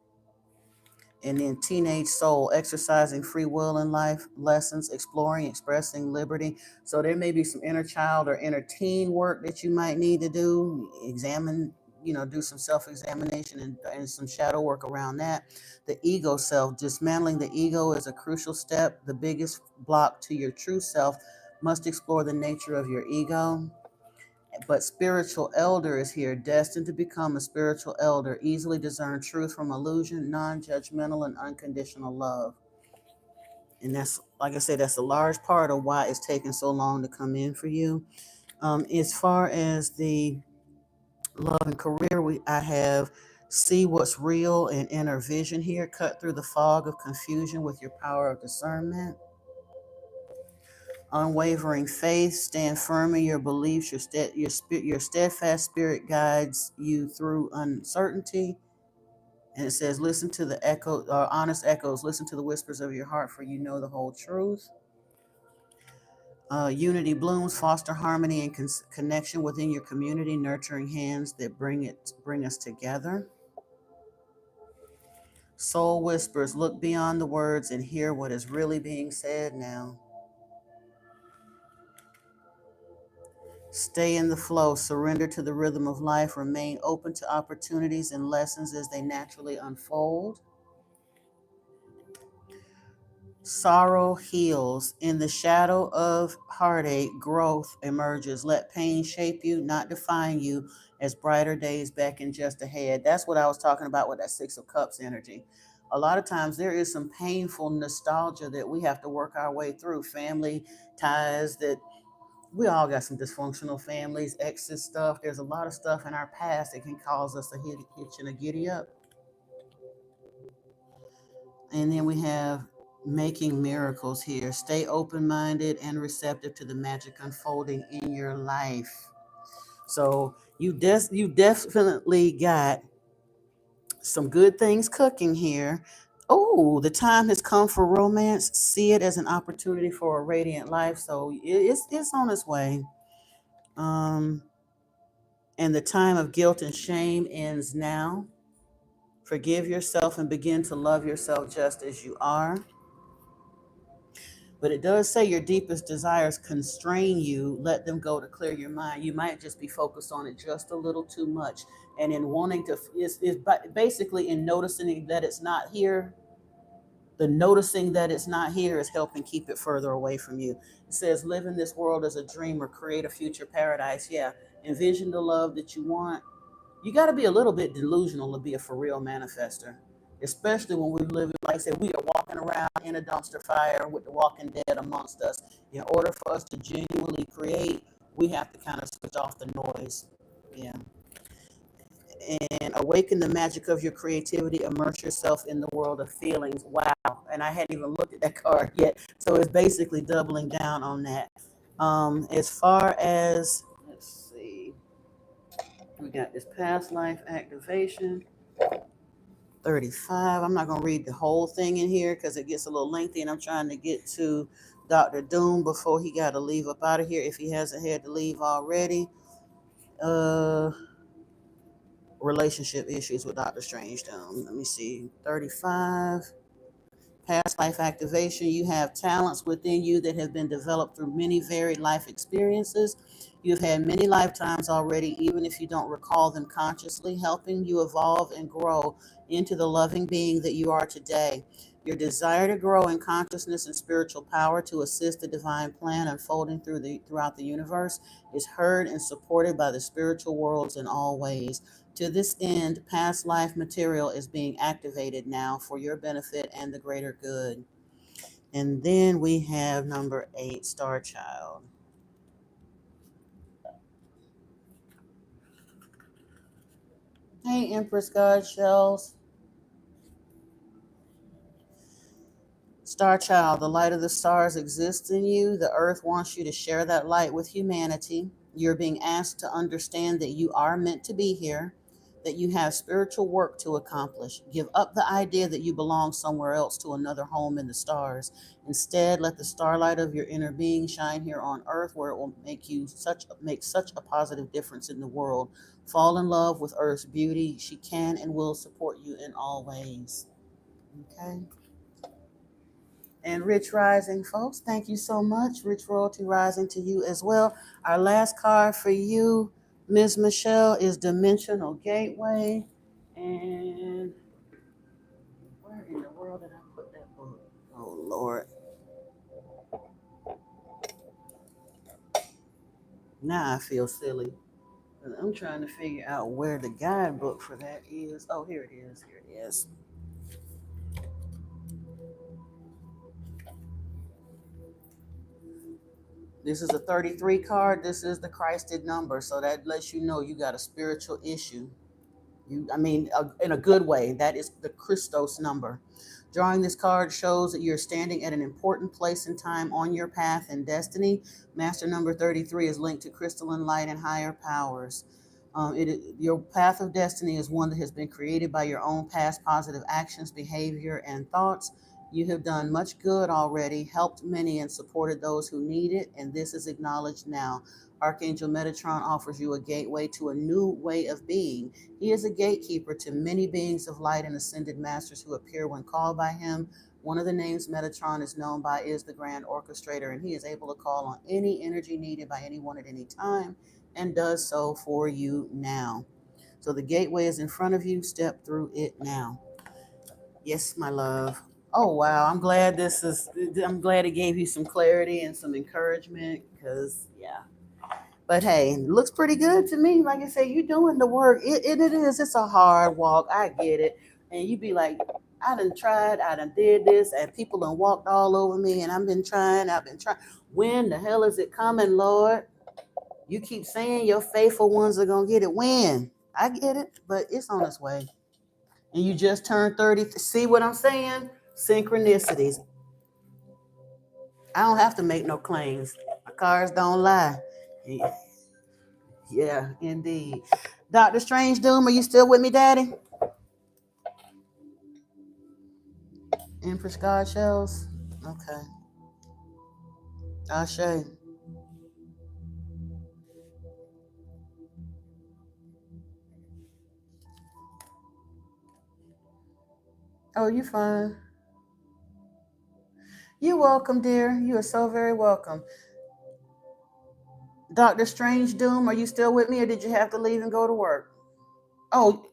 And then Teenage Soul, exercising free will in life, lessons, exploring, expressing liberty. So there may be some inner child or inner teen work that you might need to do, examine, do some self-examination and some shadow work around that. The ego self, dismantling the ego is a crucial step. The biggest block to your true self. Must explore the nature of your ego. But spiritual elder is here, destined to become a spiritual elder, easily discern truth from illusion, non-judgmental and unconditional love. And that's, like I said, that's a large part of why it's taking so long to come in for you. As far as the love and career, I have see what's real and inner vision here, cut through the fog of confusion with your power of discernment. Unwavering faith, stand firm in your beliefs. Your steadfast spirit guides you through uncertainty. And it says, listen to the echo, or honest echoes. Listen to the whispers of your heart, for you know the whole truth. Unity blooms, foster harmony and connection within your community, nurturing hands that bring us together. Soul whispers, look beyond the words and hear what is really being said now. Stay in the flow, surrender to the rhythm of life, remain open to opportunities and lessons as they naturally unfold. Sorrow heals. In the shadow of heartache, growth emerges. Let pain shape you, not define you, as brighter days beckon just ahead. That's what I was talking about with that Six of Cups energy. A lot of times there is some painful nostalgia that we have to work our way through. Family ties that we all got some dysfunctional families, exes stuff. There's a lot of stuff in our past that can cause us a hitch and a giddy up. And then we have making miracles here. Stay open-minded and receptive to the magic unfolding in your life. So you definitely got Some good things cooking here. Oh, the time has come for romance. See it as an opportunity for a radiant life. So it's on its way. Um, and the time of guilt and shame ends now. Forgive yourself and begin to love yourself just as you are. But it does say your deepest desires constrain you. Let them go to clear your mind. You might just be focused on it just a little too much. And in wanting to, is basically in noticing that it's not here. The noticing that it's not here is helping keep it further away from you. It says, live in this world as a dream or create a future paradise. Yeah. Envision the love that you want. You got to be a little bit delusional to be a for real manifester, especially when we live, like I said, we are walking around in a dumpster fire with the walking dead amongst us. In order for us to genuinely create, we have to kind of switch off the noise. Yeah. And awaken the magic of your creativity, immerse yourself in the world of feelings. Wow. And I hadn't even looked at that card yet. So it's basically doubling down on that. As far as, let's see, we got this past life activation. 35. I'm not going to read the whole thing in here because it gets a little lengthy, and I'm trying to get to Dr. Doom before he got to leave up out of here if he hasn't had to leave already. Relationship issues with Dr. Strange Doom. Let me see. 35. Past life activation. You have talents within you that have been developed through many varied life experiences. You've had many lifetimes already, even if you don't recall them consciously, helping you evolve and grow into the loving being that you are today. Your desire to grow in consciousness and spiritual power to assist the divine plan unfolding throughout the universe is heard and supported by the spiritual worlds in all ways. To this end, past life material is being activated now for your benefit and the greater good. And then we have number 8, Star Child. Hey, Empress God Shells. Star Child, the light of the stars exists in you. The earth wants you to share that light with humanity. You're being asked to understand that you are meant to be here, that you have spiritual work to accomplish. Give up the idea that you belong somewhere else to another home in the stars. Instead, let the starlight of your inner being shine here on earth where it will make such a positive difference in the world. Fall in love with earth's beauty. She can and will support you in all ways. Okay. And Rich Rising, folks, thank you so much. Rich Royalty Rising to you as well. Our last card for you, Ms. Michelle, is Dimensional Gateway. And where in the world did I put that book? Oh, Lord. Now I feel silly. I'm trying to figure out where the guidebook for that is. Oh, here it is. Here it is. This is a 33 card. This is the Christed number. So that lets you know you got a spiritual issue. In a good way. That is the Christos number. Drawing this card shows that you're standing at an important place in time on your path and destiny. Master number 33 is linked to crystalline light and higher powers. Your path of destiny is one that has been created by your own past positive actions, behavior, and thoughts. You have done much good already, helped many, and supported those who need it, and this is acknowledged now. Archangel Metatron offers you a gateway to a new way of being. He is a gatekeeper to many beings of light and ascended masters who appear when called by him. One of the names Metatron is known by is the Grand Orchestrator, and he is able to call on any energy needed by anyone at any time and does so for you now. So the gateway is in front of you. Step through it now. Yes, my love. Oh, wow. I'm glad it gave you some clarity and some encouragement because, yeah. But hey, it looks pretty good to me. Like I say, you're doing the work. It is. It's a hard walk. I get it. And you be like, I done tried. I done did this. And people done walked all over me. And I've been trying. When the hell is it coming, Lord? You keep saying your faithful ones are going to get it. When? I get it. But it's on its way. And you just turned 30. See what I'm saying? Synchronicities. I don't have to make no claims. My cards don't lie. Yeah, indeed. Dr. Strange Doom, are you still with me, Daddy? Empress God shells. Okay. Ashe. Oh, you fine. You're welcome, dear. You are so very welcome. Dr. Strange Doom, are you still with me or did you have to leave and go to work? Oh,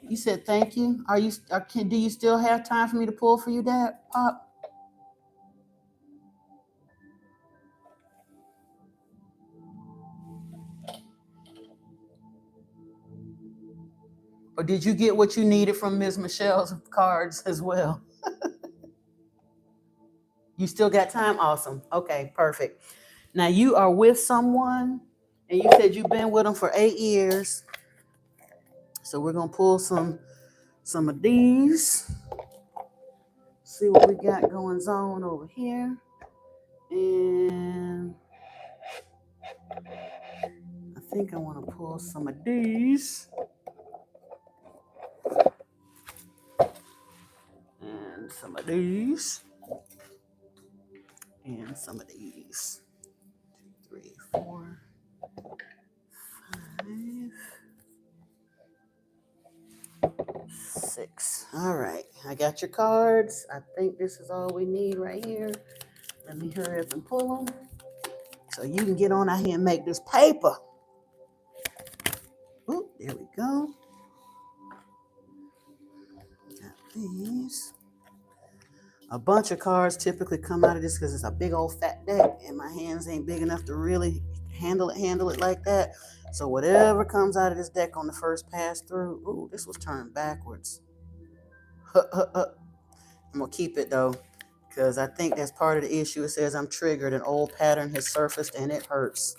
you said thank you. Do you still have time for me to pull for you, Dad? Pop? Or did you get what you needed from Ms. Michelle's cards as well? You still got time? Awesome. Okay, perfect. Now you are with someone and you said you've been with them for 8 years. So we're gonna pull some of these. See what we got going on over here. And I think I want to pull some of these. And some of these. And some of these. 3, 4, 5, 6. All right. I got your cards. I think this is all we need right here. Let me hurry up and pull them. So you can get on out here and make this paper. Ooh, there we go. Got these. A bunch of cards typically come out of this because it's a big old fat deck and my hands ain't big enough to really handle it like that. So whatever comes out of this deck on the first pass through, ooh, this was turned backwards. I'm gonna keep it though, because I think that's part of the issue. It says I'm triggered, an old pattern has surfaced and it hurts.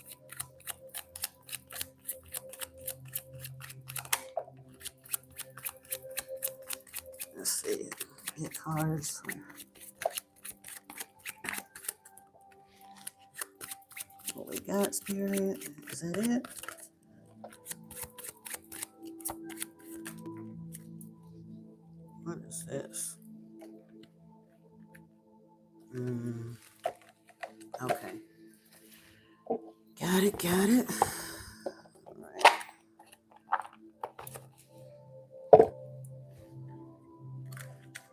Let's see, get cards. What we got, Spirit? Is that it? What is this? Okay. Got it. All right.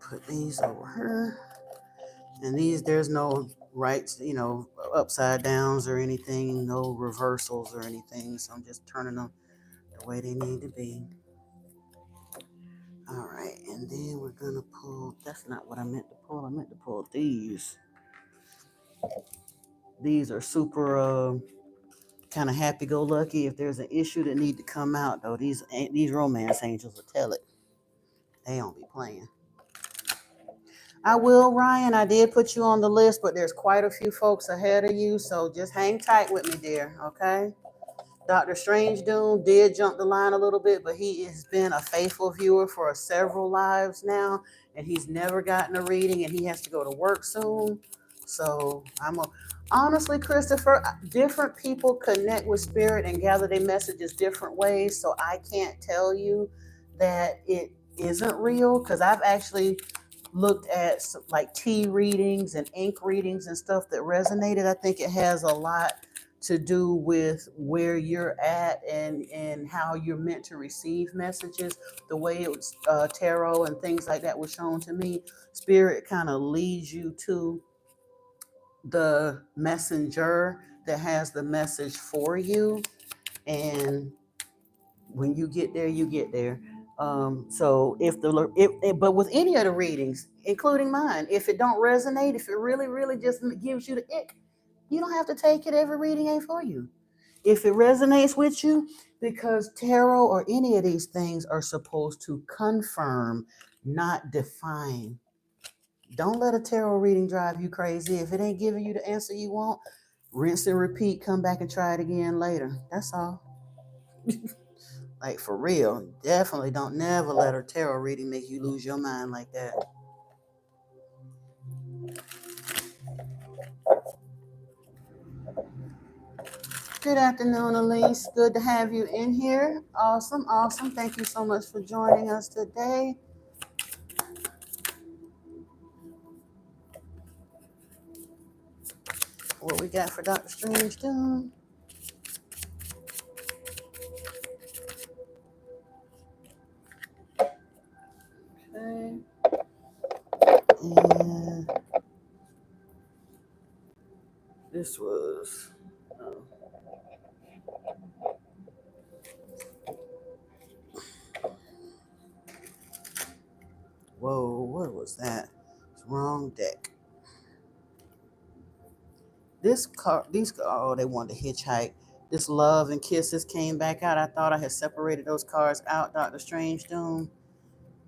Put these over here. And these, there's no rights, upside downs or anything, no reversals or anything. So I'm just turning them the way they need to be. All right, and then we're gonna pull, that's not what I meant to pull. I meant to pull these. These are super kind of happy-go-lucky. If there's an issue that need to come out, though, these romance angels will tell it. They don't be playing. I will, Ryan. I did put you on the list, but there's quite a few folks ahead of you, so just hang tight with me, dear, okay? Dr. Strange Doom did jump the line a little bit, but he has been a faithful viewer for several lives now, and he's never gotten a reading, and he has to go to work soon. So honestly, Christopher, different people connect with spirit and gather their messages different ways. So I can't tell you that it isn't real, because I've actually looked at like tea readings and ink readings and stuff that resonated. I think it has a lot to do with where you're at and how you're meant to receive messages. The way it was tarot and things like that was shown to me, spirit kind of leads you to the messenger that has the message for you, and when you get there, you get there. So but with any of the readings, including mine, if it don't resonate, if it really just gives you the ick, you don't have to take it. Every reading ain't for you. If it resonates with you, because tarot or any of these things are supposed to confirm, not define. Don't let a tarot reading drive you crazy. If it ain't giving you the answer you want, rinse and repeat, come back and try it again later. That's all. Like, for real, definitely don't never let a tarot reading make you lose your mind like that. Good afternoon, Elise. Good to have you in here. Awesome. Thank you so much for joining us today. What we got for Dr. Strange Doom? Okay. And this was, oh, whoa, what was that? It's wrong deck. This card, oh, they wanted to hitchhike. This Love and Kisses came back out. I thought I had separated those cards out, Dr. Strange Doom.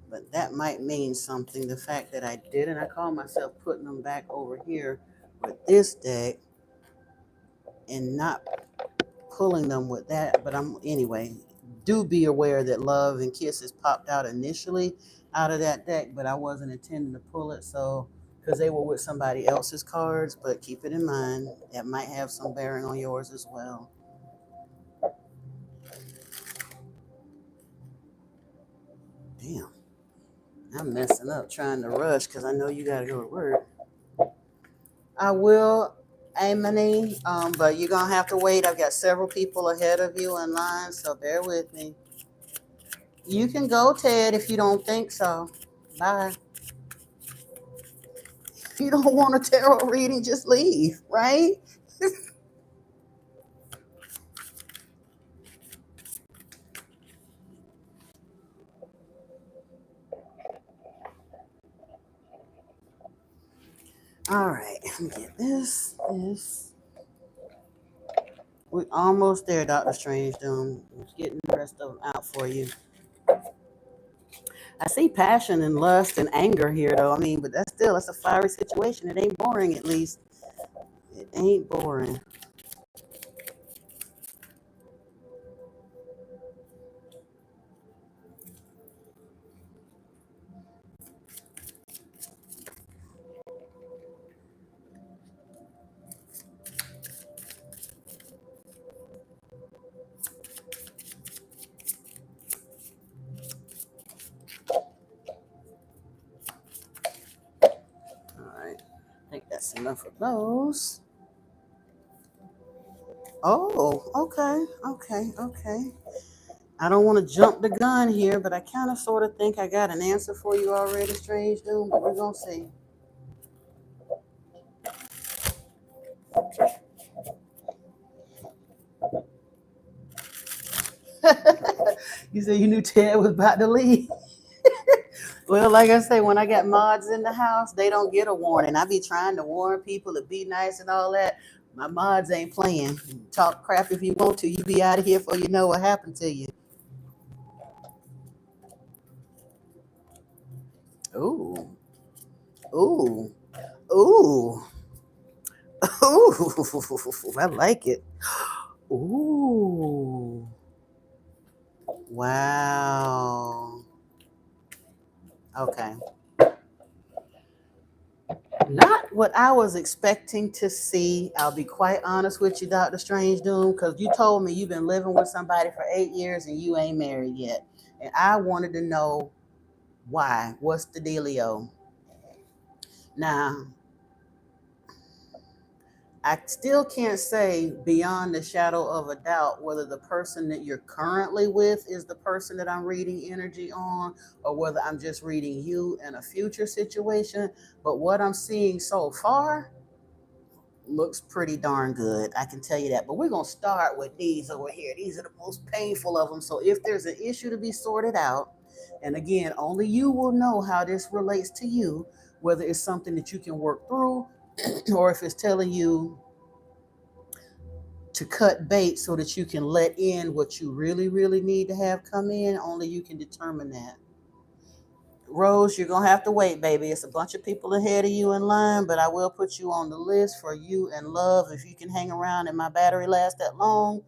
But that might mean something. The fact that I didn't, I call myself putting them back over here with this deck and not pulling them with that. But anyway, do be aware that Love and Kisses popped out initially out of that deck, but I wasn't intending to pull it. So, because they were with somebody else's cards, but keep it in mind, that might have some bearing on yours as well. Damn, I'm messing up trying to rush because I know you got to go to work. I will, Amani, but you're going to have to wait. I've got several people ahead of you in line, so bear with me. You can go, Ted, if you don't think so. Bye. If you don't want a tarot reading, just leave, right? All right, let me get this. We're almost there, Dr. Strange Doom. I'm just getting the rest of them out for you. I see passion and lust and anger here, though. I mean, but that's a fiery situation. It ain't boring, at least. It ain't boring. All right, I think that's enough of those. Oh, okay. I don't want to jump the gun here, but I kind of sort of think I got an answer for you already, Strange Doom, but we're going to see. You said you knew Ted was about to leave. Well, like I say, when I got mods in the house, they don't get a warning. I be trying to warn people to be nice and all that. My mods ain't playing. Talk crap if you want to. You be out of here before you know what happened to you. Ooh, ooh, ooh, ooh. I like it. Ooh, wow. Okay. Not what I was expecting to see. I'll be quite honest with you, Dr. Strange Doom, because you told me you've been living with somebody for 8 years and you ain't married yet. And I wanted to know why. What's the dealio? Now, I still can't say beyond the shadow of a doubt whether the person that you're currently with is the person that I'm reading energy on, or whether I'm just reading you in a future situation. But what I'm seeing so far looks pretty darn good. I can tell you that. But we're going to start with these over here. These are the most painful of them. So if there's an issue to be sorted out, and again, only you will know how this relates to you, whether it's something that you can work through or if it's telling you to cut bait so that you can let in what you really, really need to have come in, only you can determine that. Rose, you're gonna have to wait, baby. It's a bunch of people ahead of you in line, but I will put you on the list for you and love. If you can hang around and my battery lasts that long,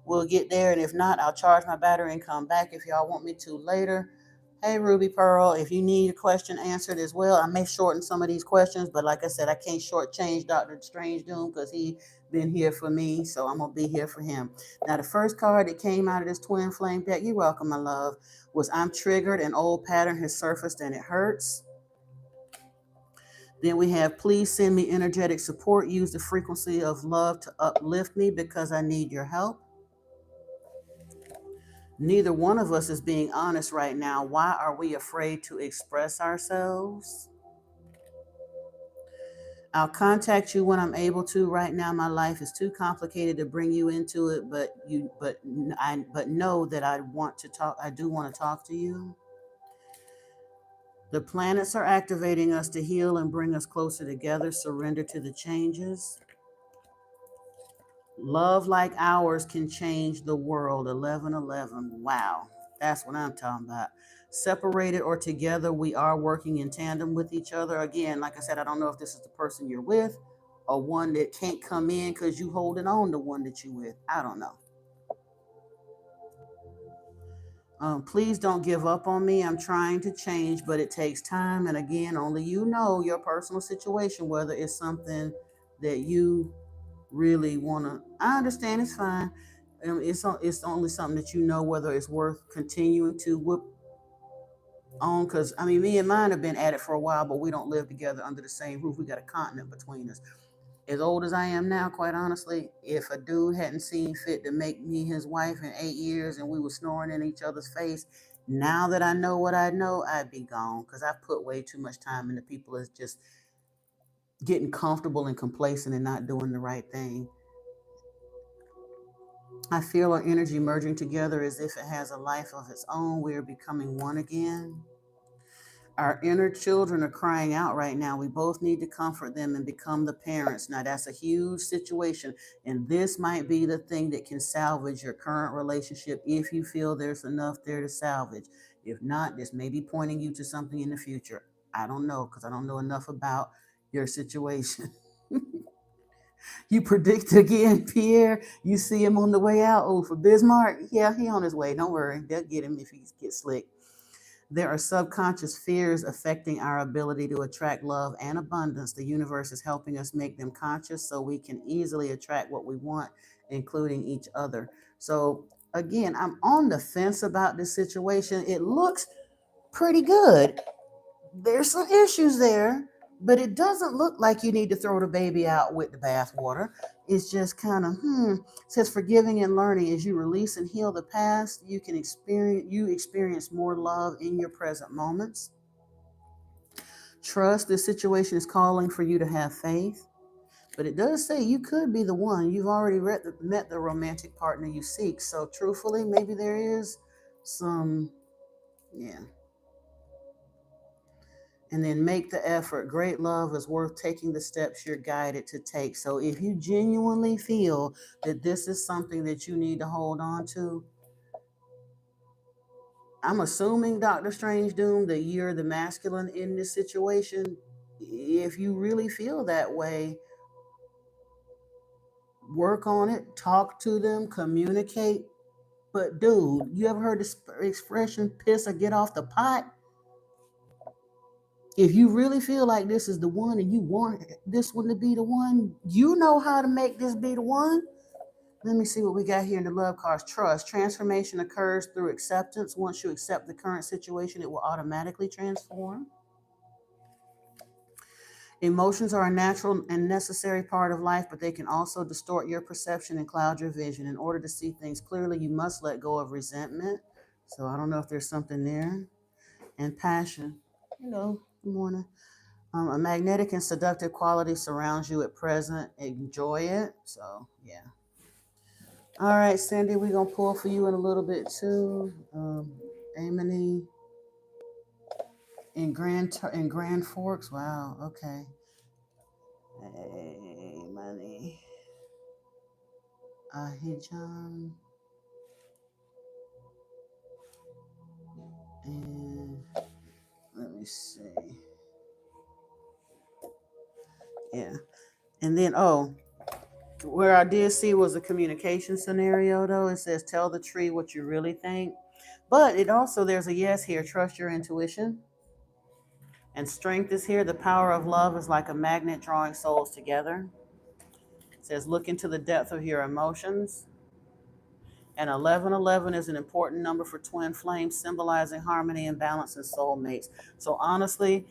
we'll get there. And if not, I'll charge my battery and come back if y'all want me to later. Hey, Ruby Pearl, if you need a question answered as well, I may shorten some of these questions, but like I said, I can't shortchange Dr. Strange Doom because he been here for me, so I'm gonna be here for him. Now, the first card that came out of this twin flame deck, you're welcome, my love, was I'm triggered, an old pattern has surfaced and it hurts. Then we have, please send me energetic support. Use the frequency of love to uplift me because I need your help. Neither one of us is being honest right now. Why are we afraid to express ourselves? I'll contact you when I'm able to. Right now, my life is too complicated to bring you into it, but know that I want to talk. I do want to talk to you. The planets are activating us to heal and bring us closer together. Surrender to the changes. Love like ours can change the world. 1111. Wow. That's what I'm talking about. Separated or together, we are working in tandem with each other. Again, like I said, I don't know if this is the person you're with or one that can't come in because you holding on to one that you with. I don't know. Please don't give up on me. I'm trying to change, but it takes time. And again, only you know your personal situation, whether it's something that you really want to. I understand, it's fine. It's only something that you know whether it's worth continuing to whoop on. Because I mean, me and mine have been at it for a while, but we don't live together under the same roof. We got a continent between us. As old as I am now, quite honestly, if a dude hadn't seen fit to make me his wife in 8 years and we were snoring in each other's face, now that I know what I know, I'd be gone because I've put way too much time into people as just getting comfortable and complacent and not doing the right thing. I feel our energy merging together as if it has a life of its own. We are becoming one again. Our inner children are crying out right now. We both need to comfort them and become the parents. Now, that's a huge situation. And this might be the thing that can salvage your current relationship if you feel there's enough there to salvage. If not, this may be pointing you to something in the future. I don't know because I don't know enough about your situation. You predict again, Pierre. You see him on the way out. Oh, for Bismarck? Yeah, he on his way. Don't worry. They'll get him if he gets slick. There are subconscious fears affecting our ability to attract love and abundance. The universe is helping us make them conscious so we can easily attract what we want, including each other. So, again, I'm on the fence about this situation. It looks pretty good. There's some issues there, but it doesn't look like you need to throw the baby out with the bathwater. It's just kind of It says forgiving and learning. As you release and heal the past, you experience more love in your present moments. Trust this situation is calling for you to have faith. But it does say you could be the one. You've already met the romantic partner you seek. So truthfully, maybe there is some, yeah. And then make the effort. Great love is worth taking the steps you're guided to take. So if you genuinely feel that this is something that you need to hold on to, I'm assuming, Dr. Strange Doom, that you're the masculine in this situation. If you really feel that way, work on it, talk to them, communicate. But dude, you ever heard the expression piss or get off the pot? If you really feel like this is the one and you want this one to be the one, you know how to make this be the one. Let me see what we got here in the love cards. Trust. Transformation occurs through acceptance. Once you accept the current situation, it will automatically transform. Emotions are a natural and necessary part of life, but they can also distort your perception and cloud your vision. In order to see things clearly, you must let go of resentment. So I don't know if there's something there. And passion. Hello, good morning. A magnetic and seductive quality surrounds you at present. Enjoy it. So, yeah. All right, Cindy, we're going to pull for you in a little bit too. Amity in Grand Forks. Wow, okay. Amity. Ahijan. And let me see. Yeah. And then, where I did see was a communication scenario, though. It says, tell the tree what you really think. But it also, there's a yes here, trust your intuition. And strength is here. The power of love is like a magnet drawing souls together. It says, look into the depth of your emotions. And 1111 is an important number for twin flames, symbolizing harmony and balance in soulmates. So honestly,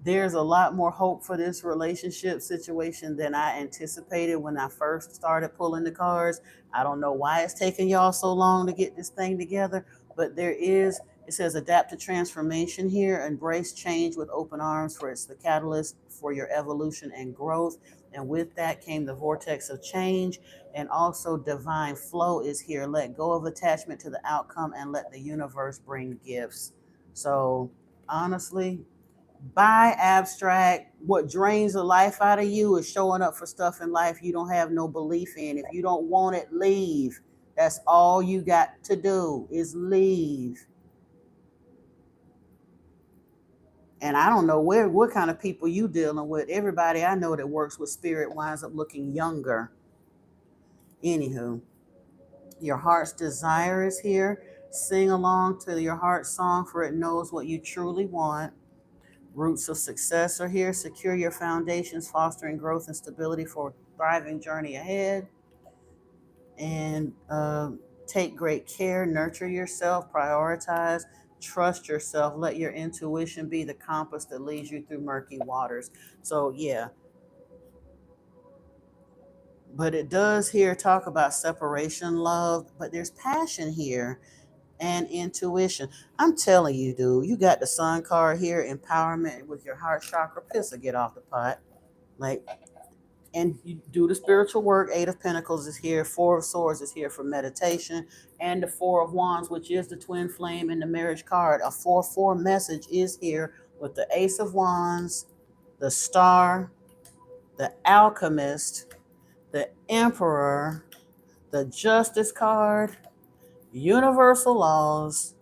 There's a lot more hope for this relationship situation than I anticipated when I first started pulling the cards. I don't know why it's taking y'all so long to get this thing together, but it says adapt to transformation here, embrace change with open arms, for it's the catalyst for your evolution and growth. And with that came the vortex of change. And also, divine flow is here. Let go of attachment to the outcome and let the universe bring gifts. So, honestly, buy abstract. What drains the life out of you is showing up for stuff in life you don't have no belief in. If you don't want it, leave. That's all you got to do is leave. And I don't know what kind of people you dealing with. Everybody I know that works with spirit winds up looking younger. Anywho, your heart's desire is here. Sing along to your heart's song, for it knows what you truly want. Roots of success are here. Secure your foundations, fostering growth and stability for a thriving journey ahead. And take great care, nurture yourself, prioritize, trust yourself, let your intuition be the compass that leads you through murky waters. So, yeah, but it does here talk about separation, love, but there's passion here and intuition. I'm telling you, dude, you got the sun card here, empowerment with your heart chakra. Piss or get off the pot. Like, and you do the spiritual work. Eight of Pentacles is here. Four of Swords is here for meditation. And the Four of Wands, which is the twin flame in the marriage card. A 4-4 message is here with the Ace of Wands, the Star, the Alchemist, the Emperor, the Justice card, Universal Laws,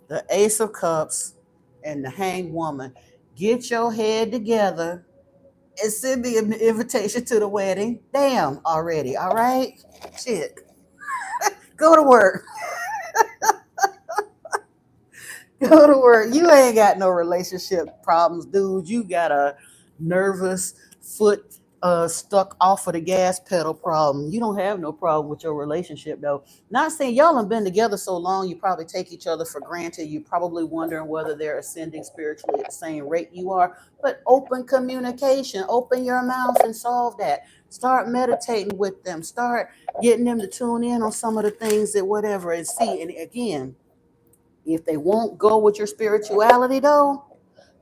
the Ace of Cups, and the Hanged Woman. Get your head together and send me an invitation to the wedding. Damn, already. All right? Shit. Go to work. Go to work. You ain't got no relationship problems, dude. You got a nervous foot stuck off of the gas pedal problem. You don't have no problem with your relationship, though. Not saying y'all have been together so long, you probably take each other for granted. You probably wondering whether they're ascending spiritually at the same rate you are. But open communication, open your mouth and solve that. Start meditating with them. Start getting them to tune in on some of the things that whatever and see. And again, if they won't go with your spirituality, though,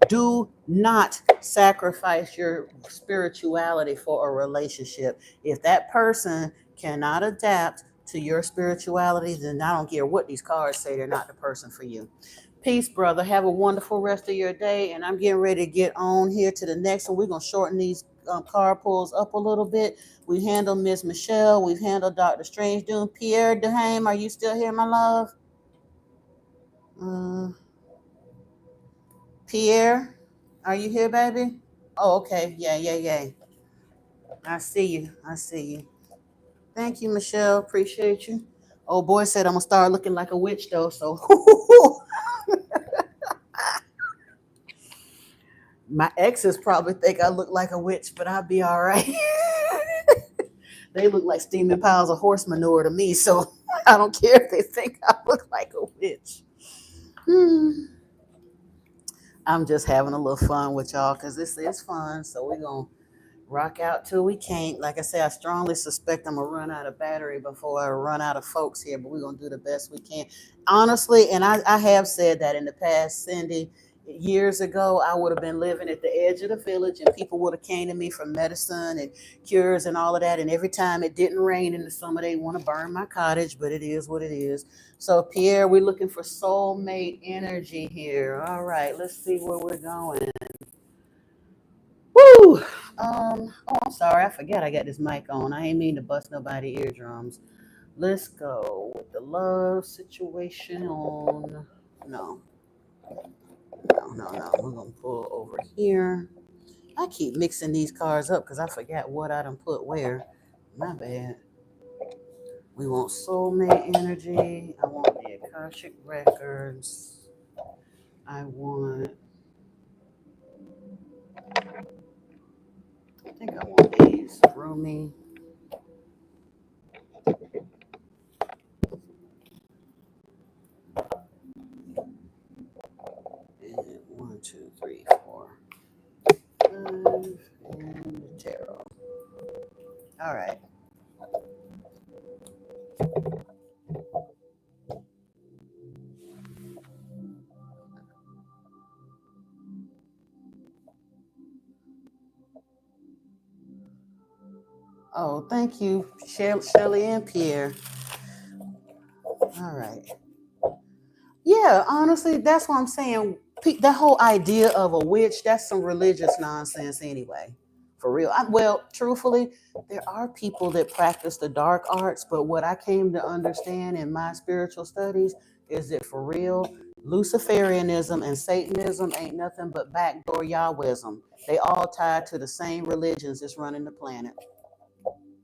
do not sacrifice your spirituality for a relationship. If that person cannot adapt to your spirituality, then I don't care what these cards say, they're not the person for you. Peace, brother. Have a wonderful rest of your day. And I'm getting ready to get on here to the next one. We're going to shorten these card pulls up a little bit. We handled Miss Michelle. We've handled Dr. Strange Doom. Pierre Dehaime, are you still here, my love? Uh, Pierre, are you here, baby? Oh, okay. Yeah, yeah, yeah. I see you. I see you. Thank you, Michelle. Appreciate you. Oh, boy said I'm gonna start looking like a witch though. So my exes probably think I look like a witch, but I'll be all right. They look like steaming piles of horse manure to me, so I don't care if they think I look like a witch. Hmm. I'm just having a little fun with y'all because this is fun. So we're gonna rock out till we can't. Like I say, I strongly suspect I'm gonna run out of battery before I run out of folks here, but we're gonna do the best we can. Honestly, and I have said that in the past, Cindy. Years ago, I would have been living at the edge of the village, and people would have came to me for medicine and cures and all of that. And every time it didn't rain in the summer, they want to burn my cottage, but it is what it is. So, Pierre, we're looking for soulmate energy here. All right, let's see where we're going. Woo! Oh, I'm sorry. I forgot I got this mic on. I ain't mean to bust nobody eardrums. Let's go with the love situation on. No, no. We're gonna pull over here. I keep mixing these cards up because I forgot what I done put where. My bad. We want soulmate energy. I want the Akashic records. I want. I think I want these. Roomy. And 1, 2, 3, 4. Oh, thank you, Shelly and Pierre. All right. Yeah, honestly, that's what I'm saying. That whole idea of a witch, that's some religious nonsense anyway. For real. Well, truthfully, there are people that practice the dark arts, but what I came to understand in my spiritual studies is that for real, Luciferianism and Satanism ain't nothing but backdoor Yahwism. They all tied to the same religions that's running the planet.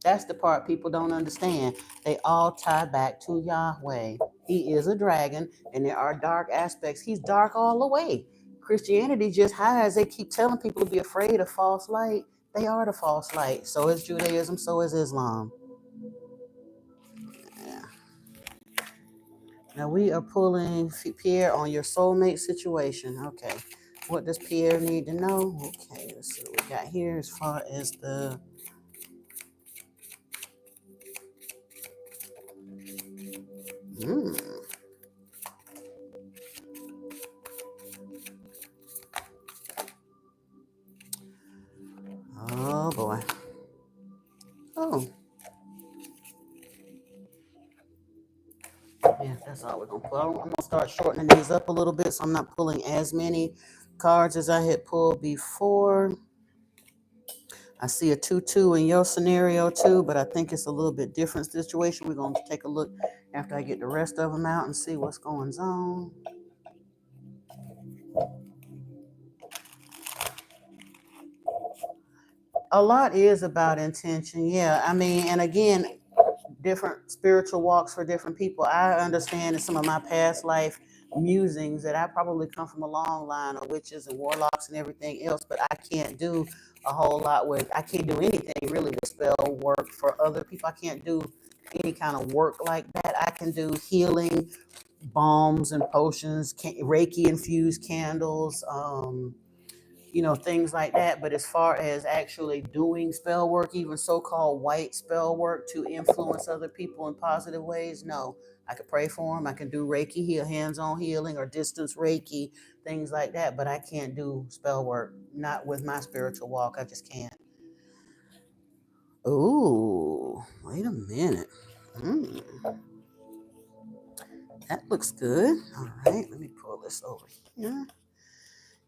That's the part people don't understand. They all tie back to Yahweh. He is a dragon, and there are dark aspects. He's dark all the way. Christianity just hides. They keep telling people to be afraid of false light. They are the false light. So is Judaism, so is Islam. Yeah. Now we are pulling Pierre on your soulmate situation. Okay. What does Pierre need to know? Okay, let's see what we got here as far as the oh boy. Oh, yeah, that's all we're gonna pull. I'm gonna start shortening these up a little bit so I'm not pulling as many cards as I had pulled before. I see a 2-2 in your scenario too, but I think it's a little bit different situation. We're gonna take a look after I get the rest of them out and see what's going on. A lot is about intention, yeah. I mean, and again, different spiritual walks for different people. I understand in some of my past life musings that I probably come from a long line of witches and warlocks and everything else, but I can't do a whole lot with, I can't do anything really with spell work for other people. I can't do any kind of work like that. I can do healing, balms and potions, Reiki infused candles, things like that. But as far as actually doing spell work, even so-called white spell work to influence other people in positive ways, no. I could pray for them. I can do Reiki, hands-on healing or distance Reiki, things like that. But I can't do spell work, not with my spiritual walk. I just can't. Ooh, wait a minute. Mm, that looks good. All right, let me pull this over here.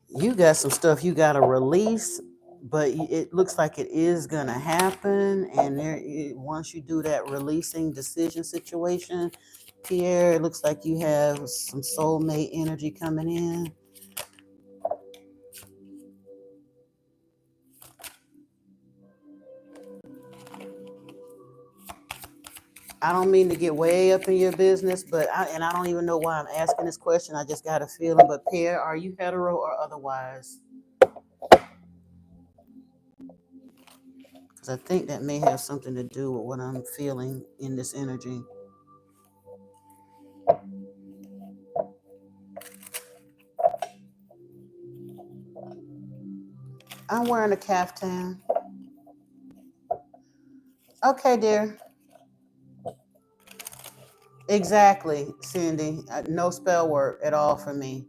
You got some stuff you got to release, but it looks like it is going to happen. And once you do that releasing decision situation, Pierre, it looks like you have some soulmate energy coming in. I don't mean to get way up in your business, but I don't even know why I'm asking this question. I just got a feeling. But Pierre, are you hetero or otherwise? Because I think that may have something to do with what I'm feeling in this energy. I'm wearing a caftan. Okay, dear. Exactly, Cindy. No spell work at all for me.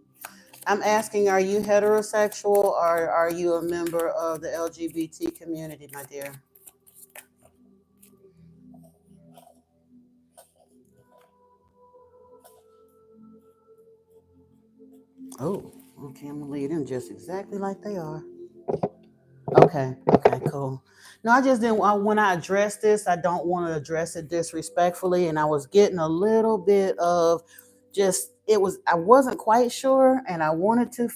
I'm asking, are you heterosexual or are you a member of the LGBT community, my dear? Oh, okay. I'm gonna leave them just exactly like they are. Okay, okay, cool. No, I just didn't. When I address this, I don't want to address it disrespectfully, and I was getting a little bit of just it was. I wasn't quite sure, and I wanted to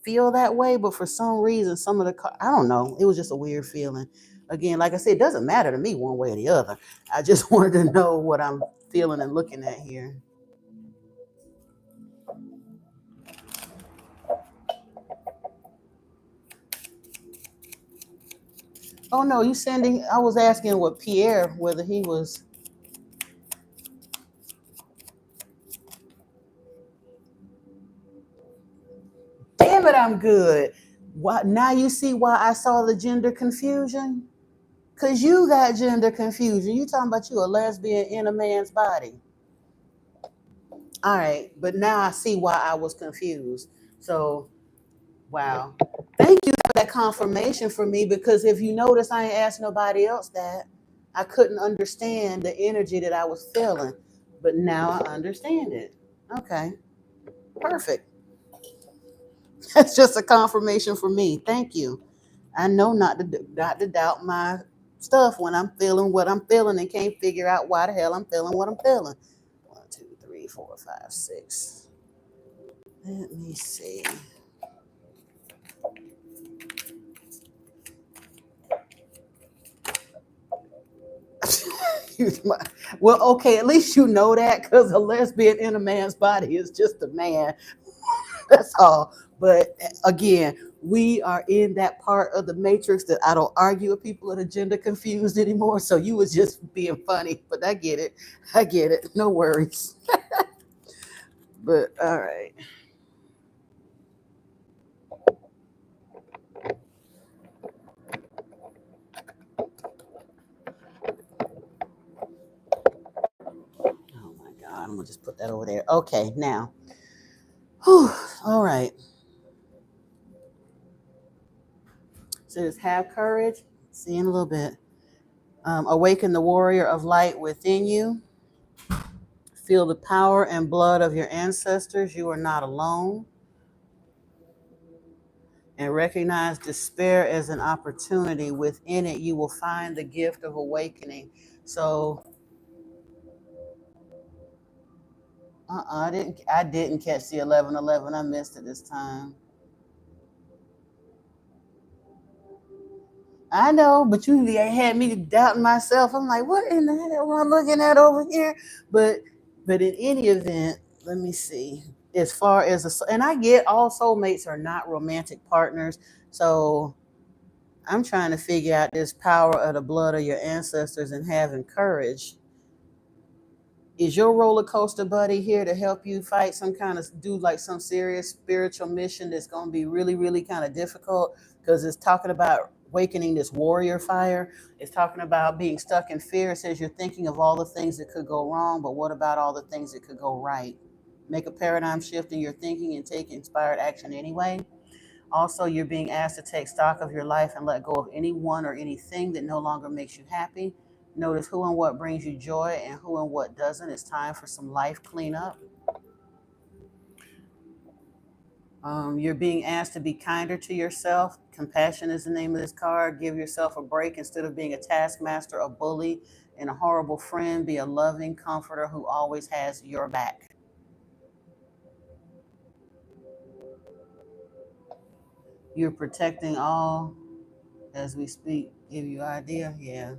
feel that way, but for some reason, some of the I don't know. It was just a weird feeling. Again, like I said, it doesn't matter to me one way or the other. I just wanted to know what I'm feeling and looking at here. Oh no, you sending? I was asking what Pierre whether he was. Damn it, I'm good. Why, now you see why I saw the gender confusion? Because you got gender confusion. You talking about you a lesbian in a man's body. All right, but now I see why I was confused. So, wow. Thank you for that confirmation for me, because if you notice, I ain't asked nobody else that. I couldn't understand the energy that I was feeling, but now I understand it. Okay, perfect. That's just a confirmation for me. Thank you. I know not to doubt my stuff when I'm feeling what I'm feeling and can't figure out why the hell I'm feeling what I'm feeling. 1, 2, 3, 4, 5, 6. Let me see. Well, okay, at least you know that, because a lesbian in a man's body is just a man. That's all. But again, we are in that part of the matrix that I don't argue with people that are gender confused anymore. So you was just being funny, but I get it. I get it. No worries. But all right. Oh my God, I'm gonna just put that over there. Okay, now. Whew, all right. So just have courage. See in a little bit. Awaken the warrior of light within you. Feel the power and blood of your ancestors. You are not alone. And recognize despair as an opportunity. Within it, you will find the gift of awakening. So, I didn't catch the 11:11. I missed it this time. I know, but you had me doubting myself. I'm like, what in the hell am I looking at over here? But in any event, let me see. As far as and I get all soulmates are not romantic partners, so I'm trying to figure out this power of the blood of your ancestors and having courage. Is your roller coaster buddy here to help you fight some kind of do like some serious spiritual mission that's going to be really, really kind of difficult? Because it's talking about awakening this warrior fire. It's talking about being stuck in fear. It says you're thinking of all the things that could go wrong, but what about all the things that could go right? Make a paradigm shift in your thinking and take inspired action anyway. Also, you're being asked to take stock of your life and let go of anyone or anything that no longer makes you happy. Notice who and what brings you joy and who and what doesn't. It's time for some life cleanup. You're being asked to be kinder to yourself. Compassion is the name of this card. Give yourself a break instead of being a taskmaster, a bully, and a horrible friend. Be a loving comforter who always has your back. You're protecting all as we speak. Give you idea? Yeah.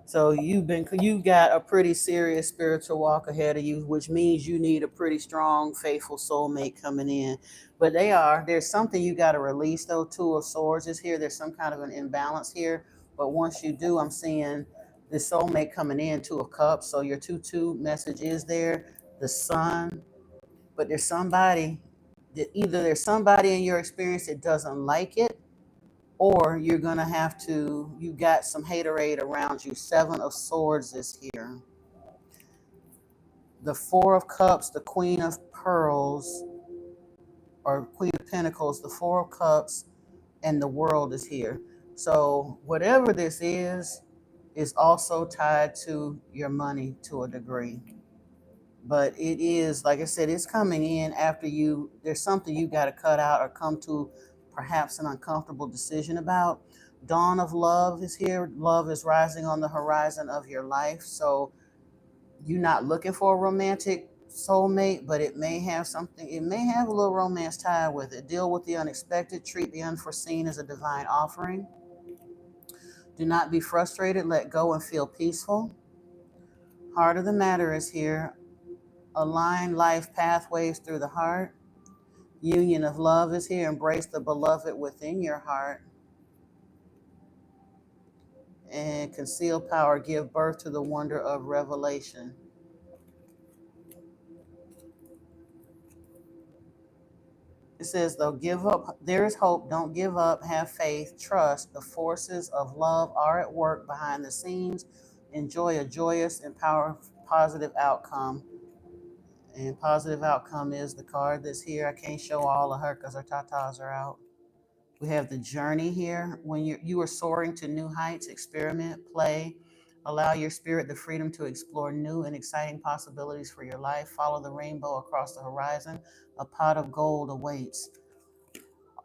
So you've got a pretty serious spiritual walk ahead of you, which means you need a pretty strong, faithful soulmate coming in. But there's something you got to release though. Two of Swords is here. There's some kind of an imbalance here. But once you do, I'm seeing the soulmate coming in, Two of Cups. So your 2-2 message is there, the Sun. But there's somebody that either there's somebody in your experience that doesn't like it, or you're gonna have to, you got some haterade around you. 7 of Swords is here. The 4 of Cups, the Queen of Pearls, or Queen of Pentacles, the 4 of Cups, and the World is here. So whatever this is also tied to your money to a degree. But it is, like I said, it's coming in after there's something you got to cut out or come to perhaps an uncomfortable decision about. Dawn of Love is here. Love is rising on the horizon of your life. So you're not looking for a romantic soulmate, but it may have a little romance tied with it. Deal with the unexpected, treat the unforeseen as a divine offering. Do not be frustrated, let go and feel peaceful. Heart of the Matter is here. Align life pathways through the heart. Union of Love is here. Embrace the beloved within your heart. And Concealed Power, give birth to the wonder of revelation. It says, though, give up. There is hope. Don't give up. Have faith. Trust. The forces of love are at work behind the scenes. Enjoy a joyous and positive outcome. And positive outcome is the card that's here. I can't show all of her because her tatas are out. We have the journey here. When you are soaring to new heights, experiment, play, allow your spirit the freedom to explore new and exciting possibilities for your life. Follow the rainbow across the horizon. A pot of gold awaits.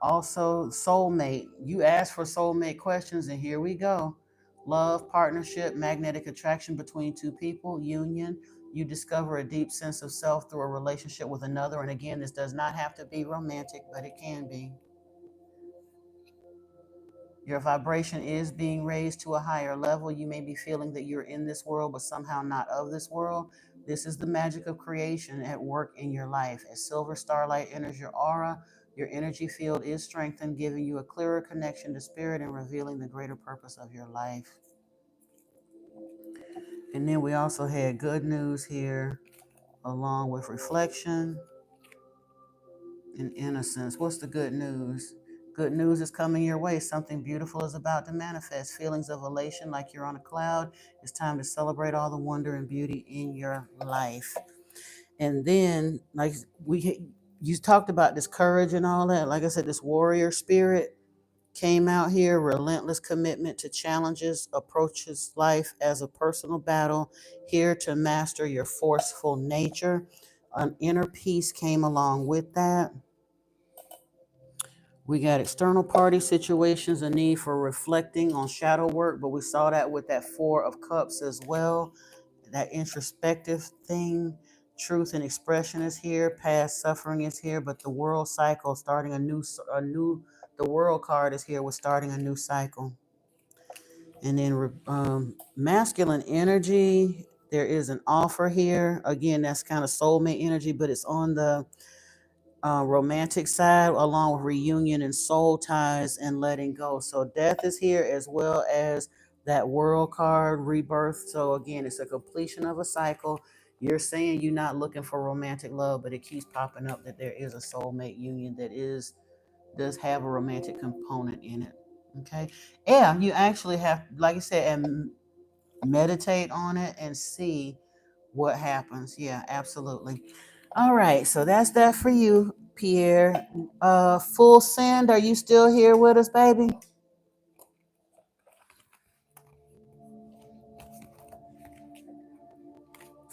Also, soulmate. You asked for soulmate questions, and here we go. Love, partnership, magnetic attraction between two people, union. You discover a deep sense of self through a relationship with another. And again, this does not have to be romantic, but it can be. Your vibration is being raised to a higher level. You may be feeling that you're in this world, but somehow not of this world. This is the magic of creation at work in your life. As silver starlight enters your aura, your energy field is strengthened, giving you a clearer connection to spirit and revealing the greater purpose of your life. And then we also had good news here, along with reflection and innocence. What's the good news? Good news is coming your way. Something beautiful is about to manifest. Feelings of elation like you're on a cloud. It's time to celebrate all the wonder and beauty in your life. And then, like you talked about this courage and all that. Like I said, this warrior spirit came out here. Relentless commitment to challenges. Approaches life as a personal battle. Here to master your forceful nature. An inner peace came along with that. We got external party situations, a need for reflecting on shadow work, but we saw that with that Four of Cups as well. That introspective thing, truth and expression is here, past suffering is here, but the world cycle starting the world card is here with starting a new cycle. And then masculine energy, there is an offer here. Again, that's kind of soulmate energy, but it's on the romantic side, along with reunion and soul ties and letting go. So death is here as well as that world card, rebirth. So again, it's a completion of a cycle. You're saying you're not looking for romantic love, but it keeps popping up that there is a soulmate union that does have a romantic component in it. Okay. Yeah, you actually have, like I said, and meditate on it and see what happens. Yeah, absolutely. All right, so that's that for you, Pierre. Full Send, are you still here with us, baby?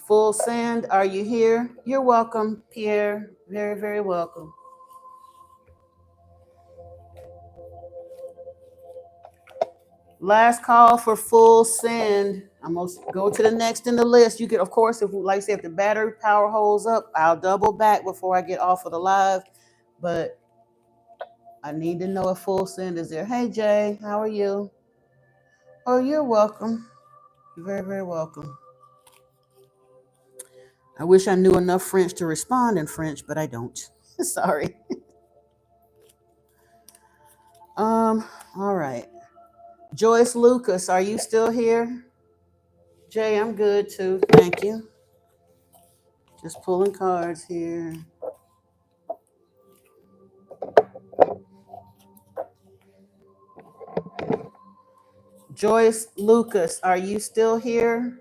Full Send, are you here? You're welcome, Pierre. Very, very welcome. Last call for Full Send. I'm gonna go to the next in the list. You can, of course, if like I said, if the battery power holds up, I'll double back before I get off of the live. But I need to know if Full Send is there. Hey Jay, how are you? Oh, you're welcome. You're very, very welcome. I wish I knew enough French to respond in French, but I don't. Sorry. All right. Joyce Lucas, are you still here? Jay, I'm good too. Thank you. Just pulling cards here. Joyce Lucas, are you still here?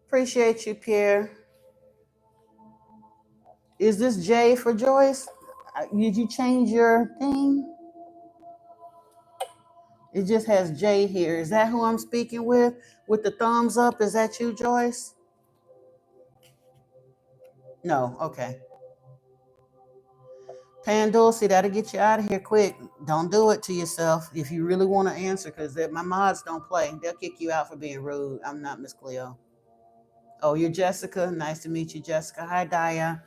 Appreciate you, Pierre. Is this Jay for Joyce? Did you change your thing? It just has Jay here. Is that who I'm speaking with? With the thumbs up, is that you, Joyce? No, okay. Pandulce, that'll get you out of here quick. Don't do it to yourself if you really want to answer, because my mods don't play. They'll kick you out for being rude. I'm not Miss Cleo. Oh, you're Jessica. Nice to meet you, Jessica. Hi, Daya.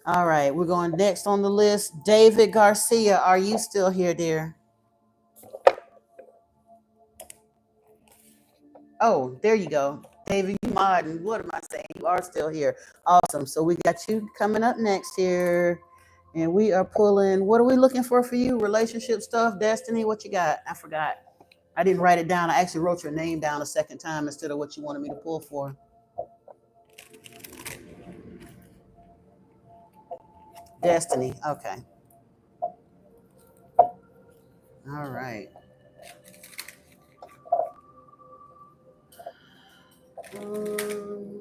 All right, we're going next on the list. David Garcia, are you still here, dear? Oh, there you go. David, you modding. What am I saying? You are still here. Awesome. So we got you coming up next here. And we are pulling, what are we looking for you? Relationship stuff, destiny, what you got? I forgot. I didn't write it down. I actually wrote your name down a second time instead of what you wanted me to pull for. Destiny. Okay. All right. Um,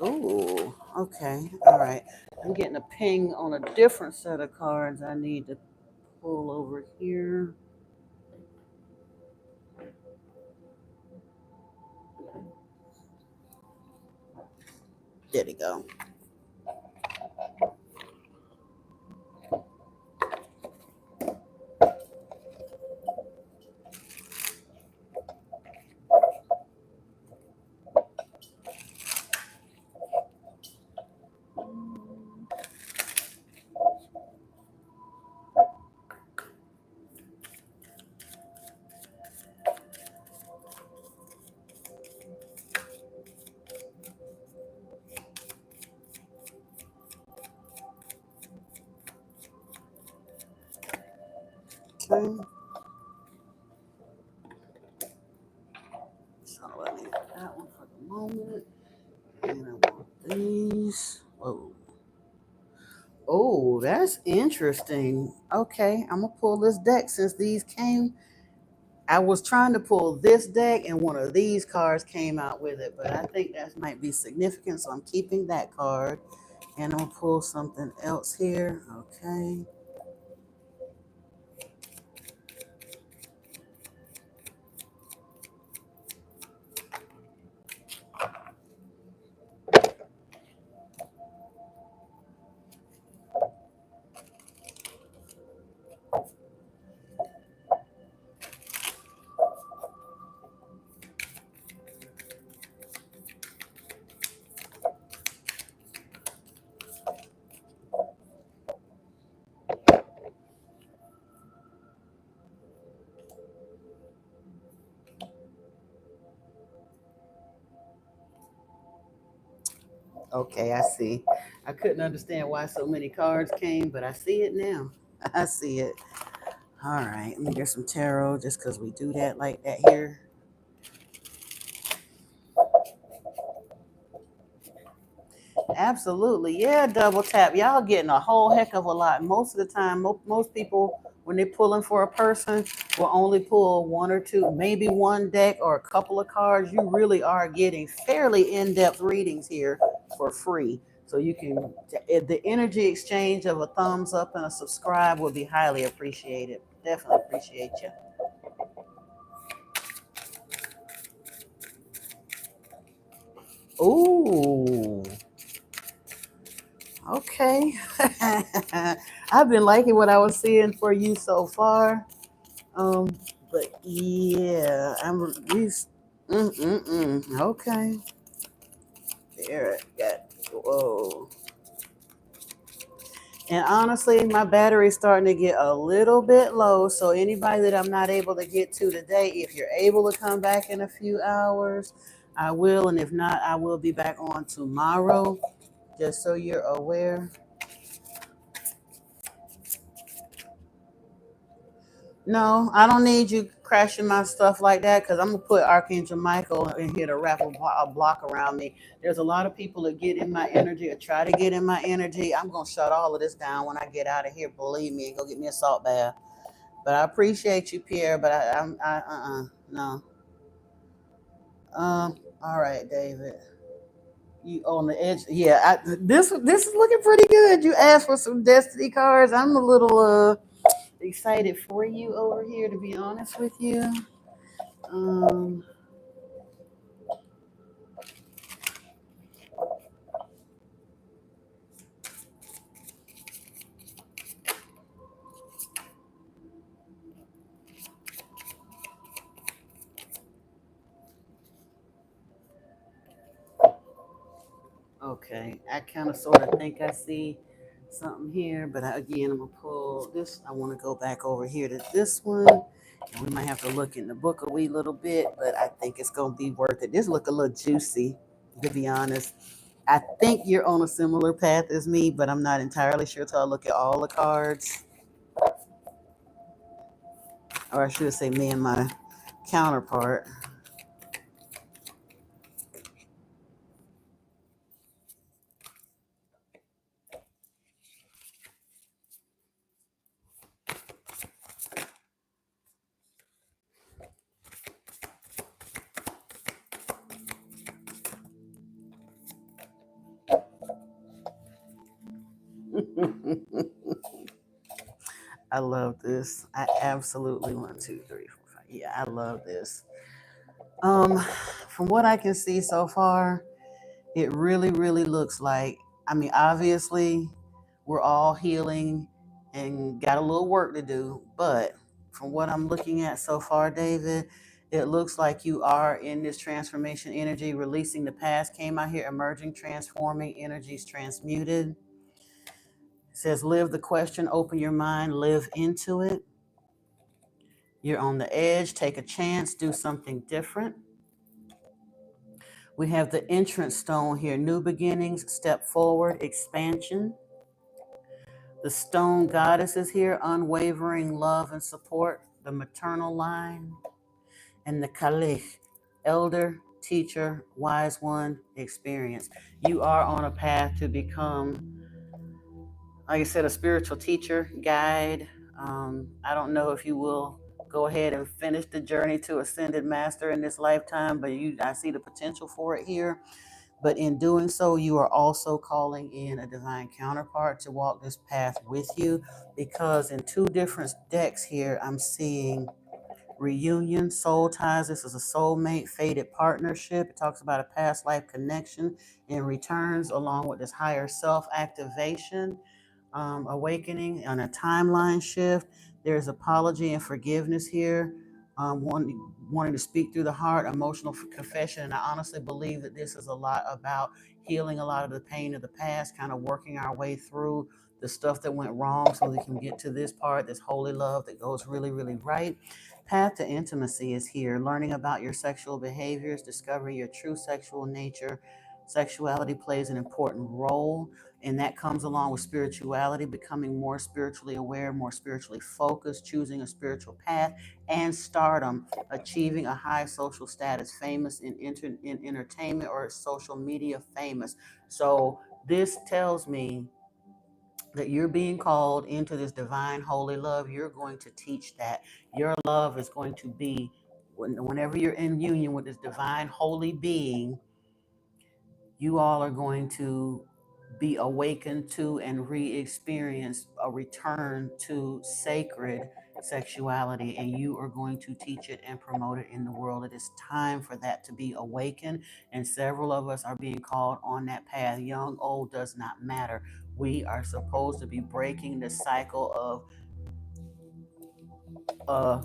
ooh. Okay. All right. I'm getting a ping on a different set of cards I need to pull over here. There we go. Okay. So let me get that one for the moment. And I want these. Whoa. Oh, that's interesting. Okay, I'm gonna pull this deck since these came. I was trying to pull this deck and one of these cards came out with it, but I think that might be significant, so I'm keeping that card. And I'm gonna pull something else here. Okay. Okay, I see. I couldn't understand why so many cards came, but I see it now. I see it. All right, let me get some tarot just because we do that like that here. Absolutely. Yeah, double tap. Y'all getting a whole heck of a lot. Most of the time, most people, when they're pulling for a person, will only pull one or two, maybe one deck or a couple of cards. You really are getting fairly in depth readings here for free. So you can, the energy exchange of a thumbs up and a subscribe would be highly appreciated. Definitely appreciate you. Ooh, okay. I've been liking what I was seeing for you so far. Um, but yeah, I'm these. Okay, there. Got whoa. And honestly, my battery's starting to get a little bit low. So anybody that I'm not able to get to today, if you're able to come back in a few hours, I will. And if not, I will be back on tomorrow. Just so you're aware. No, I don't need you crashing my stuff like that because I'm gonna put Archangel Michael in here to wrap a block around me. There's a lot of people that get in my energy or try to get in my energy. I'm gonna shut all of this down when I get out of here. Believe me, and go get me a salt bath. But I appreciate you, Pierre. But no. All right, David. You on the edge? Yeah. This is looking pretty good. You asked for some destiny cards. I'm a little excited for you over here, to be honest with you. Um, okay, I kind of sort of think I see something here, but again, I'm gonna pull this. I want to go back over here to this one. And we might have to look in the book a wee little bit, but I think it's gonna be worth it. This look a little juicy, to be honest. I think you're on a similar path as me, but I'm not entirely sure till I look at all the cards, or I should say, me and my counterpart. I love this. I absolutely 1, 2, 3, 4, 5. Yeah, I love this. Um, from what I can see so far, it really, really looks like, I mean, obviously, we're all healing and got a little work to do. But from what I'm looking at so far, David, it looks like you are in this transformation energy, releasing the past, came out here, emerging, transforming, energies transmuted. It says, live the question, open your mind, live into it. You're on the edge, take a chance, do something different. We have the entrance stone here, new beginnings, step forward, expansion. The stone goddess is here, unwavering love and support, the maternal line. And the Kalich, elder, teacher, wise one, experience. You are on a path to become, like I said, a spiritual teacher, guide. I don't know if you will go ahead and finish the journey to ascended master in this lifetime, but I see the potential for it here. But in doing so, you are also calling in a divine counterpart to walk this path with you, because in two different decks here, I'm seeing reunion, soul ties. This is a soulmate, fated partnership. It talks about a past life connection and returns, along with this higher self activation, awakening, and a timeline shift. There's apology and forgiveness here, wanting to speak through the heart, emotional confession. And I honestly believe that this is a lot about healing a lot of the pain of the past, kind of working our way through the stuff that went wrong so we can get to this part, this holy love that goes really, really right. Path to intimacy is here, learning about your sexual behaviors, discovering your true sexual nature. Sexuality plays an important role, and that comes along with spirituality, becoming more spiritually aware, more spiritually focused, choosing a spiritual path, and stardom, achieving a high social status, famous in entertainment or social media famous. So this tells me that you're being called into this divine holy love. You're going to teach that. Your love is going to be, whenever you're in union with this divine holy being, you all are going to be awakened to and re-experience a return to sacred sexuality, and you are going to teach it and promote it in the world. It is time for that to be awakened, and several of us are being called on that path. Young, old, does not matter. We are supposed to be breaking the cycle of uh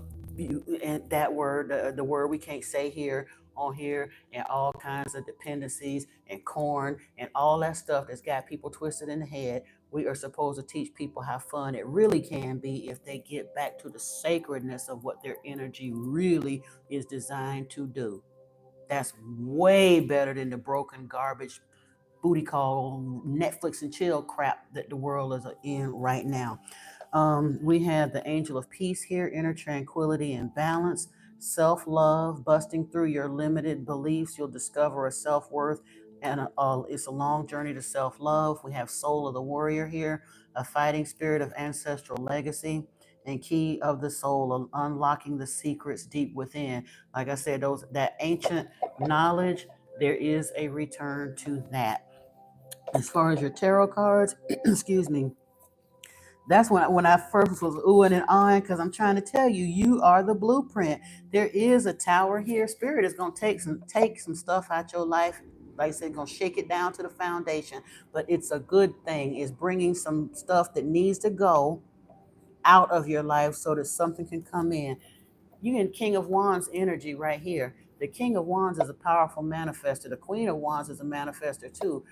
and that word, the word we can't say here on here, and all kinds of dependencies and corn and all that stuff that's got people twisted in the head. We are supposed to teach people how fun it really can be if they get back to the sacredness of what their energy really is designed to do. That's way better than the broken garbage booty call Netflix and chill crap that the world is in right now. We have the angel of peace here, inner tranquility and balance, self love, busting through your limited beliefs. You'll discover a self worth, and it's a long journey to self love. We have soul of the warrior here, a fighting spirit of ancestral legacy, and key of the soul, of unlocking the secrets deep within. Like I said, that ancient knowledge, there is a return to that. As far as your tarot cards, excuse me, that's when I first was oohing and ahhing, because I'm trying to tell you, you are the blueprint. There is a tower here. Spirit is gonna take some stuff out your life. Like I said, gonna shake it down to the foundation. But it's a good thing. It's bringing some stuff that needs to go out of your life so that something can come in. You in King of Wands energy right here. The King of Wands is a powerful manifester. The Queen of Wands is a manifester too.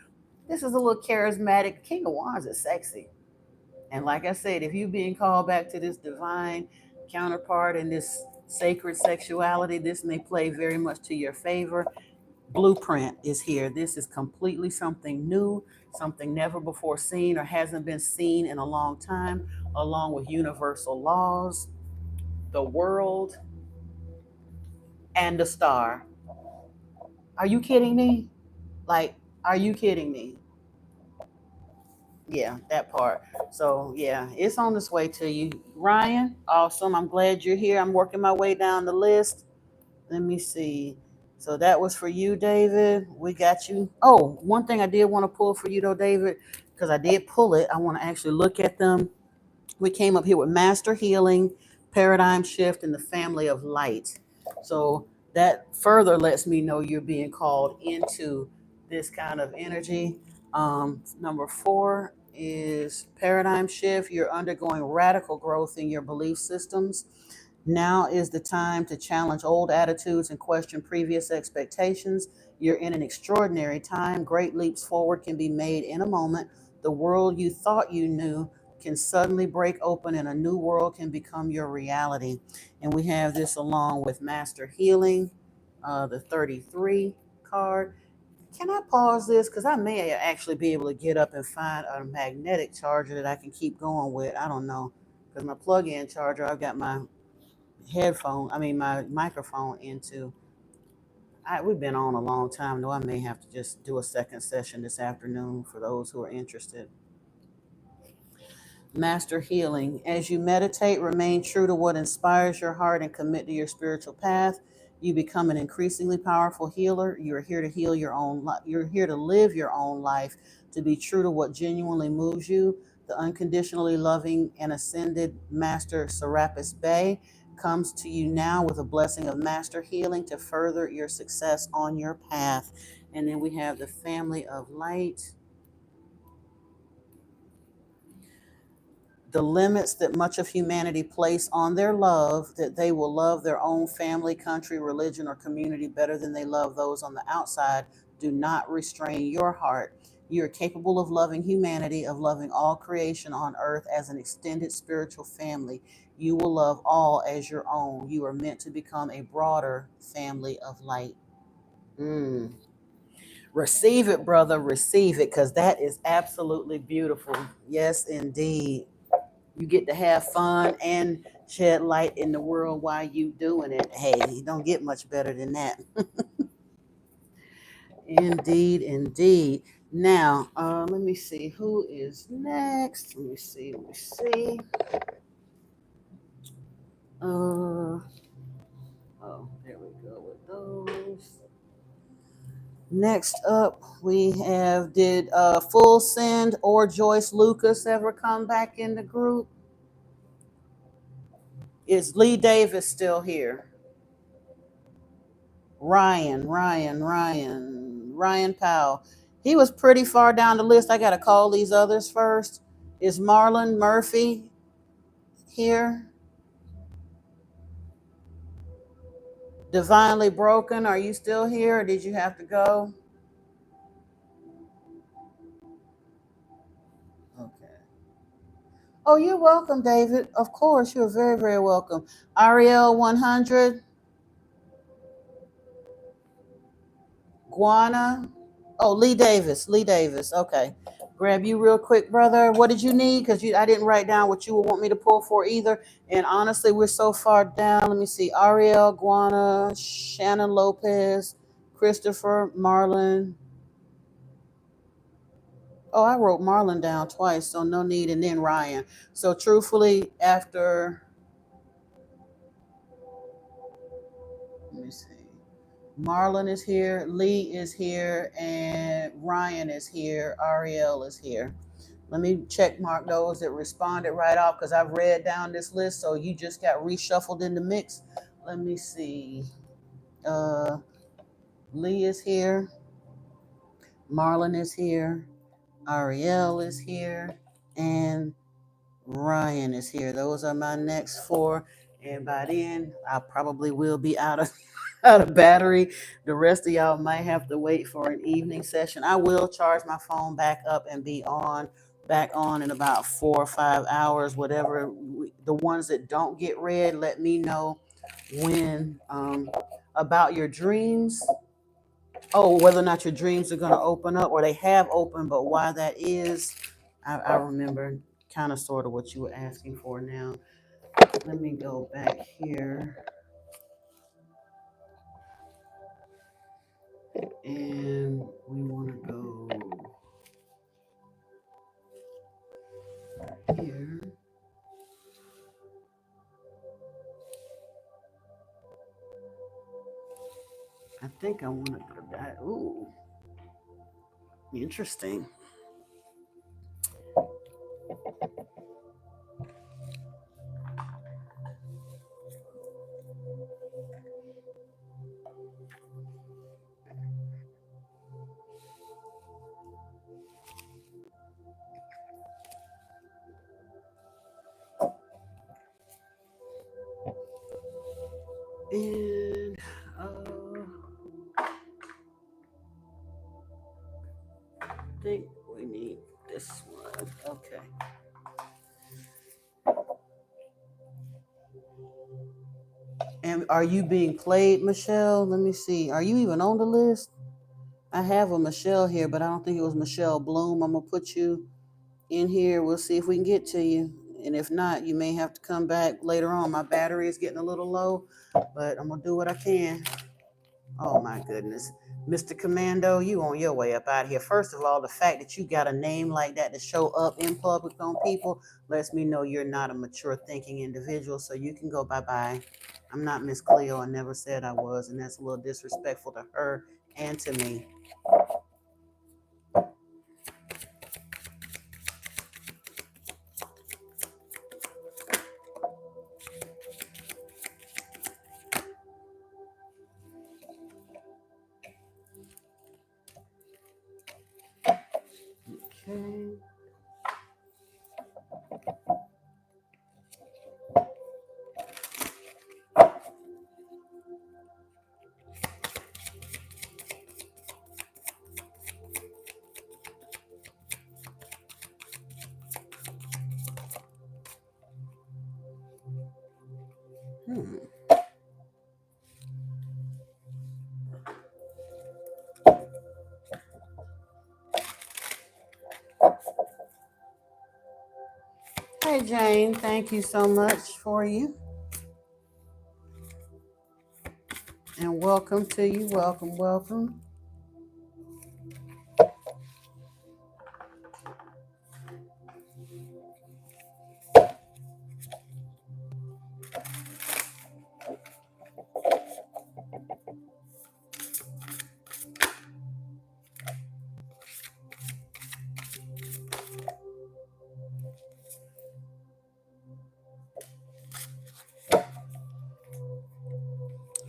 This is a little charismatic. King of Wands is sexy. And like I said, if you're being called back to this divine counterpart and this sacred sexuality, this may play very much to your favor. Blueprint is here. This is completely something new, something never before seen or hasn't been seen in a long time, along with universal laws, the world, and the star. Are you kidding me? Like, are you kidding me? Yeah, that part. So yeah, it's on its way to you. Ryan, awesome. I'm glad you're here. I'm working my way down the list. Let me see. So that was for you, David. We got you. Oh, one thing I did want to pull for you though, David, because I did pull it. I want to actually look at them We came up here with master healing, paradigm shift, and the family of light. So that further lets me know you're being called into this kind of energy. Number 4 is paradigm shift. You're undergoing radical growth in your belief systems. Now is the time to challenge old attitudes and question previous expectations. You're in an extraordinary time. Great leaps forward can be made in a moment. The world you thought you knew can suddenly break open and a new world can become your reality. And we have this along with Master Healing, the 33 card. Can I pause this? Because I may actually be able to get up and find a magnetic charger that I can keep going with. I don't know. Because my plug in charger, I've got my my microphone into. We've been on a long time, though I may have to just do a second session this afternoon for those who are interested. Master healing. As you meditate, remain true to what inspires your heart and commit to your spiritual path. You become an increasingly powerful healer. You're here to heal your own life. You're here to live your own life, to be true to what genuinely moves you. The unconditionally loving and ascended Master Serapis Bey comes to you now with a blessing of master healing to further your success on your path. And then we have the family of light. The limits that much of humanity place on their love, that they will love their own family, country, religion, or community better than they love those on the outside, do not restrain your heart. You are capable of loving humanity, of loving all creation on earth as an extended spiritual family. You will love all as your own. You are meant to become a broader family of light. Mm. Receive it, brother. Receive it, because that is absolutely beautiful. Yes, indeed. You get to have fun and shed light in the world while you doing it. Hey, you don't get much better than that. Indeed, indeed. Now, let me see who is next. Let me see. Let me see. Oh, there we go with those. Next up, we have, did Full Send or Joyce Lucas ever come back in the group? Is Lee Davis still here? Ryan Powell. He was pretty far down the list. I got to call these others first. Is Marlon Murphy here? Divinely Broken, are you still here or did you have to go? Okay. Oh, you're welcome, David. Of course, you're very, very welcome. Ariel 100, Guana. Oh, Lee Davis. Lee Davis. Okay. Grab you real quick, brother. What did you need? Because I didn't write down what you would want me to pull for either. And honestly, we're so far down. Let me see. Ariel, Guana, Shannon Lopez, Christopher, Marlon. Oh, I wrote Marlon down twice, so no need. And then Ryan. So truthfully, after, let me see. Marlon is here, Lee is here, and Ryan is here. Ariel is here. Let me check mark those that responded right off because I've read down this list. So you just got reshuffled in the mix. Let me see. Uh, Lee is here. Marlon is here. Ariel is here. And Ryan is here. Those are my next 4. And by then, I probably will be out of out of battery. The rest of y'all might have to wait for an evening session. I will charge my phone back up and be back on in about 4 or 5 hours. Whatever the ones that don't get read, let me know when. About your dreams. Oh, whether or not your dreams are going to open up, or they have opened, but why that is, I remember kind of sort of what you were asking for now. Let me go back here. And we want to go here. I think I want to go that. Ooh, interesting. And I think we need this one. Okay. And are you being played, Michelle? Let me see. Are you even on the list? I have a Michelle here, but I don't think it was Michelle Bloom. I'm gonna put you in here. We'll see if we can get to you. And if not, you may have to come back later on. My battery is getting a little low, but I'm gonna do what I can. Oh my goodness. Mr. Commando, you on your way up out of here. First of all, the fact that you got a name like that to show up in public on people lets me know you're not a mature thinking individual, so you can go bye-bye. I'm not Miss Cleo. I never said I was, and that's a little disrespectful to her and to me. Okay. Hmm. Hey, Jane, thank you so much for you. And welcome to you. Welcome, welcome.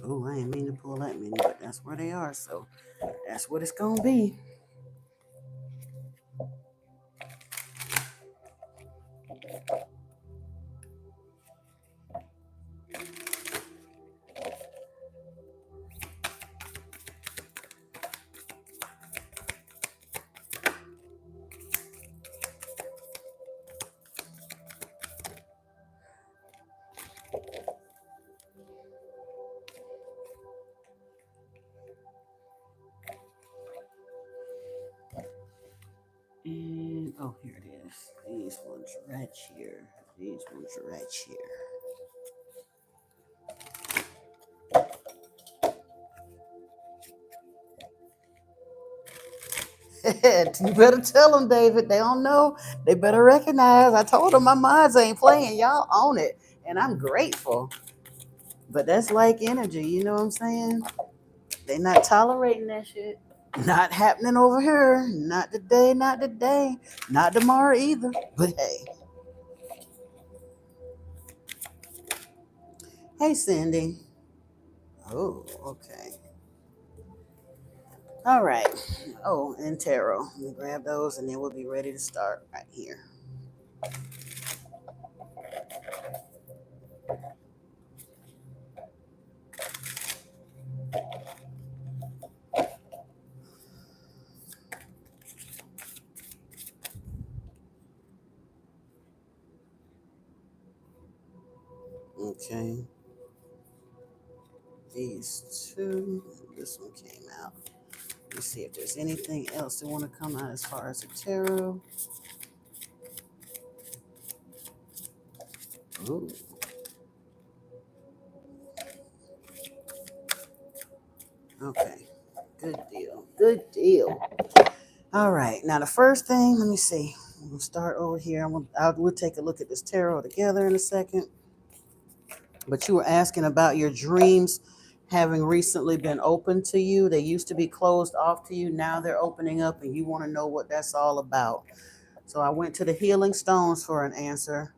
Oh, I ain't mean to pull that many, but that's where they are. So that's what it's going to be. And oh, here it is. These ones right here. These ones right here. You better tell them, David. They don't know. They better recognize. I told them my minds ain't playing. Y'all own it, and I'm grateful. But that's like energy. You know what I'm saying? They not tolerating that shit. Not happening over here. Not today. Not today. Not tomorrow either. But hey, hey, Cindy. Oh, okay. All right. Oh, and tarot. Let me grab those and then we'll be ready to start right here. Okay. These two. This one came out. Let's see if there's anything else that want to come out as far as the tarot. Ooh. Okay. Good deal. Good deal. All right. Now the first thing, let me see. We'll start over here. We'll take a look at this tarot together in a second. But you were asking about your dreams having recently been open to you. They used to be closed off to you. Now they're opening up, and you want to know what that's all about. So I went to the healing stones for an answer.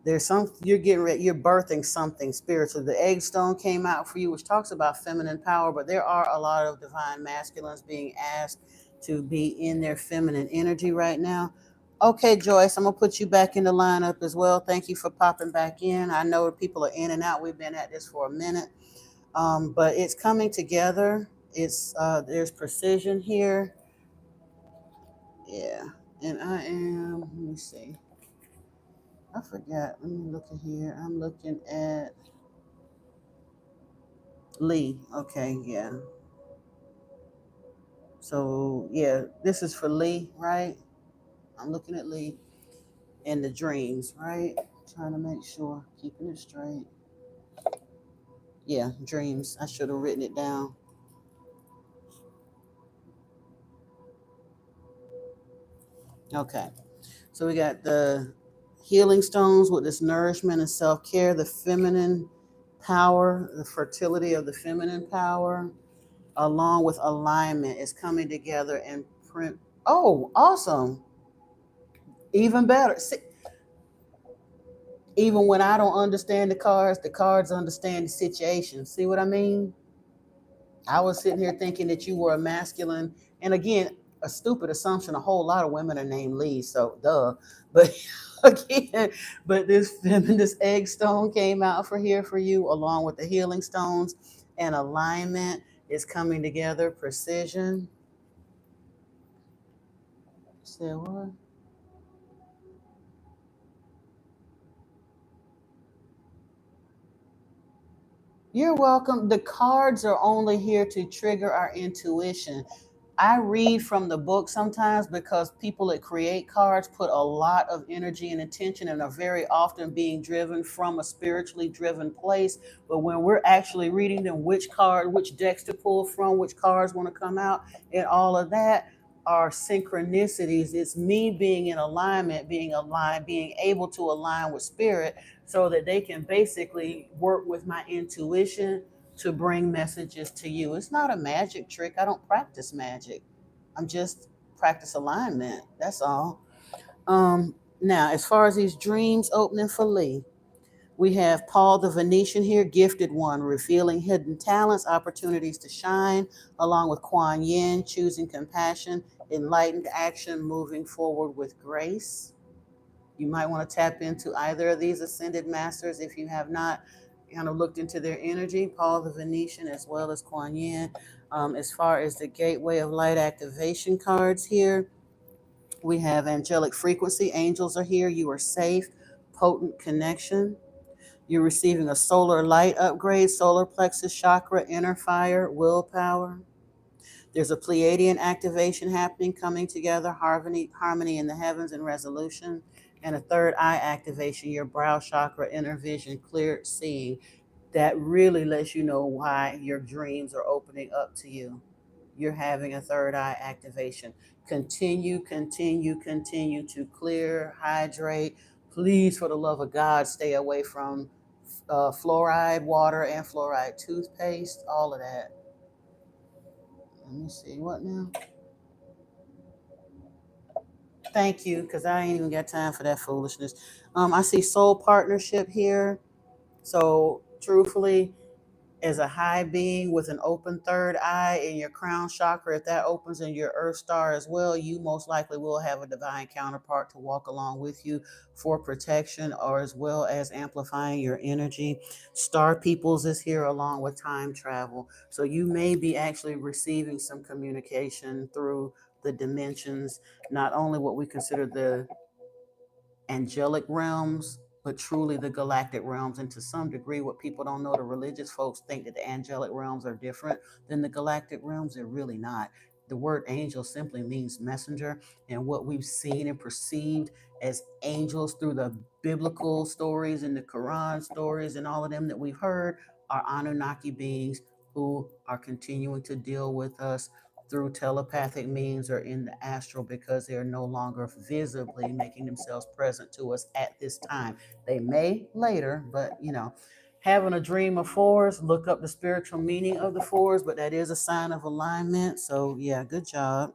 There's some you're getting ready, you're birthing something spiritual. The egg stone came out for you, which talks about feminine power, but there are a lot of divine masculines being asked to be in their feminine energy right now. Okay, Joyce, I'm gonna put you back in the lineup as well. Thank you for popping back in. I know people are in and out. We've been at this for a minute, but it's coming together. It's there's precision here. Yeah, and I am. Let me see. I forgot. Let me look at here. I'm looking at Lee. Okay, yeah. So yeah, this is for Lee, right? I'm looking at Lee and the dreams, right? Trying to make sure, keeping it straight. Yeah, dreams. I should have written it down. Okay. So we got the healing stones with this nourishment and self care, the feminine power, the fertility of the feminine power, along with alignment is coming together and print. Oh, awesome. Even better. See, even when I don't understand the cards understand the situation. See what I mean? I was sitting here thinking that you were a masculine, and again, a stupid assumption. A whole lot of women are named Lee, so duh. But again, but this feminist egg stone came out for here for you, along with the healing stones, and alignment is coming together. Precision. Say what? You're welcome. The cards are only here to trigger our intuition. I read from the book sometimes because people that create cards put a lot of energy and attention and are very often being driven from a spiritually driven place. But when we're actually reading them, which card, which decks to pull from, which cards want to come out, and all of that are synchronicities. It's me being in alignment, being aligned, being able to align with spirit so that they can basically work with my intuition to bring messages to you. It's not a magic trick. I don't practice magic. I'm just practice alignment. That's all. Now, as far as these dreams opening for Lee, we have Paul the Venetian here, gifted one, revealing hidden talents, opportunities to shine, along with Kuan Yin, choosing compassion, enlightened action, moving forward with grace. You might want to tap into either of these ascended masters if you have not kind of looked into their energy, Paul the Venetian as well as Kuan Yin. As far as the Gateway of Light activation cards here, we have angelic frequency. Angels are here. You are safe. Potent connection. You're receiving a solar light upgrade, solar plexus chakra, inner fire, willpower. There's a Pleiadian activation happening, coming together, harmony in the heavens and resolution. And a third eye activation, your brow chakra, inner vision, clear seeing. That really lets you know why your dreams are opening up to you. You're having a third eye activation. Continue to clear, hydrate. Please, for the love of God, stay away from fluoride water and fluoride toothpaste, all of that. Let me see, what now? Thank you, because I ain't even got time for that foolishness. I see soul partnership here. So, truthfully, as a high being with an open third eye in your crown chakra, if that opens in your earth star as well, you most likely will have a divine counterpart to walk along with you for protection or as well as amplifying your energy. Star peoples is here along with time travel. So you may be actually receiving some communication through the dimensions, not only what we consider the angelic realms, but truly the galactic realms. And to some degree, what people don't know, the religious folks think that the angelic realms are different than the galactic realms. They're really not. The word angel simply means messenger. And what we've seen and perceived as angels through the biblical stories and the Quran stories and all of them that we've heard are Anunnaki beings who are continuing to deal with us through telepathic means or in the astral because they are no longer visibly making themselves present to us at this time. They may later, but having a dream of fours, look up the spiritual meaning of the fours, but that is a sign of alignment. So, yeah, good job.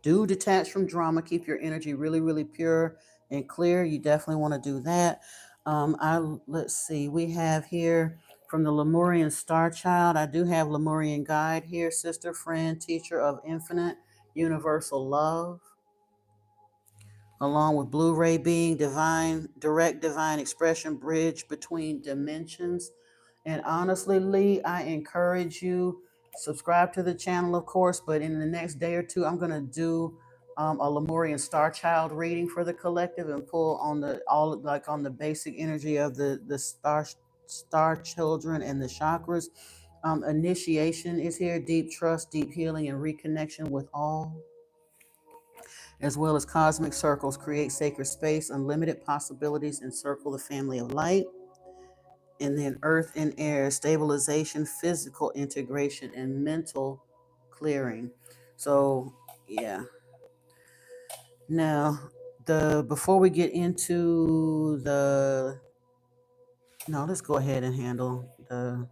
Do detach from drama. Keep your energy really, really pure and clear. You definitely want to do that. Let's see. We have here from the Lemurian Star Child. I do have Lemurian Guide here, sister, friend, teacher of infinite universal love. along with Blu-ray being divine, direct divine expression, bridge between dimensions. And honestly, Lee, I encourage you, subscribe to the channel, of course, but in the next day or two, I'm going to do a Lemurian star child reading for the collective and pull on the all like on the basic energy of the star children and the chakras. Initiation is here, deep trust, deep healing, and reconnection with all, as well as cosmic circles, create sacred space, unlimited possibilities, encircle the family of light. And then earth and air, stabilization, physical integration, and mental clearing. So yeah. Now, the before we get into the no, let's go ahead and handle the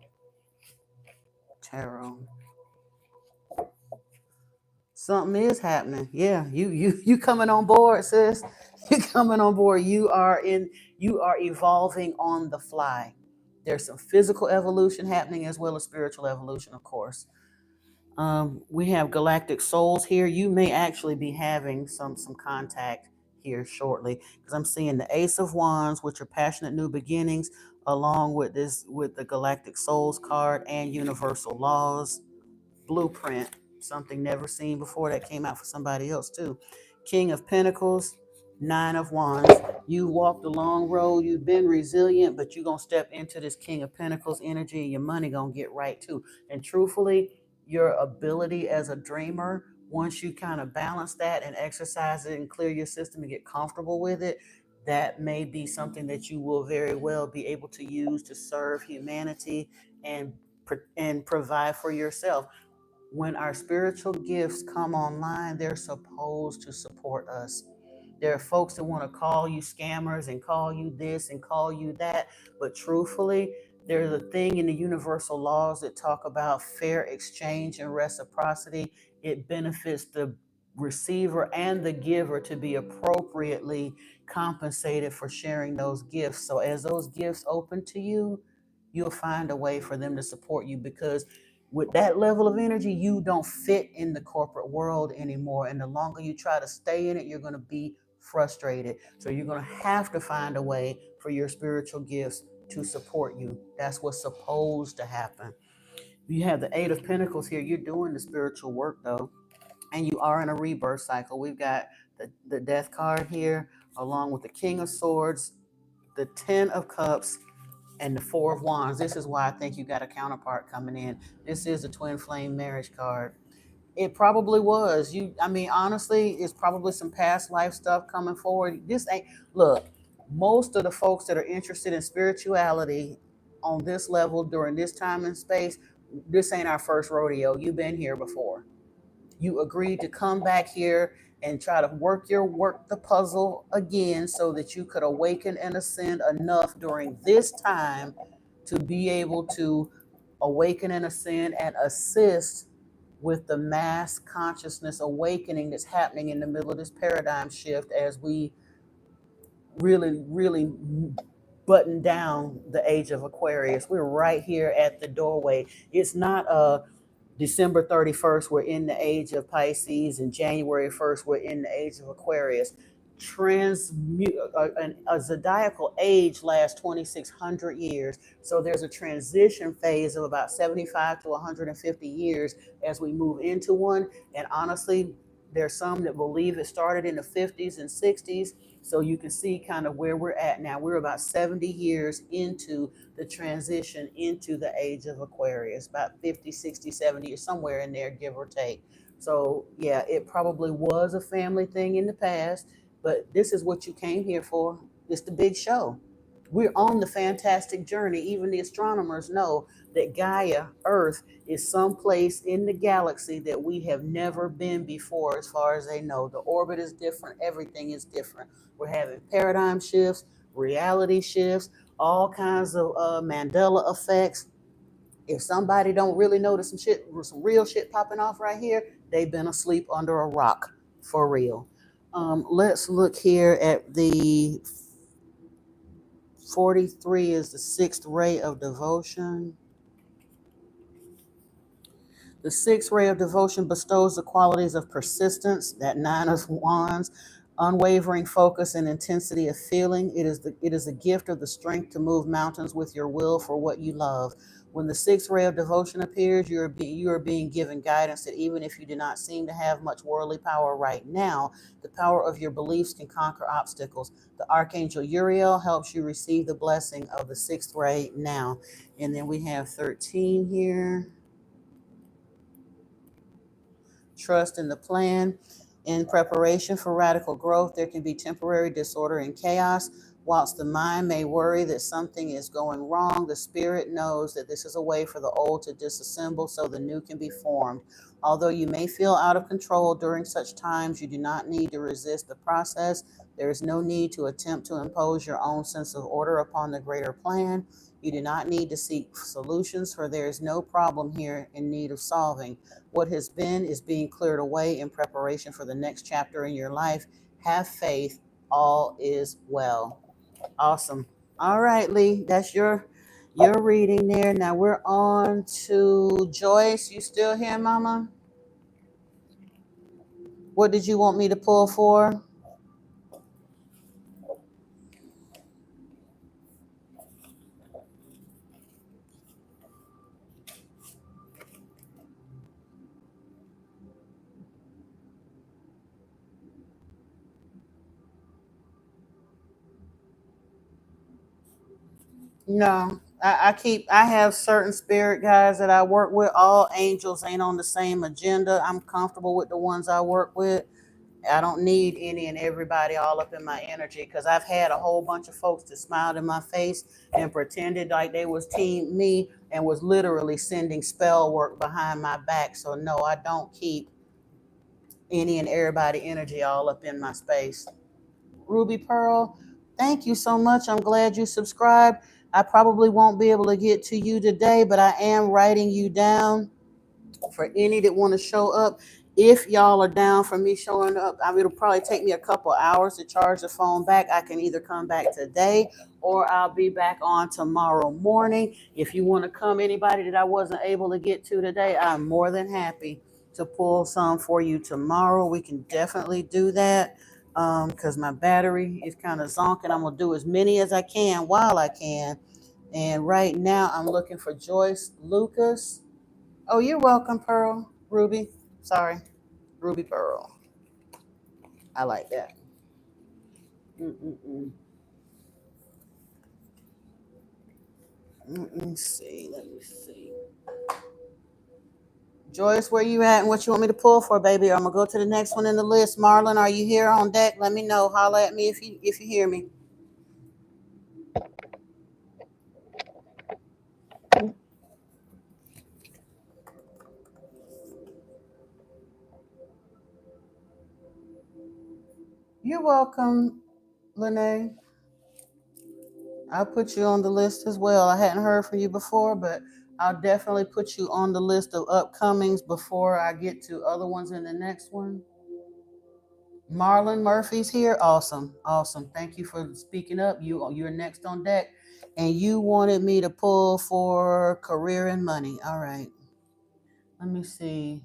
tarot. Something is happening. Yeah, you coming on board, sis. You coming on board. You are evolving on the fly. There's some physical evolution happening as well as spiritual evolution, of course. We have galactic souls here. You may actually be having some contact here shortly because I'm seeing the Ace of Wands, which are passionate new beginnings, along with the galactic souls card and universal laws. Blueprint, something never seen before that came out for somebody else too. King of Pentacles, Nine of Wands. You walked a long road, you've been resilient, but you're going to step into this King of Pentacles energy and your money going to get right too. And truthfully, your ability as a dreamer, once you kind of balance that and exercise it and clear your system and get comfortable with it, that may be something that you will very well be able to use to serve humanity and provide for yourself. When our spiritual gifts come online, they're supposed to support us. There are folks that want to call you scammers and call you this and call you that. But truthfully, there's a thing in the universal laws that talk about fair exchange and reciprocity. It benefits the receiver and the giver to be appropriately compensated for sharing those gifts. So as those gifts open to you, you'll find a way for them to support you, because with that level of energy, you don't fit in the corporate world anymore. And the longer you try to stay in it, you're going to be frustrated. So you're going to have to find a way for your spiritual gifts to support you. That's what's supposed to happen. You have the Eight of Pentacles here. You're doing the spiritual work though, and you are in a rebirth cycle. We've got the Death card here, along with the King of Swords, the Ten of Cups, and the Four of Wands. This is why I think you got a counterpart coming in. This is a twin flame marriage card. It probably was. I mean, honestly, it's probably some past life stuff coming forward. This ain't, look, most of the folks that are interested in spirituality on this level during this time and space, this ain't our first rodeo. You've been here before. You agreed to come back here and try to work the puzzle again so that you could awaken and ascend enough during this time to be able to awaken and ascend and assist with the mass consciousness awakening that's happening in the middle of this paradigm shift as we really button down the age of Aquarius. We're right here at the doorway. It's not a December 31st, we're in the age of Pisces, and January 1st, we're in the age of Aquarius. A zodiacal age lasts 2,600 years. So there's a transition phase of about 75 to 150 years as we move into one. And honestly, there's some that believe it started in the 50s and 60s. So you can see kind of where we're at now. We're about 70 years into the transition into the age of Aquarius, about 50, 60, 70, or somewhere in there, give or take. So yeah, it probably was a family thing in the past, but this is what you came here for. It's the big show. We're on the fantastic journey. Even the astronomers know that Gaia, Earth, is someplace in the galaxy that we have never been before, as far as they know. The orbit is different, everything is different. We're having paradigm shifts, reality shifts, all kinds of Mandela effects. If somebody don't really notice some real shit popping off right here, they've been asleep under a rock for real. Let's look here at the 43 is the sixth ray of devotion. The sixth ray of devotion bestows the qualities of persistence, that Nine of Wands, unwavering focus and intensity of feeling. It is a gift of the strength to move mountains with your will for what you love. When the sixth ray of devotion appears, you are being given guidance that even if you do not seem to have much worldly power right now, the power of your beliefs can conquer obstacles. The Archangel Uriel helps you receive the blessing of the sixth ray now. And then we have 13 here. Trust in the plan. In preparation for radical growth, there can be temporary disorder and chaos. Whilst the mind may worry that something is going wrong, the spirit knows that this is a way for the old to disassemble so the new can be formed. Although you may feel out of control during such times, you do not need to resist the process. There is no need to attempt to impose your own sense of order upon the greater plan. You do not need to seek solutions, for there is no problem here in need of solving. What has been is being cleared away in preparation for the next chapter in your life. Have faith. All is well. Awesome. All right, Lee, that's your reading there. Now we're on to Joyce. You still here, Mama? What did you want me to pull for? No, I have certain spirit guides that I work with. All angels ain't on the same agenda. I'm comfortable with the ones I work with. I don't need any and everybody all up in my energy, because I've had a whole bunch of folks that smiled in my face and pretended like they was team me and was literally sending spell work behind my back. So no, I don't keep any and everybody energy all up in my space. Ruby Pearl, thank you so much. I'm glad you subscribed. I probably won't be able to get to you today, but I am writing you down for any that want to show up. If y'all are down for me showing up, it'll probably take me a couple hours to charge the phone back. I can either come back today or I'll be back on tomorrow morning. If you want to come, anybody that I wasn't able to get to today, I'm more than happy to pull some for you tomorrow. We can definitely do that, because my battery is kind of zonking. I'm going to do as many as I can while I can. And right now I'm looking for Joyce Lucas. Oh, you're welcome, Pearl. Ruby. Sorry. Ruby Pearl. I like that. Mm-mm-mm. Let me see. Let me see. Joyce, where you at and what you want me to pull for, baby? I'm gonna go to the next one in the list. Marlon, are you here on deck? Let me know. Holla at me if you hear me. You're welcome, Lene. I'll put you on the list as well. I hadn't heard from you before, but I'll definitely put you on the list of upcomings before I get to other ones in the next one. Marlon Murphy's here. Awesome. Awesome. Thank you for speaking up. You're next on deck. And you wanted me to pull for career and money. All right. Let me see.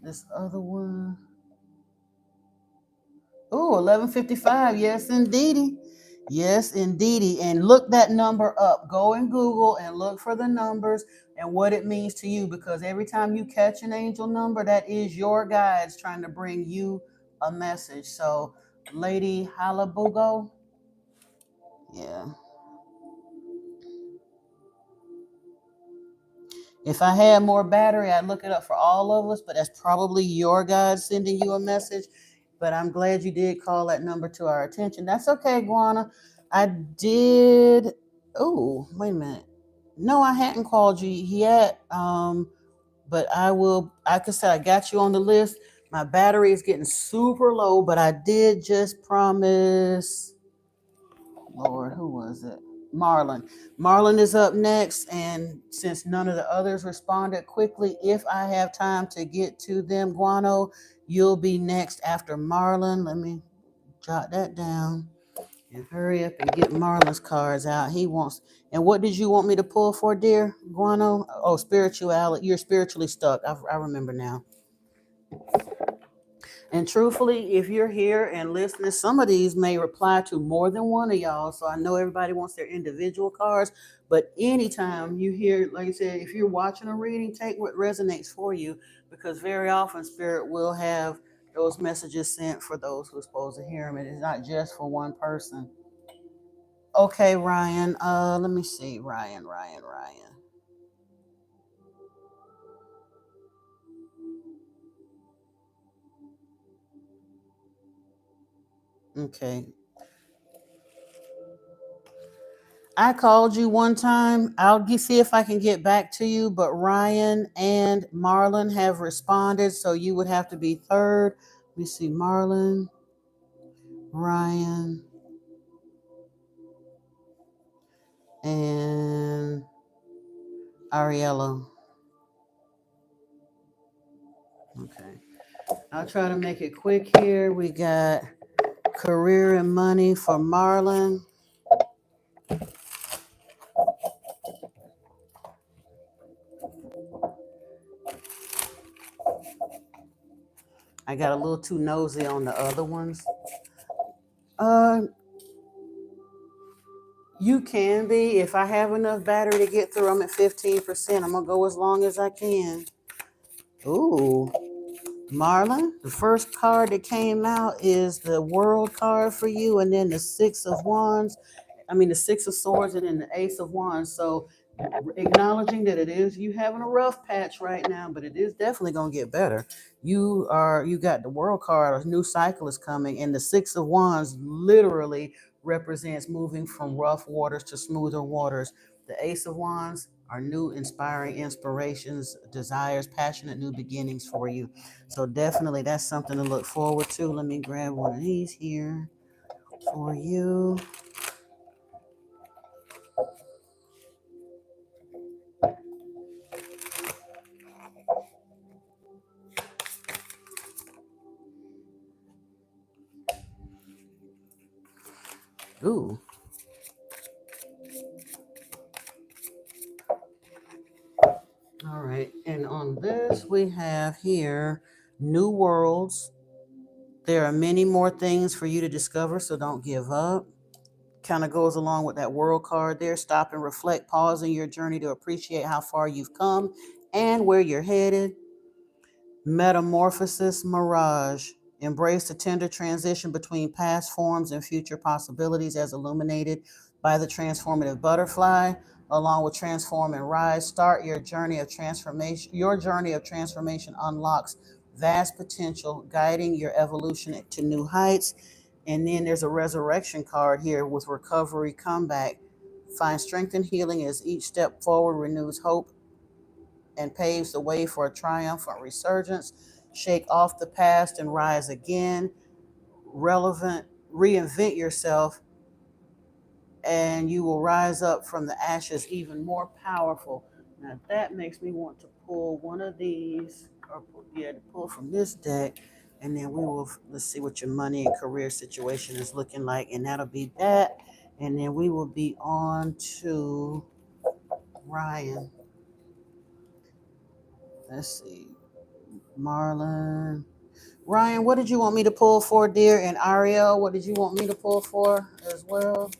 This other one. Oh, 11:55. Yes, indeedy. Yes, indeedy. And look that number up. Go in Google and look for the numbers and what it means to you, because every time you catch an angel number, that is your guides trying to bring you a message. So, Lady Halabugo, yeah. If I had more battery, I'd look it up for all of us, but that's probably your guide sending you a message. But I'm glad you did call that number to our attention. That's okay, Guana. I did. Oh, wait a minute. No, I hadn't called you yet. But I will. Like I said, I got you on the list. My battery is getting super low, but I did just promise. Lord, who was it? Marlon. Marlon is up next, and since none of the others responded quickly, if I have time to get to them, Guano, you'll be next after Marlon. Let me jot that down and hurry up and get Marlon's cards out. He wants. And what did you want me to pull for, dear Guano? Oh, spirituality. You're spiritually stuck. I remember now. And truthfully, if you're here and listening, some of these may reply to more than one of y'all. So I know everybody wants their individual cards, but anytime you hear, like I said, if you're watching a reading, take what resonates for you, because very often Spirit will have those messages sent for those who are supposed to hear them. And it's not just for one person. Okay, Ryan. Let me see. Ryan. Okay. I called you one time. See if I can get back to you, but Ryan and Marlon have responded, so you would have to be third. Let me see, Marlon, Ryan, and Ariella. Okay. I'll try to make it quick here. We got career and money for Marlon. I got a little too nosy on the other ones. Uh, you can be. If I have enough battery to get through, I'm at 15%. I'm gonna go as long as I can. Ooh, Marlon, the first card that came out is the World card for you, and then the Six of Wands. I mean, the Six of Swords, and then the Ace of Wands. So, acknowledging that it is you having a rough patch right now, but it is definitely gonna get better. You got the World card. A new cycle is coming, and the Six of Wands literally represents moving from rough waters to smoother waters. The Ace of Wands are new, inspiring inspirations, desires, passionate new beginnings for you. So definitely that's something to look forward to. Let me grab one of these here for you. Ooh. All right. And on this, we have here new worlds. There are many more things for you to discover, so don't give up. Kind of goes along with that world card there. Stop and reflect, pause in your journey to appreciate how far you've come and where you're headed. Metamorphosis mirage. Embrace the tender transition between past forms and future possibilities as illuminated by the transformative butterfly, along with transform and rise. Start your journey of transformation. Your journey of transformation unlocks vast potential, guiding your evolution to new heights. And then there's a resurrection card here with recovery, comeback. Find strength and healing as each step forward renews hope and paves the way for a triumphant resurgence. Shake off the past and rise again. Relevant, reinvent yourself, and you will rise up from the ashes even more powerful. Now that makes me want to pull one of these, or yeah, to pull from this deck, and then we will let's see what your money and career situation is looking like, and that'll be that. And then we will be on to Ryan. Let's see, Marlon. Ryan, what did you want me to pull for, dear? And Ariel, what did you want me to pull for as well?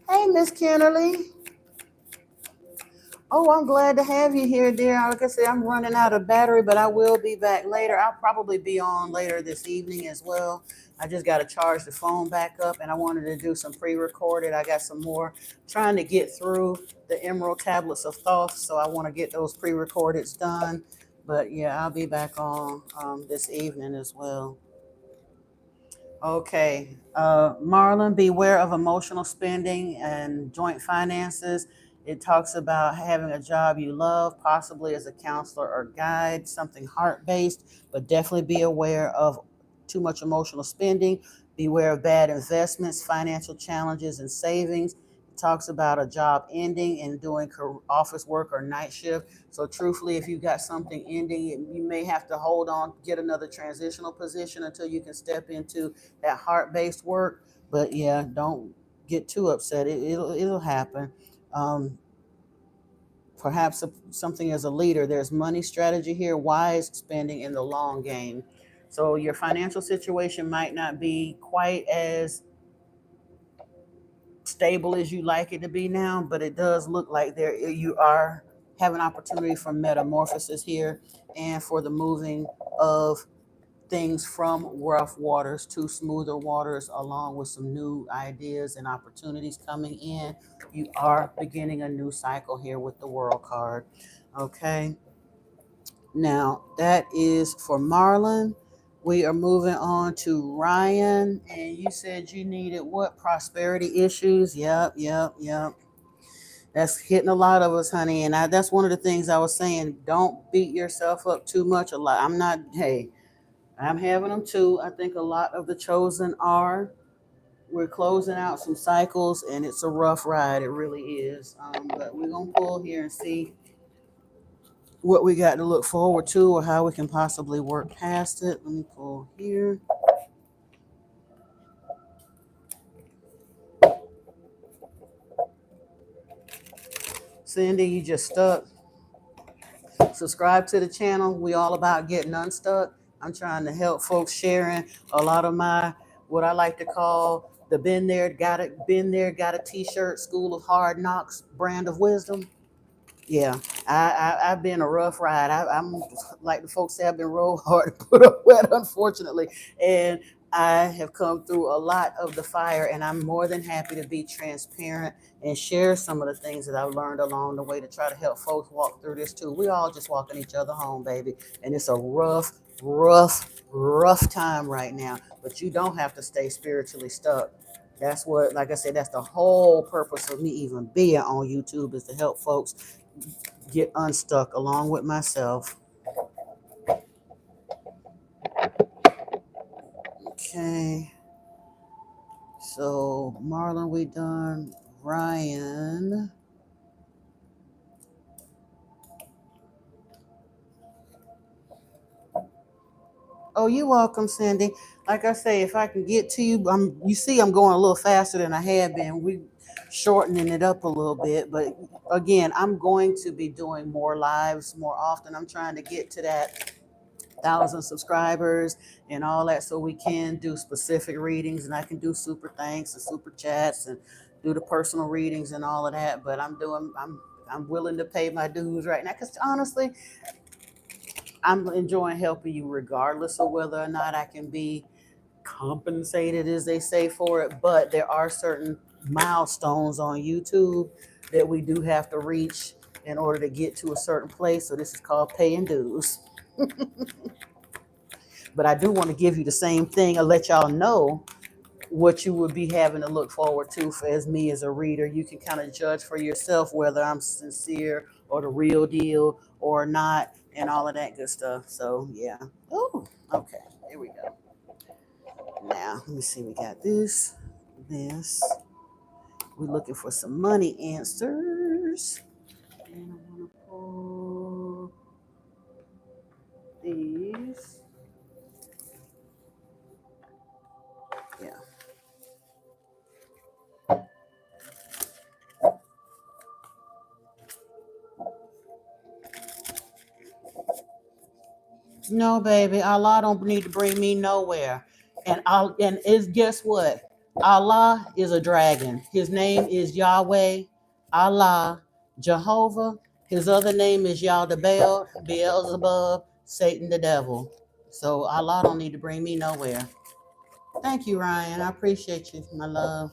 Hey, Miss Kennerly. Oh, I'm glad to have you here, dear. Like I said, I'm running out of battery, but I will be back later. I'll probably be on later this evening as well. I just got to charge the phone back up, and I wanted to do some pre-recorded. I got some more trying to get through the Emerald Tablets of Thoth, so I want to get those pre-recordeds done. But yeah, I'll be back on this evening as well. Okay. Marlon, beware of emotional spending and joint finances. It talks about having a job you love, possibly as a counselor or guide, something heart based, but definitely be aware of too much emotional spending. Beware of bad investments, financial challenges, and savings. It talks about a job ending and doing office work or night shift. So, truthfully, if you've got something ending, you may have to hold on, get another transitional position until you can step into that heart-based work. But yeah, don't get too upset. It'll happen. um, perhaps something as a leader. There's money strategy here, wise spending in the long game. So your financial situation might not be quite as stable as you like it to be now, but it does look like there you are having opportunity for metamorphosis here and for the moving of things from rough waters to smoother waters, along with some new ideas and opportunities coming in. You are beginning a new cycle here with the World card. Okay. Now, that is for Marlon. We are moving on to Ryan. And you said you needed what? Prosperity issues? Yep, yep, yep. That's hitting a lot of us, honey. And that's one of the things I was saying. Don't beat yourself up too much. A lot. I'm not, hey, I'm having them too. I think a lot of the chosen are. We're closing out some cycles, and it's a rough ride. It really is. But we're going to pull here and see what we got to look forward to or how we can possibly work past it. Let me pull here. Cindy, you just stuck. Subscribe to the channel. We all about getting unstuck. I'm trying to help folks sharing a lot of my what I like to call the been there, got a t-shirt, School of Hard Knocks brand of wisdom. Yeah, I've been a rough ride. I'm like the folks say, I've been rolled hard and put up wet, unfortunately. And I have come through a lot of the fire, and I'm more than happy to be transparent and share some of the things that I've learned along the way to try to help folks walk through this too. We all just walking each other home, baby. And it's a rough time right now. But you don't have to stay spiritually stuck. That's what, like I said, that's the whole purpose of me even being on YouTube, is to help folks get unstuck along with myself. Okay. So Marlon, we done. Ryan. Oh, you're welcome, Cindy. Like I say, if I can get to you, you see I'm going a little faster than I had been. We shortening it up a little bit, but again, I'm going to be doing more lives more often. I'm trying to get to that 1,000 subscribers and all that, so we can do specific readings, and I can do super thanks and super chats and do the personal readings and all of that. But I'm willing to pay my dues right now, because honestly, I'm enjoying helping you regardless of whether or not I can be compensated, as they say, for it. But there are certain milestones on YouTube that we do have to reach in order to get to a certain place. So this is called paying dues. But I do want to give you the same thing and let y'all know what you would be having to look forward to for, as me as a reader. You can kind of judge for yourself whether I'm sincere or the real deal or not, and all of that good stuff. So yeah. Oh, okay. Here we go. Now let me see. We got this. We're looking for some money answers, and I want to pull these. Yeah. No, baby, Allah don't need to bring me nowhere. And is guess what? Allah is a dragon. His name is Yahweh, Allah, Jehovah. His other name is Yaldabaoth, Beelzebub, Satan the devil. So Allah don't need to bring me nowhere. Thank you, Ryan. I appreciate you, my love.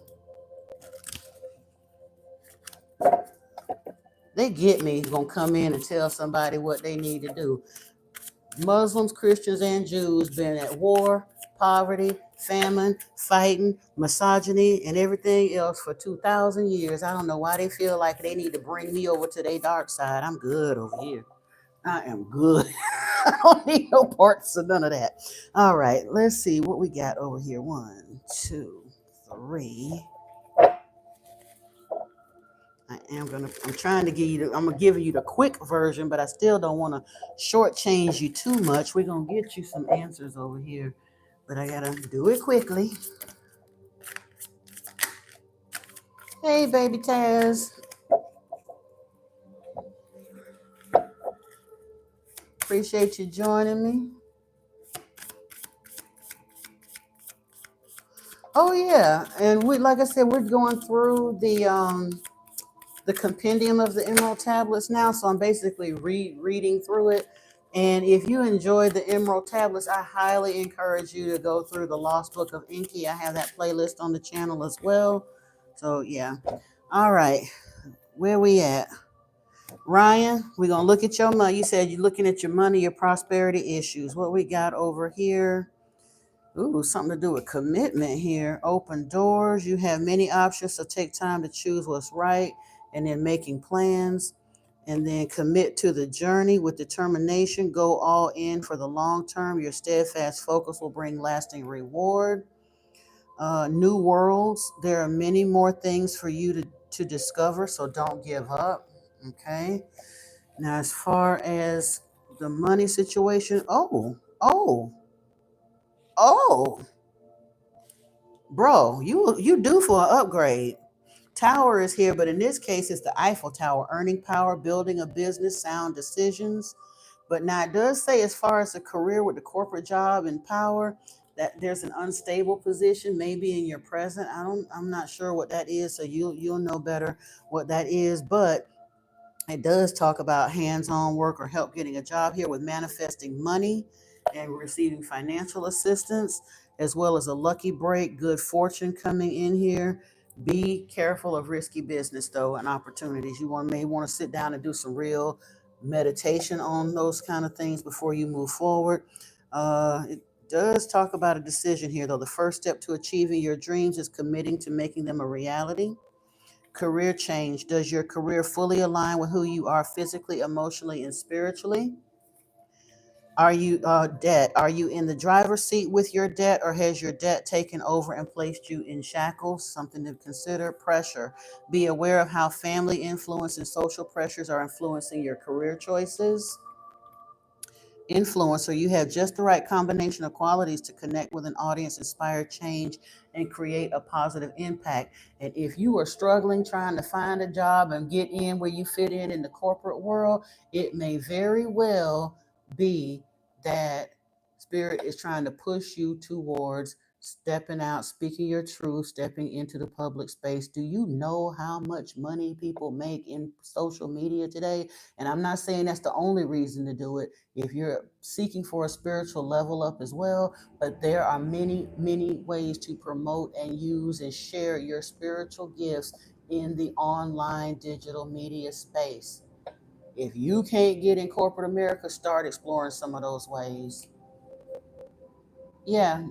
They get me gonna come in and tell somebody what they need to do. Muslims, Christians, and Jews been at war, poverty, famine, fighting, misogyny, and everything else for 2,000 years. I don't know why they feel like they need to bring me over to their dark side. I'm good over here. I am good. I don't need no parts of none of that. All right, let's see what we got over here. 1, 2, 3. I'm trying to give you I'm gonna give you the quick version, but I still don't want to shortchange you too much. We're gonna get you some answers over here, but I gotta do it quickly. Hey, baby Taz. Appreciate you joining me. Oh yeah, and we, like I said, we're going through the compendium of the Emerald Tablets now. So I'm basically reading through it. And if you enjoyed the Emerald Tablets, I highly encourage you to go through the Lost Book of Inky. I have that playlist on the channel as well. So yeah. All right. Where we at? Ryan, we're gonna look at your money. You said you're looking at your money, your prosperity issues. What we got over here? Ooh, something to do with commitment here. Open doors. You have many options, so take time to choose what's right and then making plans. And then commit to the journey with determination. Go all in for the long term. Your steadfast focus will bring lasting reward. New worlds. There are many more things for you to discover, so don't give up. Okay. Now, as far as the money situation, oh, bro, you due for an upgrade. Tower is here, but in this case, it's the Eiffel Tower, earning power, building a business, sound decisions. But now it does say, as far as a career with the corporate job and power, that there's an unstable position, maybe in your present. I'm not sure what that is, so you'll know better what that is. But it does talk about hands-on work or help getting a job here with manifesting money and receiving financial assistance, as well as a lucky break, good fortune coming in here. Be careful of risky business though and opportunities. May want to sit down and do some real meditation on those kind of things before you move forward. It does talk about a decision here though. The first step to achieving your dreams is committing to making them a reality. Career change. Does your career fully align with who you are physically, emotionally, and spiritually? Are you debt? Are you in the driver's seat with your debt, or has your debt taken over and placed you in shackles? Something to consider. Pressure. Be aware of how family influence and social pressures are influencing your career choices. Influencer, you have just the right combination of qualities to connect with an audience, inspire change, and create a positive impact. And if you are struggling trying to find a job and get in where you fit in the corporate world, it may very well be that spirit is trying to push you towards stepping out, speaking your truth, stepping into the public space. Do you know how much money people make in social media today? And I'm not saying that's the only reason to do it if you're seeking for a spiritual level up as well. But there are many, many ways to promote and use and share your spiritual gifts in the online digital media space. If you can't get in corporate America, start exploring some of those ways. Yeah.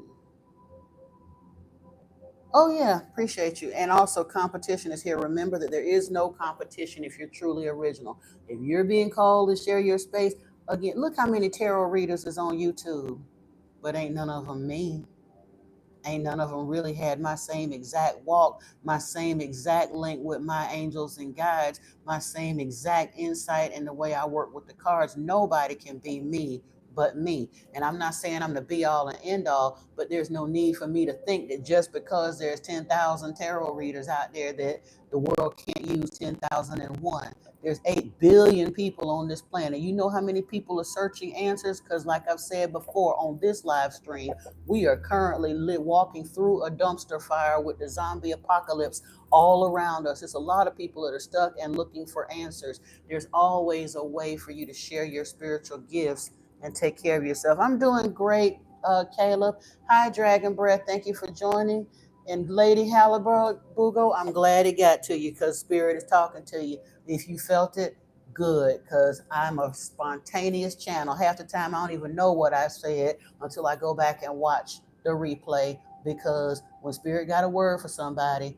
Oh, yeah. Appreciate you. And also, competition is here. Remember that there is no competition if you're truly original. If you're being called to share your space, again, look how many tarot readers is on YouTube, but ain't none of them me. Ain't none of them really had my same exact walk, my same exact link with my angels and guides, my same exact insight in the way I work with the cards. Nobody can be me but me. And I'm not saying I'm the be all and end all, but there's no need for me to think that just because there's 10,000 tarot readers out there that the world can't use 10,001. There's 8 billion people on this planet. You know how many people are searching answers? Because like I've said before on this live stream, we are currently walking through a dumpster fire with the zombie apocalypse all around us. There's a lot of people that are stuck and looking for answers. There's always a way for you to share your spiritual gifts and take care of yourself. I'm doing great, Caleb. Hi, Dragon Breath. Thank you for joining. And Lady Bugo, I'm glad it got to you because Spirit is talking to you. If you felt it, good, because I'm a spontaneous channel. Half the time, I don't even know what I said until I go back and watch the replay, because when Spirit got a word for somebody,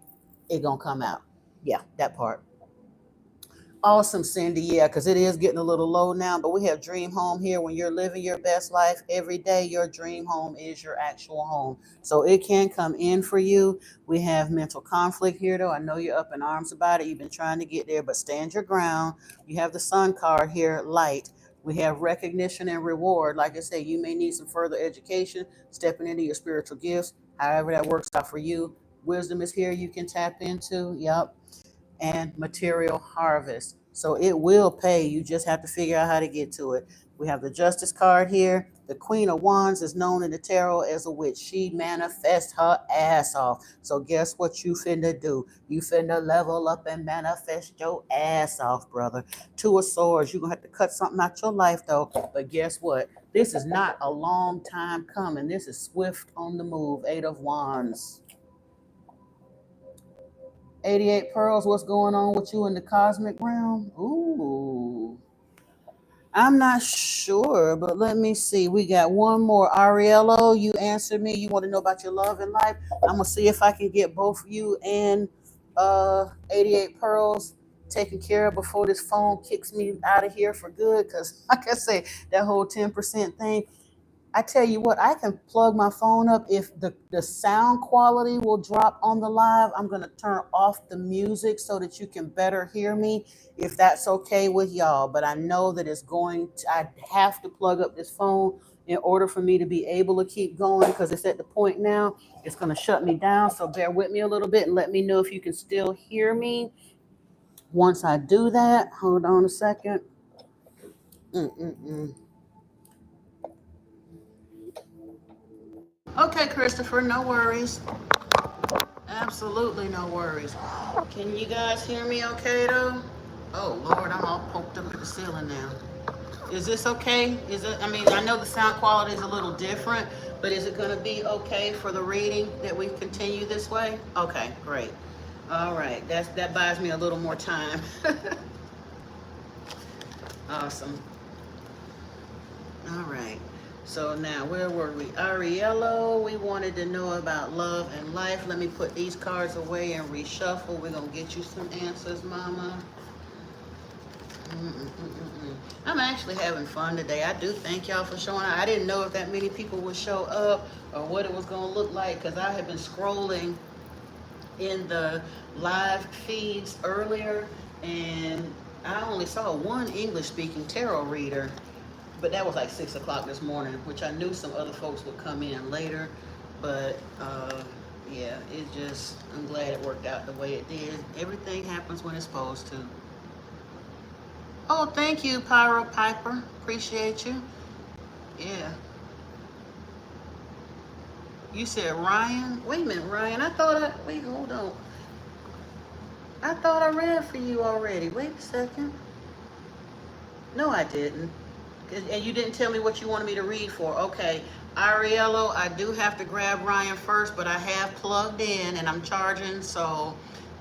it gonna come out. Yeah, that part. Awesome, Cindy. Yeah, because it is getting a little low now, but we have Dream Home here. When you're living your best life every day, your dream home is your actual home. So it can come in for you. We have mental conflict here, though. I know you're up in arms about it. You've been trying to get there, but stand your ground. You have the Sun card here, light. We have recognition and reward. Like I say, you may need some further education, stepping into your spiritual gifts, however that works out for you. Wisdom is here you can tap into. Yep. And material harvest. So it will pay. You just have to figure out how to get to it. We have the Justice card here. The Queen of Wands is known in the tarot as a witch. She manifests her ass off. So guess what you finna do? You finna level up and manifest your ass off, brother. Two of Swords. You're gonna have to cut something out your life though. But guess what? This is not a long time coming. This is swift on the move. Eight of Wands. 88 Pearls, what's going on with you in the cosmic realm? Ooh. I'm not sure, but let me see. We got one more. Ariello, you answered me. You want to know about your love and life? I'm gonna see if I can get both you and 88 Pearls taken care of before this phone kicks me out of here for good. Cause like I say, that whole 10% thing. I tell you what, I can plug my phone up. If the sound quality will drop on the live, I'm going to turn off the music so that you can better hear me, if that's okay with y'all. But I know that I have to plug up this phone in order for me to be able to keep going, because it's at the point now, it's going to shut me down. So bear with me a little bit and let me know if you can still hear me. Once I do that, hold on a second. Mm-mm-mm. Okay, Christopher, no worries. Absolutely no worries. Can you guys hear me okay though? Oh Lord, I'm all poked up at the ceiling now. Is this okay? Is it, I mean, I know the sound quality is a little different, but is it gonna be okay for the reading that we continue this way? Okay, great. All right, that buys me a little more time. Awesome. All right. So now, where were we? Ariello, we wanted to know about love and life. Let me put these cards away and reshuffle. We're going to get you some answers, mama. I'm actually having fun today. I do thank y'all for showing up. I didn't know if that many people would show up or what it was going to look like, because I had been scrolling in the live feeds earlier, and I only saw one English-speaking tarot reader. But that was like 6 o'clock this morning, which I knew some other folks would come in later. But yeah, I'm glad it worked out the way it did. Everything happens when it's supposed to. Oh, thank you, Pyro Piper. Appreciate you. Yeah. You said Ryan? Wait a minute, Ryan. Wait, hold on. I thought I read for you already. Wait a second. No, I didn't. And you didn't tell me what you wanted me to read for. Okay. Ariello, I do have to grab Ryan first, but I have plugged in and I'm charging, so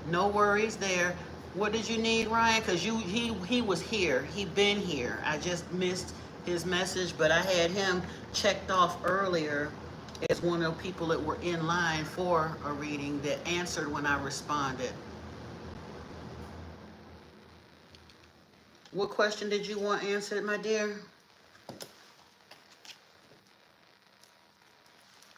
no worries there. What did you need, Ryan? Because he was here. He been here. I just missed his message, but I had him checked off earlier as one of the people that were in line for a reading that answered when I responded. What question did you want answered, my dear?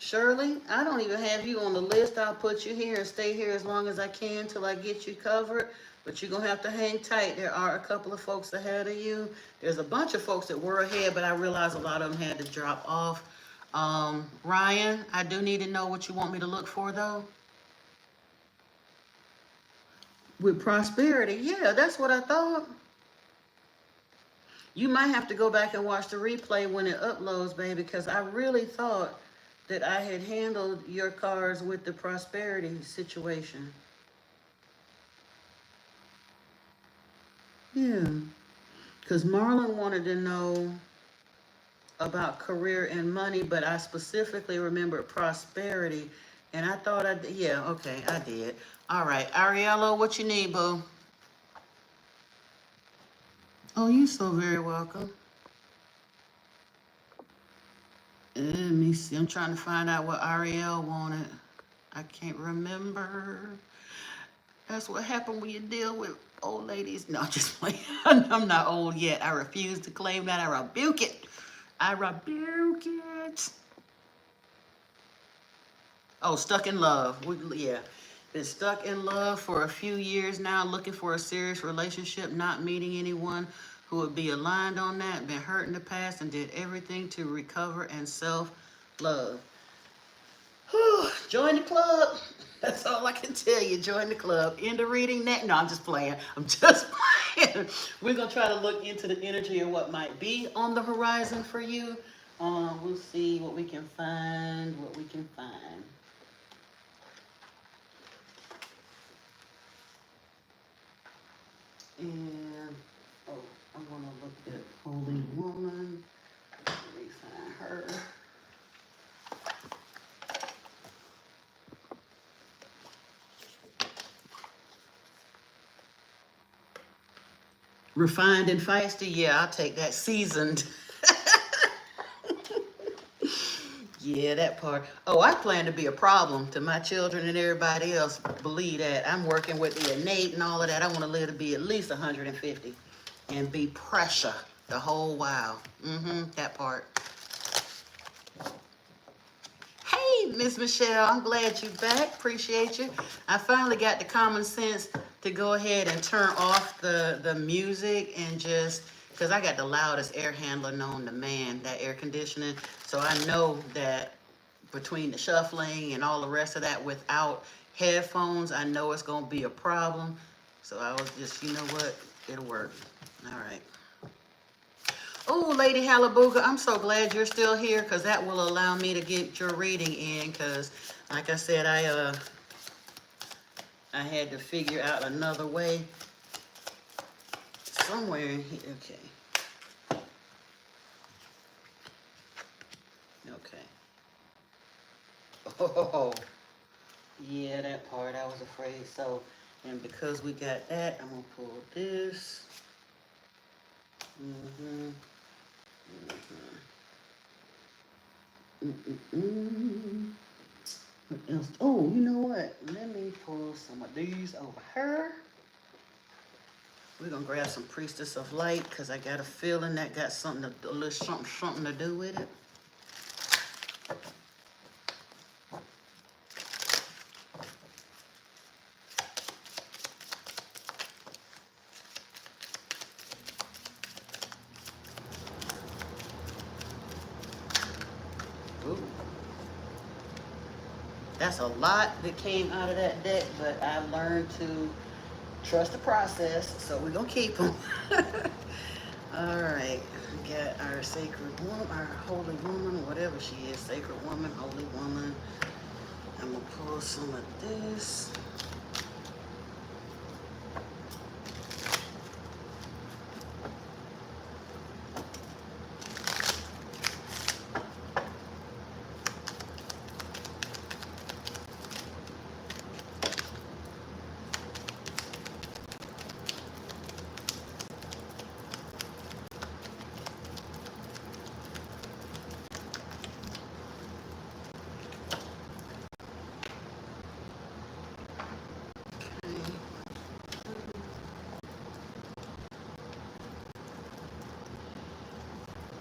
Shirley, I don't even have you on the list. I'll put you here and stay here as long as I can till I get you covered. But you're going to have to hang tight. There are a couple of folks ahead of you. There's a bunch of folks that were ahead, but I realized a lot of them had to drop off. Ryan, I do need to know what you want me to look for, though. With prosperity, yeah, that's what I thought. You might have to go back and watch the replay when it uploads, baby, because I really thought that I had handled your cards with the prosperity situation. Yeah, because Marlon wanted to know about career and money, but I specifically remembered prosperity, and I thought yeah, okay, I did. All right, Ariello, what you need, boo? Oh, you're so very welcome. Let me see, I'm trying to find out what Ariel wanted. I can't remember. That's what happened when you deal with old ladies. No, just playing. I'm not old yet. I refuse to claim that. I rebuke it. I rebuke it. Oh, stuck in love. Yeah. Been stuck in love for a few years now, looking for a serious relationship, not meeting anyone who would be aligned on that. Been hurt in the past and did everything to recover and self-love. Join the club. That's all I can tell you. Join the club. End of reading that. No, I'm just playing. I'm just playing. We're going to try to look into the energy of what might be on the horizon for you. We'll see what we can find. What we can find. And, oh, I'm going to look at Holy Woman. Let me find her. Refined and feisty? Yeah, I'll take that. Seasoned. Yeah, that part. Oh, I plan to be a problem to my children and everybody else. Believe that. I'm working with the innate and all of that. I want to live to be at least 150 and be pressure the whole while. That part. Hey, Miss Michelle, I'm glad you're back. Appreciate you. I finally got the common sense to go ahead and turn off the music and just, because I got the loudest air handler known to man, that air conditioning. So I know that between the shuffling and all the rest of that without headphones, I know it's going to be a problem. So I was just, you know what? It'll work. All right. Oh, Lady Halabuga, I'm so glad you're still here because that will allow me to get your reading in because, like I said, I had to figure out another way somewhere in here. Okay. Okay. Oh, yeah, that part, I was afraid so. And because we got that, I'm going to pull this. Mm-hmm. Mm-mm-mm. What else? Oh, you know what? Let me pull some of these over here. We're gonna grab some Priestess of Light because I got a feeling that got something to, a little something to do with it. Ooh. That's a lot that came out of that deck, but I've learned to trust the process, so we're gonna keep them. All right, we got our sacred woman, our holy woman, whatever she is, sacred woman, holy woman. I'm gonna pull some of this.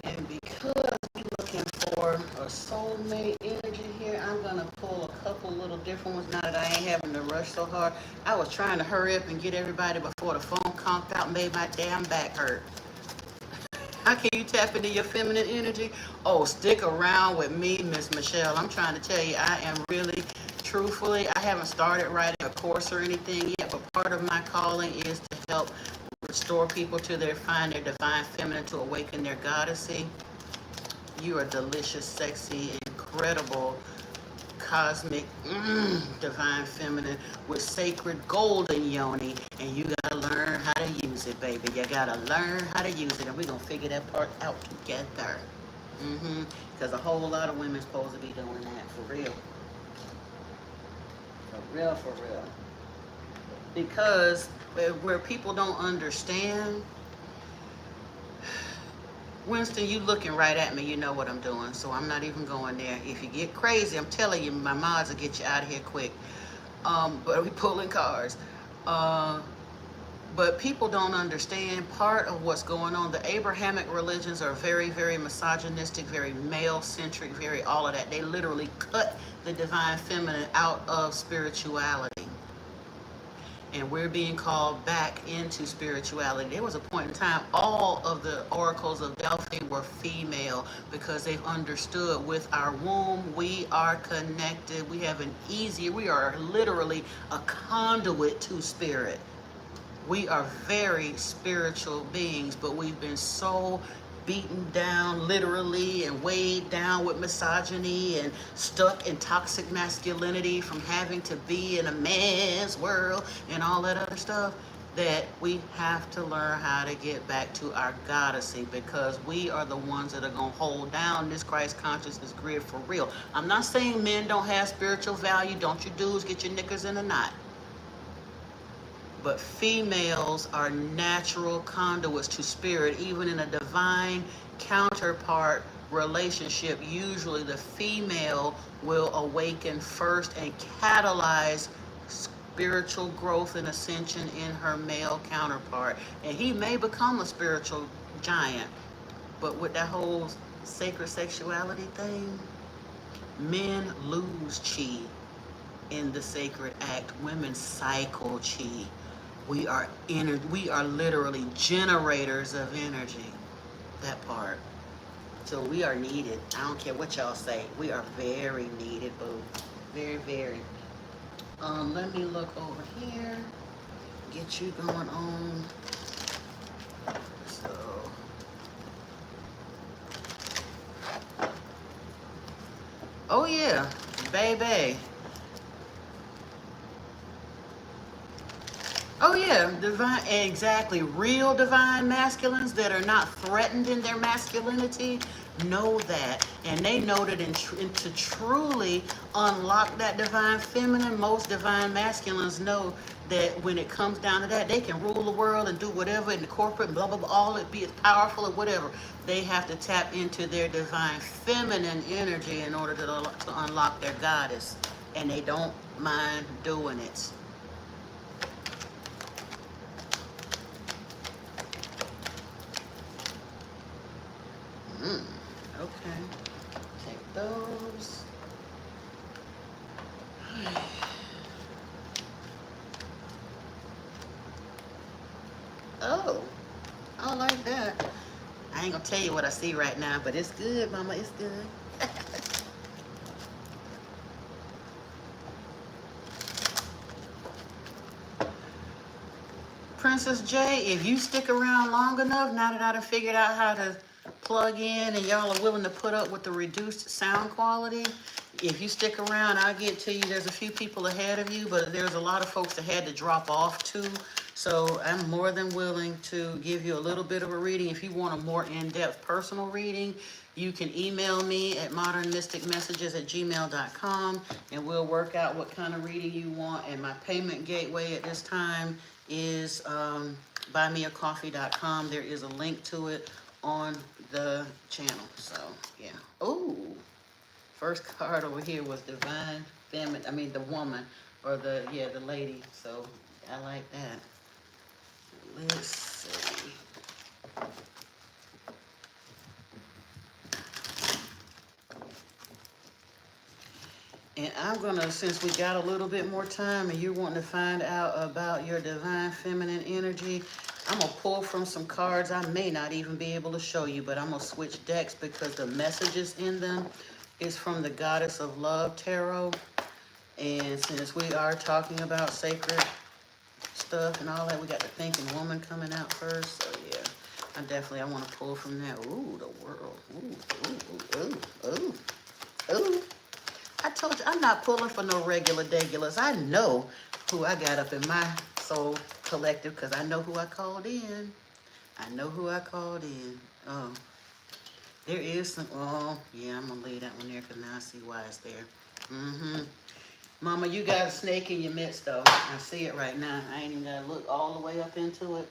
And because we're looking for a soulmate energy here, I'm gonna pull a couple little different ones now that I ain't having to rush so hard. I was trying to hurry up and get everybody before the phone conked out and made my damn back hurt. How can you tap into your feminine energy? Oh, stick around with me, Miss Michelle. I'm trying to tell you, I am really, truthfully, I haven't started writing a course or anything yet, but part of my calling is to help restore people to find their divine feminine, to awaken their goddessy. You are delicious, sexy, incredible, cosmic, divine feminine with sacred golden yoni, and you gotta learn how to use it, baby. You gotta learn how to use it, and we're gonna figure that part out together. Because a whole lot of women's supposed to be doing that, for real. For real, for real. Because where people don't understand, Winston, you looking right at me. You know what I'm doing, so I'm not even going there. If you get crazy, I'm telling you, my mods will get you out of here quick. But we pulling cards. But people don't understand part of what's going on. The Abrahamic religions are very, very misogynistic, very male-centric, very all of that. They literally cut the divine feminine out of spirituality. and we're being called back into spirituality. There was a point in time all of the oracles of Delphi were female because they've understood with our womb we are connected. We are literally a conduit to spirit. We are very spiritual beings, but we've been so beaten down literally and weighed down with misogyny and stuck in toxic masculinity from having to be in a man's world and all that other stuff, that we have to learn how to get back to our goddessy, because we are the ones that are going to hold down this Christ consciousness grid for real. I'm not saying men don't have spiritual value. Don't you dudes get your knickers in a knot. But females are natural conduits to spirit. Even in a divine counterpart relationship, usually the female will awaken first and catalyze spiritual growth and ascension in her male counterpart. And he may become a spiritual giant, but with that whole sacred sexuality thing, men lose chi in the sacred act. Women cycle chi. We are literally generators of energy. That part. So we are needed. I don't care what y'all say. We are very needed, boo. Very, very. Let me look over here. Get you going on. So. Oh yeah, baby. Oh yeah, divine, exactly. Real divine masculines that are not threatened in their masculinity know that, and they know that to truly unlock that divine feminine, most divine masculines know that when it comes down to that, they can rule the world and do whatever in the corporate, blah blah blah, all it be as powerful or whatever. They have to tap into their divine feminine energy in order to unlock their goddess, and they don't mind doing it. Mm, okay. Take those. Oh, I like that. I ain't gonna tell you what I see right now, but it's good, mama. It's good. Princess J, if you stick around long enough, now that I done figured out how to plug in and y'all are willing to put up with the reduced sound quality, if you stick around, I'll get to you. There's a few people ahead of you, but there's a lot of folks that had to drop off too. So I'm more than willing to give you a little bit of a reading. If you want a more in-depth personal reading, you can email me at modernmysticmessages@gmail.com and we'll work out what kind of reading you want. And my payment gateway at this time is buymeacoffee.com. There is a link to it on the channel. So yeah. Oh, first card over here was divine feminine. I mean the woman, or the lady. So I like that. Let's see. And I'm gonna, since we got a little bit more time and you're wanting to find out about your divine feminine energy, I'm gonna pull from some cards I may not even be able to show you, but I'm gonna switch decks because the messages in them is from the Goddess of Love Tarot. And since we are talking about sacred stuff and all that, we got the Thinking Woman coming out first. So yeah, I want to pull from that. Ooh, the world. Ooh, ooh, ooh, ooh, ooh, ooh. I told you, I'm not pulling for no regular degulars. I know who I got up in my soul collective because I know who I called in. I know who I called in. Oh, there is some. Oh, yeah, I'm going to leave that one there because now I see why it's there. Mm-hmm. Mama, you got a snake in your midst, though. I see it right now. I ain't even got to look all the way up into it.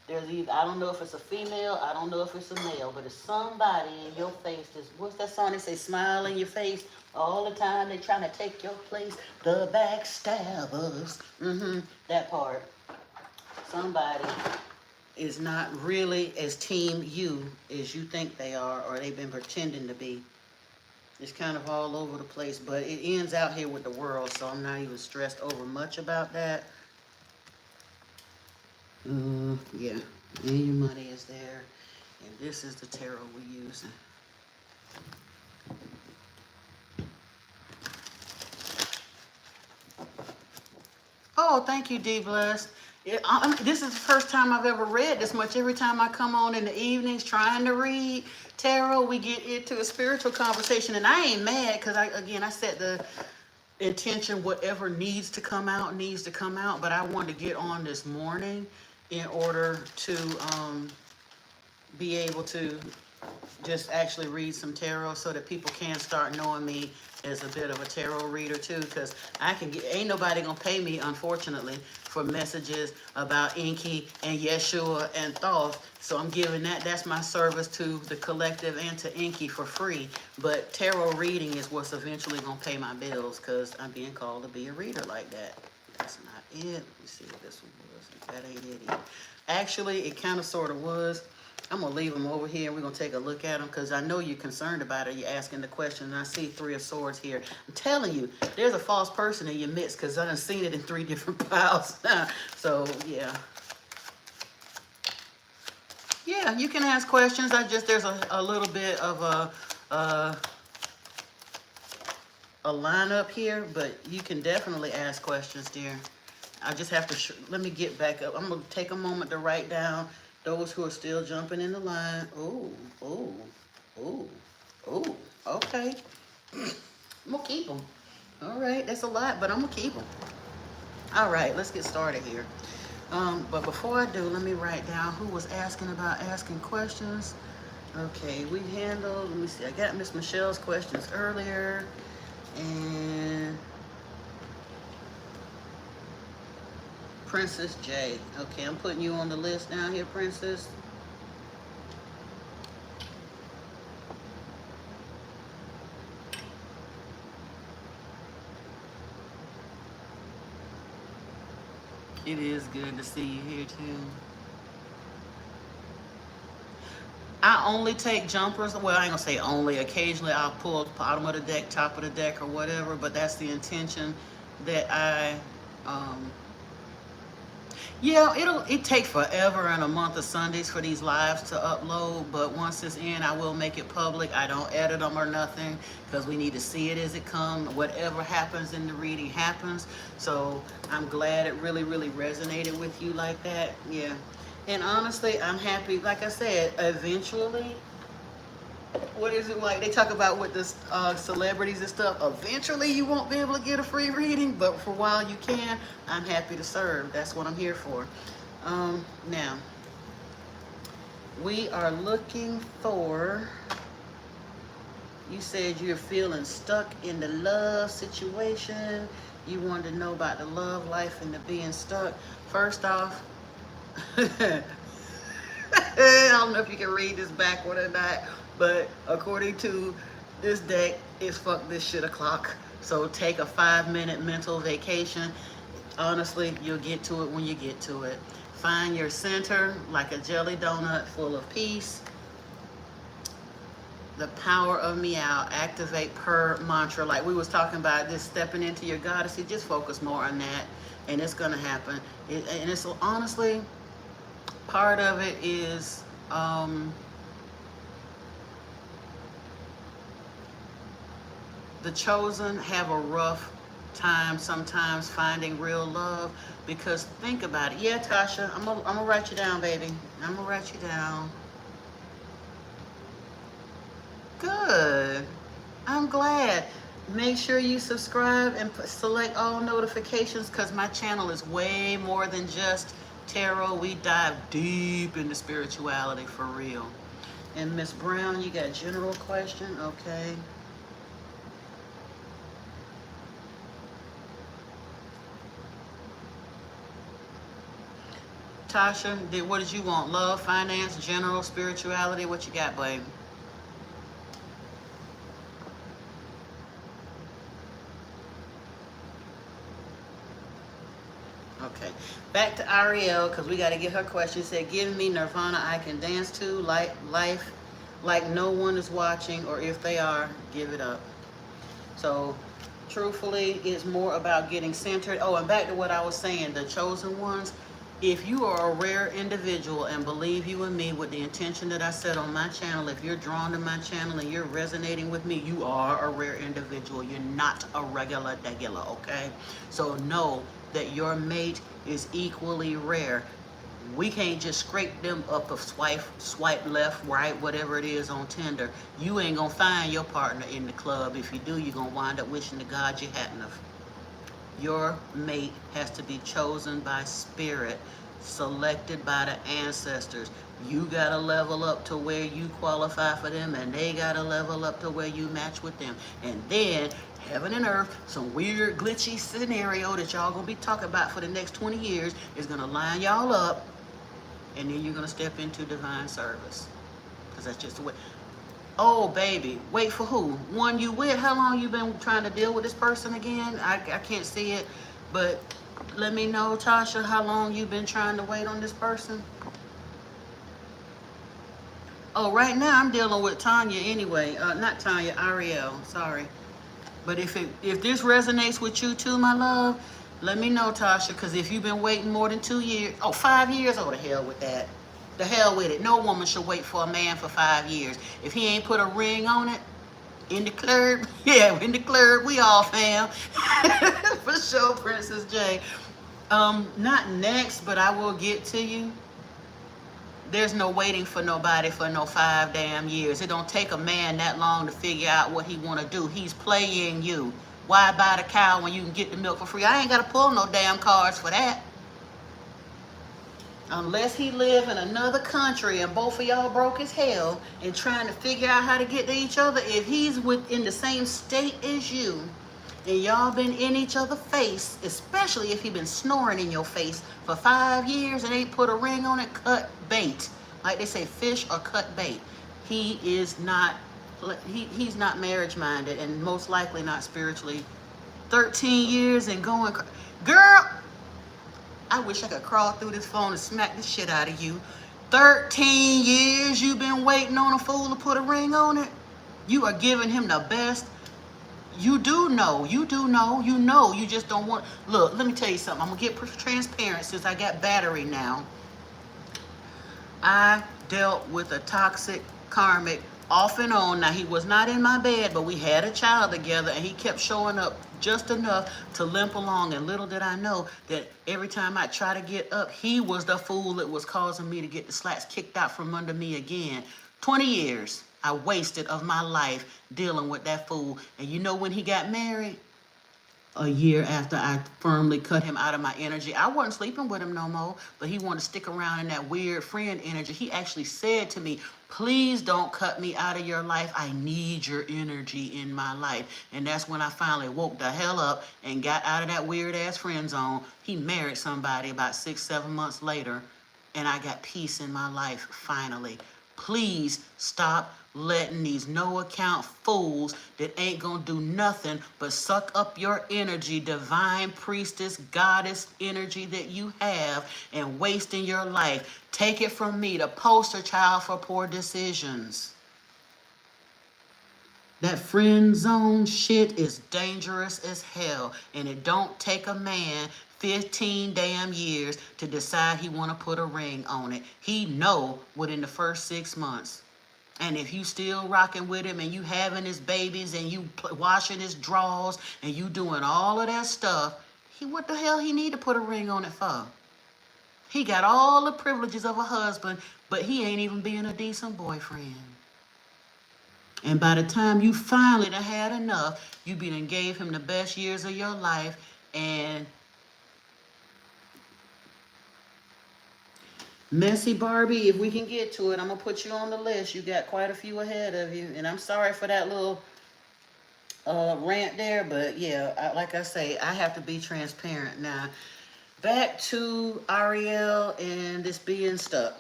There's either, I don't know if it's a female, I don't know if it's a male, but it's somebody in your face. What's that song they say, smile in your face all the time. They trying to take your place. The backstabbers. Mm-hmm, that part. Somebody is not really as team you as you think they are, or they've been pretending to be. It's kind of all over the place, but it ends out here with the world, so I'm not even stressed over much about that. Yeah. And your money is there. And this is the tarot we're using. Oh, thank you, D Bless. This is the first time I've ever read this much. Every time I come on in the evenings trying to read tarot, we get into a spiritual conversation. And I ain't mad because, I set the intention, whatever needs to come out, needs to come out. But I wanted to get on this morning in order to be able to just actually read some tarot so that people can start knowing me as a bit of a tarot reader too, because ain't nobody gonna pay me, unfortunately, for messages about Inky and Yeshua and Thoth. So I'm giving that's my service to the collective and to Inky for free. But tarot reading is what's eventually gonna pay my bills, because I'm being called to be a reader like that. That's not it. Let me see what this one was. That ain't it either. Actually, it kind of sort of was. I'm going to leave them over here and we're going to take a look at them, because I know you're concerned about it. You're asking the question, and I see 3 of Swords here. I'm telling you, there's a false person in your midst, because I done seen it in 3 different piles. So, yeah. Yeah, you can ask questions. There's a little bit of a lineup here, but you can definitely ask questions, dear. I just have to, let me get back up. I'm going to take a moment to write down those who are still jumping in the line. Oh, oh, oh, oh, okay. I'm going to keep them. All right, that's a lot, but I'm going to keep them. All right, let's get started here. But before I do, let me write down who was asking about asking questions. Okay, we handled, let me see, I got Miss Michelle's questions earlier. And Princess J. Okay, I'm putting you on the list down here, Princess. It is good to see you here too. I only take jumpers. Well, I ain't gonna say only. Occasionally I'll pull bottom of the deck, top of the deck, or whatever, but that's the intention that yeah, it take forever and a month of Sundays for these lives to upload, but once it's in, I will make it public. I don't edit them or nothing, because we need to see it as it comes. Whatever happens in the reading happens. So I'm glad it really, really resonated with you like that. Yeah. And honestly, I'm happy. Like I said, eventually, what is it like? They talk about with the celebrities and stuff. Eventually, you won't be able to get a free reading, but for a while you can. I'm happy to serve. That's what I'm here for. Now, we are looking for. You said you're feeling stuck in the love situation. You wanted to know about the love life and the being stuck. First off, I don't know if you can read this backward or not, but according to this deck, it's fuck this shit o'clock. So take a 5-minute mental vacation. Honestly, you'll get to it when you get to it. Find your center like a jelly donut full of peace. The power of meow. Activate per mantra. Like we was talking about this stepping into your goddess. Just focus more on that and it's going to happen. And it's honestly, part of it is the chosen have a rough time sometimes finding real love, because think about it. Yeah, Tasha, I'm gonna write you down, baby. I'm gonna write you down. Good. I'm glad. Make sure you subscribe and select all notifications, because my channel is way more than just tarot. We dive deep into spirituality for real. And Miss Brown, you got a general question? Okay. Tasha, what did you want? Love, finance, general, spirituality? What you got, babe? Okay, back to Ariel, because we got to get her question. She said, give me nirvana I can dance to, life like no one is watching, or if they are, give it up. So truthfully, it's more about getting centered. Oh, and back to what I was saying, the chosen ones, If you are a rare individual and believe you and me with the intention that I set on my channel, if you're drawn to my channel and you're resonating with me, you are a rare individual. You're not a regular degular, okay? So know that your mate is equally rare. We can't just scrape them up a swipe left, right, whatever it is on Tinder. You ain't gonna find your partner in the club. If you do, you're gonna wind up wishing to God you hadn't have. Your mate has to be chosen by spirit, selected by the ancestors. You got to level up to where you qualify for them, and they got to level up to where you match with them. And then, heaven and earth, some weird, glitchy scenario that y'all going to be talking about for the next 20 years is going to line y'all up, and then you're going to step into divine service. Because that's just the way. Oh, baby, wait for who? One you with? How long you been trying to deal with this person again? I can't see it, but let me know, Tasha, how long you been trying to wait on this person? Oh, right now I'm dealing with Tanya anyway. Not Tanya, Ariel, sorry. But if this resonates with you too, my love, let me know, Tasha, because if you've been waiting more than 2 years, 5 years, oh, the hell with that. The hell with it. No woman should wait for a man for 5 years. If he ain't put a ring on it, in the club, yeah, in the club, we all fam. For sure, Princess J. Not next, but I will get to you. There's no waiting for nobody for no 5 damn years. It don't take a man that long to figure out what he want to do. He's playing you. Why buy the cow when you can get the milk for free? I ain't got to pull no damn cards for that. Unless he live in another country and both of y'all broke as hell and trying to figure out how to get to each other. If he's within the same state as you and y'all been in each other's face, especially if he been snoring in your face for 5 years and ain't put a ring on it, cut bait. Like they say, fish or cut bait. He is not, he's not marriage minded and most likely not spiritually. 13 years and going, girl, I wish I could crawl through this phone and smack the shit out of you. 13 years you've been waiting on a fool to put a ring on it? You are giving him the best. You do know, you just don't want. Look, let me tell you something. I'm going to get transparent since I got battery now. I dealt with a toxic karmic off and on. Now, he was not in my bed, but we had a child together, and he kept showing up just enough to limp along. And little did I know that every time I try to get up, he was the fool that was causing me to get the slats kicked out from under me again. 20 years I wasted of my life dealing with that fool. And you know when he got married? A year after I firmly cut him out of my energy. I wasn't sleeping with him no more, but he wanted to stick around in that weird friend energy. He actually said to me, please don't cut me out of your life. I need your energy in my life. And that's when I finally woke the hell up and got out of that weird ass friend zone. He married somebody about 6-7 months later, and I got peace in my life finally. Please stop letting these no account fools that ain't gonna do nothing but suck up your energy, divine priestess, goddess energy that you have, and wasting your life. Take it from me, the poster child for poor decisions. That friend zone shit is dangerous as hell, and it don't take a man 15 damn years to decide he want to put a ring on it. He know within the first 6 months. And if you still rocking with him and you having his babies and you washing his drawers and you doing all of that stuff, what the hell he need to put a ring on it for? He got all the privileges of a husband, but he ain't even being a decent boyfriend. And by the time you finally done had enough, you be done gave him the best years of your life. And Messy Barbie, if we can get to it, I'm going to put you on the list. You got quite a few ahead of you. And I'm sorry for that little rant there. But yeah, like I say, I have to be transparent. Now, back to Ariel and this being stuck.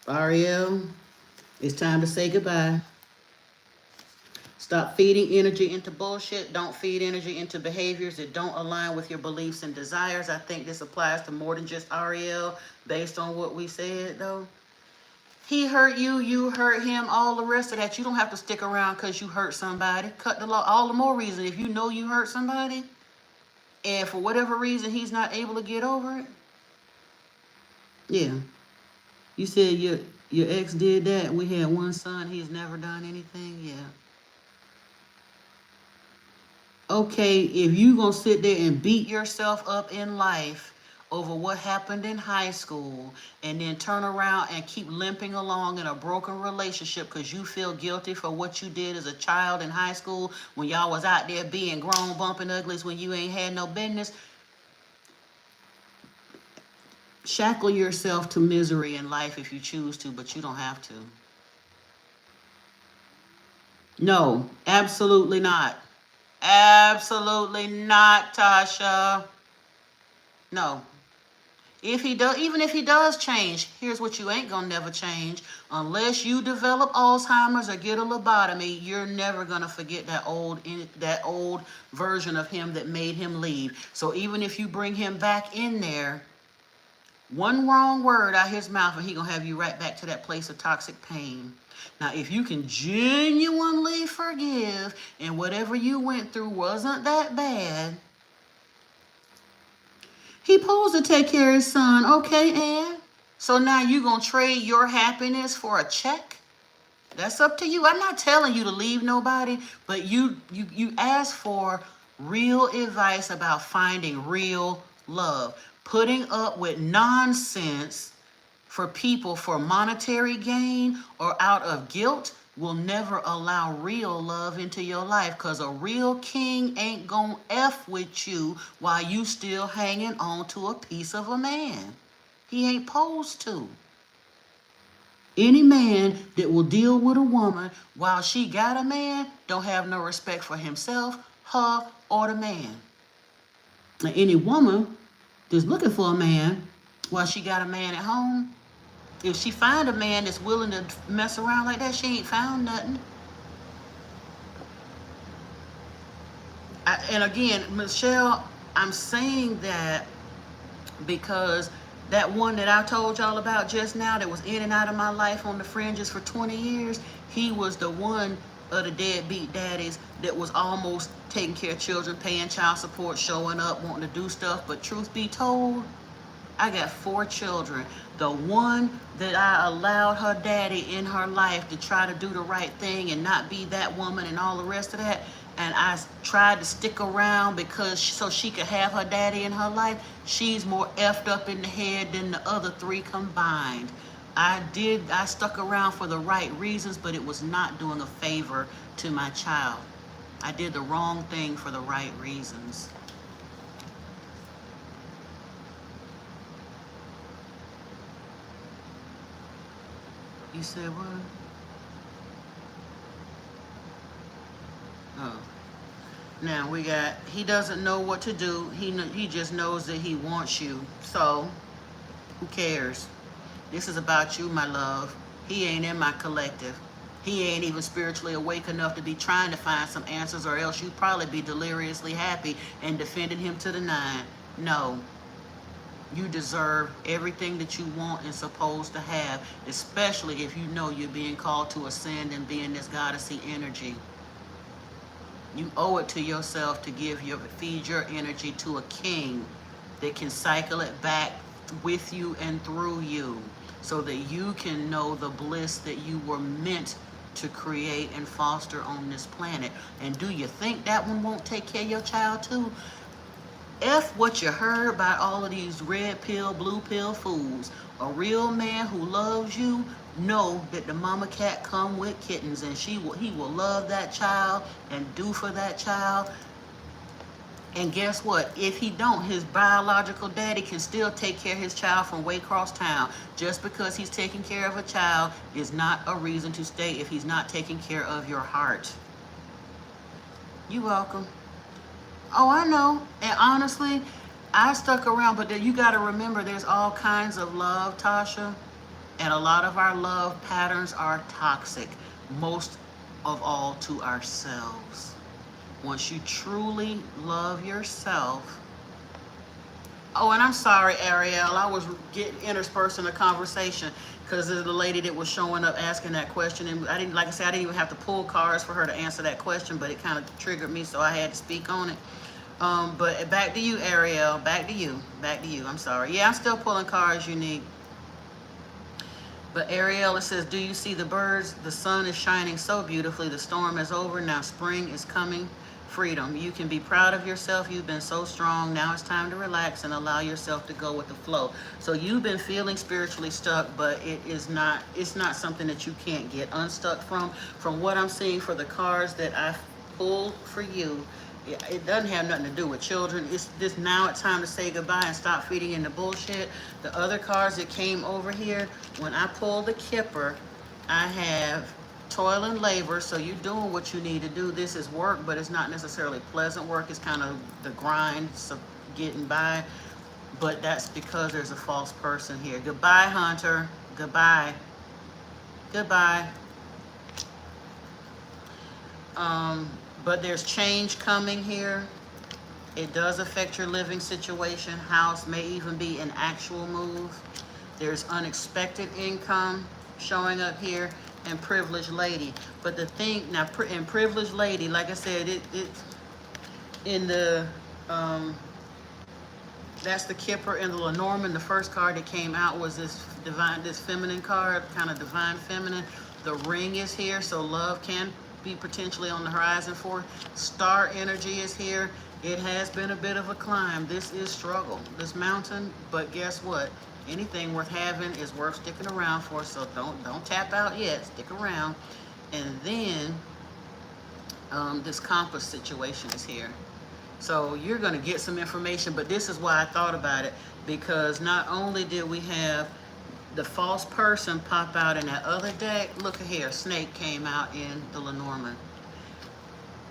Ariel, it's time to say goodbye. Stop feeding energy into bullshit. Don't feed energy into behaviors that don't align with your beliefs and desires. I think this applies to more than just Ariel based on what we said, though. He hurt you, you hurt him, all the rest of that. You don't have to stick around because you hurt somebody. Cut the law. All the more reason if you know you hurt somebody and for whatever reason he's not able to get over it. Yeah. You said your ex did that. We had one son. He's never done anything. Yeah. Okay, if you gonna sit there and beat yourself up in life over what happened in high school and then turn around and keep limping along in a broken relationship because you feel guilty for what you did as a child in high school when y'all was out there being grown bumping uglies when you ain't had no business, shackle yourself to misery in life if you choose to, but you don't have to. No, absolutely not. Absolutely not, Tasha. No. If he does, even if he does change, here's what you ain't gonna never change. Unless you develop Alzheimer's or get a lobotomy, you're never gonna forget that old version of him that made him leave. So even if you bring him back in there, one wrong word out his mouth and he gonna have you right back to that place of toxic pain. Now, if you can genuinely forgive and whatever you went through wasn't that bad, he supposed to take care of his son, okay, Ann? So now you gonna trade your happiness for a check? That's up to you. I'm not telling you to leave nobody, but you ask for real advice about finding real love. Putting up with nonsense for people for monetary gain or out of guilt will never allow real love into your life, because a real king ain't gonna F with you while you still hanging on to a piece of a man. He ain't supposed to. Any man that will deal with a woman while she got a man don't have no respect for himself, her, or the man. Now, any woman that's looking for a man while she got a man at home, if she find a man that's willing to mess around like that, she ain't found nothing. And again, Michelle, I'm saying that because that one that I told y'all about just now that was in and out of my life on the fringes for 20 years, he was the one of the deadbeat daddies that was almost taking care of children, paying child support, showing up, wanting to do stuff. But truth be told, I got 4 children. The one that I allowed her daddy in her life to try to do the right thing and not be that woman and all the rest of that, and I tried to stick around because so she could have her daddy in her life, she's more effed up in the head than the other 3 combined. I stuck around for the right reasons, but it was not doing a favor to my child. I did the wrong thing for the right reasons. You said what? Oh. Now we got, he doesn't know what to do. He just knows that he wants you. So, who cares? This is about you, my love. He ain't in my collective. He ain't even spiritually awake enough to be trying to find some answers, or else you'd probably be deliriously happy and defending him to the 9. No. You deserve everything that you want and supposed to have, especially if you know you're being called to ascend and be in this goddessy energy. You owe it to yourself to feed your energy to a king that can cycle it back with you and through you so that you can know the bliss that you were meant to create and foster on this planet. And do you think that one won't take care of your child too? F what you heard by all of these red pill, blue pill fools. A real man who loves you know that the mama cat come with kittens, and he will love that child and do for that child. And guess what? If he don't, his biological daddy can still take care of his child from way across town. Just because he's taking care of a child is not a reason to stay if he's not taking care of your heart. You're welcome. Oh, I know. And honestly, I stuck around, but you got to remember there's all kinds of love, Tasha. And a lot of our love patterns are toxic, most of all to ourselves. Once you truly love yourself, Oh, and I'm sorry, Ariel. I was getting interspersing a conversation because of the lady that was showing up asking that question, and I didn't, like I said, I didn't even have to pull cards for her to answer that question, but it kind of triggered me, so I had to speak on it. But back to you, Ariel. Back to you. Back to you. I'm sorry. Yeah, I'm still pulling cards, Unique. But Ariel, it says, do you see the birds? The sun is shining so beautifully. The storm is over. Now spring is coming. Freedom. You can be proud of yourself. You've been so strong. Now it's time to relax and allow yourself to go with the flow. So you've been feeling spiritually stuck, but it's not something that you can't get unstuck from. From what I'm seeing for the cards that I pulled for you, it doesn't have nothing to do with children. It's this now it's time to say goodbye and stop feeding into bullshit. The other cards that came over here, when I pulled the Kipper, I have toil and labor. So you're doing what you need to do. This is work, but it's not necessarily pleasant work. It's kind of the grind of getting by. But that's because there's a false person here. Goodbye, Hunter. Goodbye. Goodbye. Um, but there's change coming here. It does affect your living situation. House may even be an actual move. There's unexpected income showing up here, and privileged lady. But the thing now, in privileged lady, like I said, it in the that's the Kipper and the Lenormand. The first card that came out was this feminine card, kind of divine feminine. The ring is here, so love can be potentially on the horizon for. Star energy is here. It has been a bit of a climb. This is struggle, this mountain, but guess what? Anything worth having is worth sticking around for, so don't tap out yet. Stick around. And then this compass situation is here. So you're going to get some information, but this is why I thought about it, because not only did we have the false person pop out in that other deck, look at here, snake came out in the Lenormand.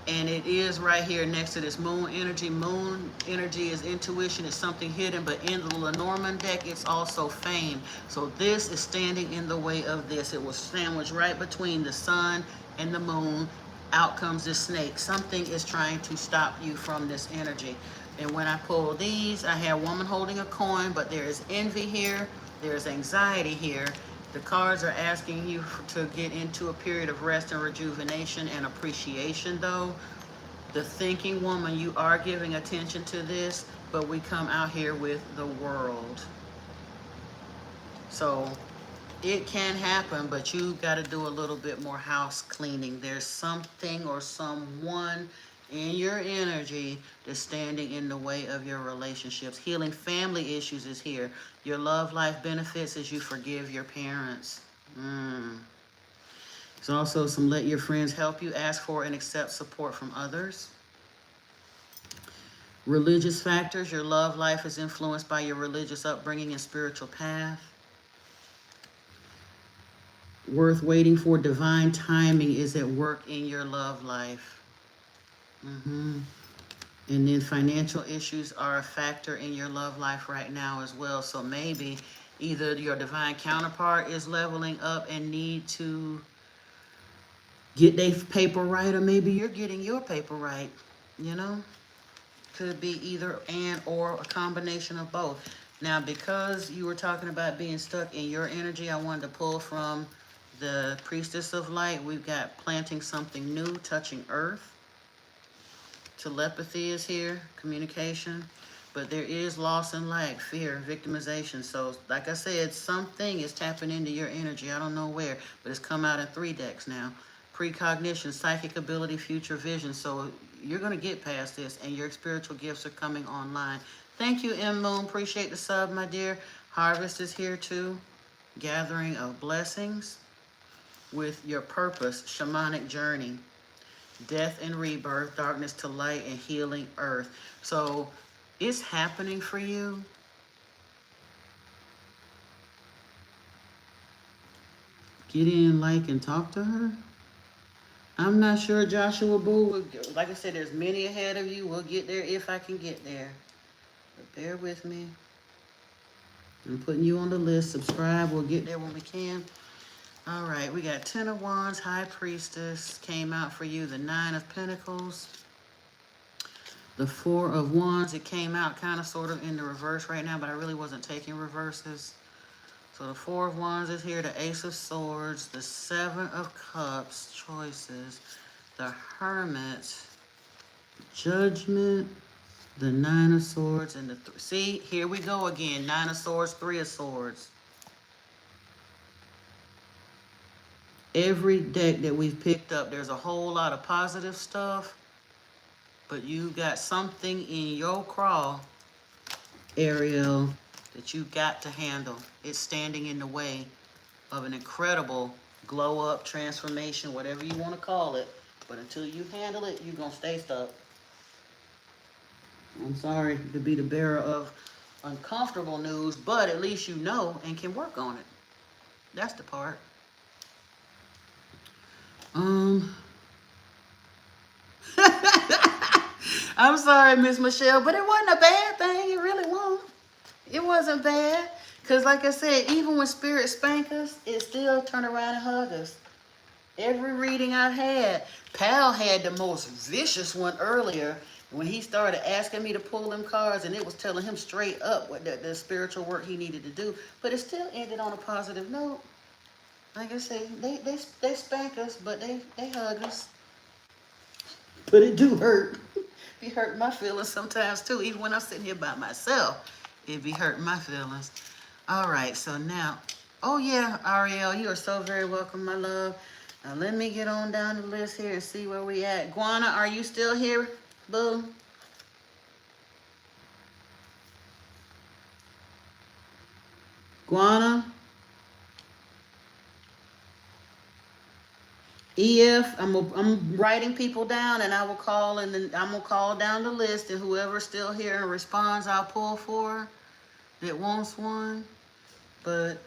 And it is right here next to this moon energy. Moon energy is intuition, it's something hidden, but in the Lenormand deck, it's also fame. So this is standing in the way of this. It was sandwiched right between the sun and the moon. Out comes this snake. Something is trying to stop you from this energy. And when I pull these, I have woman holding a coin, but there is envy here. There's anxiety here. The cards are asking you to get into a period of rest and rejuvenation and appreciation, though. The thinking woman, you are giving attention to this, but we come out here with the world. So it can happen, but you got to do a little bit more house cleaning. There's something or someone in your energy that's standing in the way of your relationships. Healing family issues is here. Your love life benefits as you forgive your parents. There's also some let your friends help you, ask for and accept support from others. Religious factors, your love life is influenced by your religious upbringing and spiritual path. Worth waiting for, divine timing is at work in your love life. And then financial issues are a factor in your love life right now as well. So maybe either your divine counterpart is leveling up and need to get their paper right, or maybe you're getting your paper right, you know? Could be either and or a combination of both. Now, because you were talking about being stuck in your energy, I wanted to pull from the Priestess of Light. We've got planting something new, touching earth. Telepathy is here, communication. But there is loss and lack, fear, victimization. So, like I said, something is tapping into your energy. I don't know where, but it's come out in 3 decks now. Precognition, psychic ability, future vision. So you're going to get past this, and your spiritual gifts are coming online. Thank you, M. Moon. Appreciate the sub, my dear. Harvest is here too. Gathering of blessings with your purpose, shamanic journey. Death and rebirth, darkness to light, and healing earth. So it's happening for you. Get in, like, and talk to her. I'm not sure, Joshua Boo. Like I said, there's many ahead of you. We'll get there if I can get there. But bear with me. I'm putting you on the list. Subscribe. We'll get there when we can. All right, we got 10 of Wands, High Priestess came out for you. The 9 of Pentacles. The Four of Wands, it came out kind of sort of in the reverse right now, but I really wasn't taking reverses. So the Four of Wands is here, the Ace of Swords, the Seven of Cups, choices, the Hermit, Judgment, the Nine of Swords, and the... See, here we go again. Nine of Swords, Three of Swords. Every deck that we've picked up, there's a whole lot of positive stuff, but you got something in your craw, Ariel, that you got to handle. It's standing in the way of an incredible glow up, transformation, whatever you want to call it. But until you handle it, you're going to stay stuck. I'm sorry to be the bearer of uncomfortable news, but at least you know and can work on it. That's the part. I'm sorry, Miss Michelle, but it wasn't a bad thing. It really wasn't. It wasn't bad. Because like I said, even when spirit spank us, it still turn around and hug us. Every reading I had, Pal had the most vicious one earlier when he started asking me to pull them cards, and it was telling him straight up what the spiritual work he needed to do. But it still ended on a positive note. Like I say, they spank us, but they hug us. But it do hurt. Be hurting my feelings sometimes too. Even when I'm sitting here by myself, it be hurting my feelings. All right, so now, oh yeah, Ariel, you are so very welcome, my love. Now let me get on down the list here and see where we at. Guana, are you still here, boo? Guana? EF, I'm writing people down, and I will call, and then I'm gonna call down the list, and whoever's still here and responds, I'll pull for that wants one. But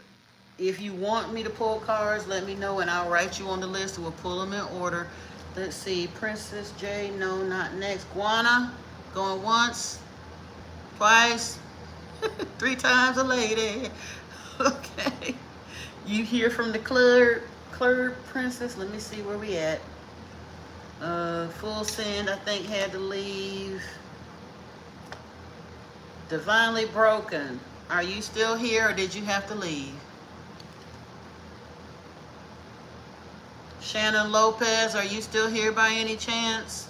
if you want me to pull cards, let me know, and I'll write you on the list, and we'll pull them in order. Let's see, Princess J, no, not next. Guana, going once, twice, three times a lady. Okay. You hear from the club, Princess. Let me see where we at. Full Send, I think, had to leave. Divinely Broken. Are you still here, or did you have to leave? Shannon Lopez, are you still here by any chance?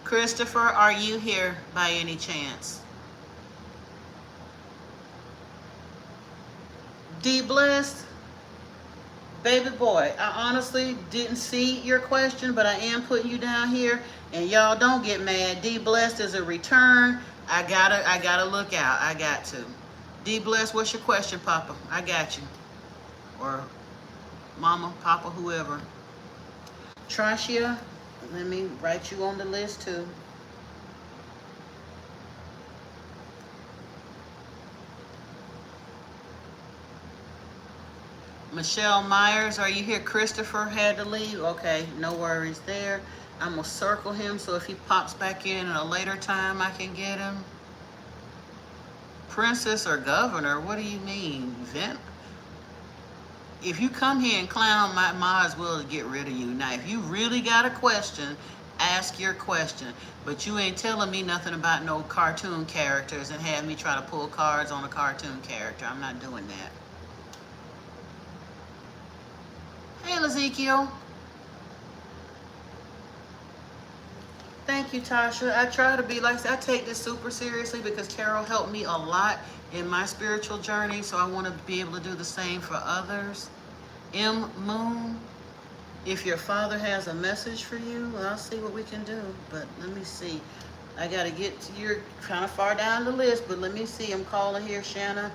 Christopher, are you here by any chance? D Blessed, baby boy, I honestly didn't see your question, but I am putting you down here, and y'all don't get mad. D Blessed is a return. I gotta look out. I got to. D Blessed, what's your question, Papa? I got you. Or Mama, Papa, whoever. Trashia, let me write you on the list too. Michelle Myers, are you here? Christopher had to leave. Okay, no worries there. I'm gonna circle him so if he pops back in at a later time, I can get him. Princess or governor? What do you mean? Vent? If you come here and clown, might as well get rid of you. Now, if you really got a question, ask your question. But you ain't telling me nothing about no cartoon characters and have me try to pull cards on a cartoon character. I'm not doing that. Hey, Ezekiel. Thank you, Tasha. I try to be like, I take this super seriously because Carol helped me a lot in my spiritual journey, so I want to be able to do the same for others. M. Moon, if your father has a message for you, I'll see what we can do. But let me see. I got to get to, you're kind of far down the list, but let me see. I'm calling here Shannon.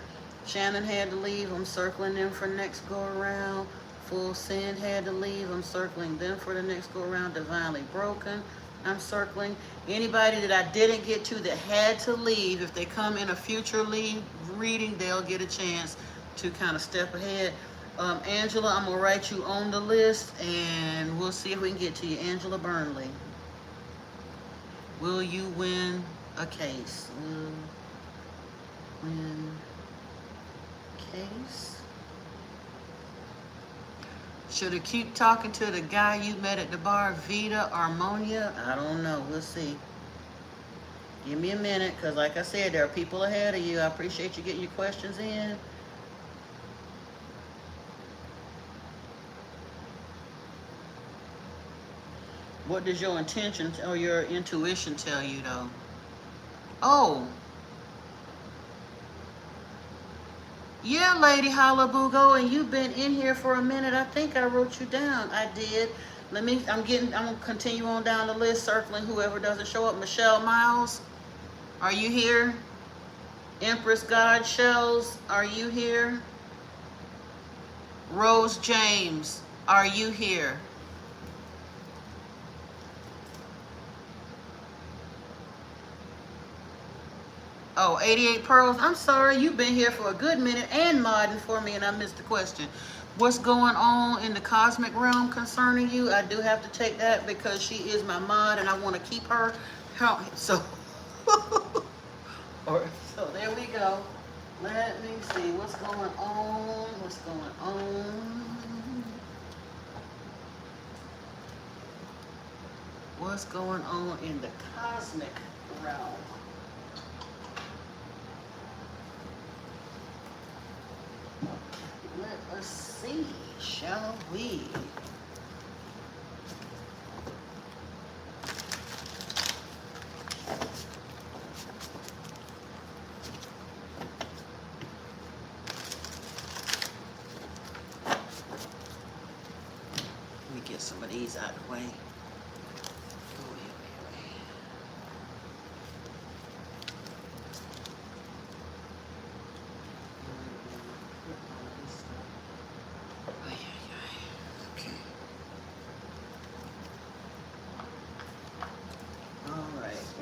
Shannon had to leave. I'm circling them for next go around. Full Send had to leave. I'm circling them for the next go around. Divinely Broken, I'm circling. Anybody that I didn't get to that had to leave, if they come in a future reading, they'll get a chance to kind of step ahead. Angela, I'm going to write you on the list, and we'll see if we can get to you. Angela Burnley. Will you win a case? Will win case? Should I keep talking to the guy you met at the bar, Vita Armonia? I don't know. We'll see. Give me a minute, because like I said, there are people ahead of you. I appreciate you getting your questions in. What does your intention or your intuition tell you, though? Oh, yeah, Lady Halabugo, and you've been in here for a minute. I think I wrote you down. I did. I'm gonna continue on down the list, circling whoever doesn't show up. Michelle Miles, are you here? Empress God Shells, are you here? Rose James, are you here? Oh, 88 Pearls, I'm sorry, you've been here for a good minute and modding for me and I missed the question. What's going on in the cosmic realm concerning you? I do have to take that because she is my mod and I want to keep her. So, so there we go. Let me see what's going on. What's going on? What's going on in the cosmic realm? Let us see, shall we? Let me get some of these out of the way.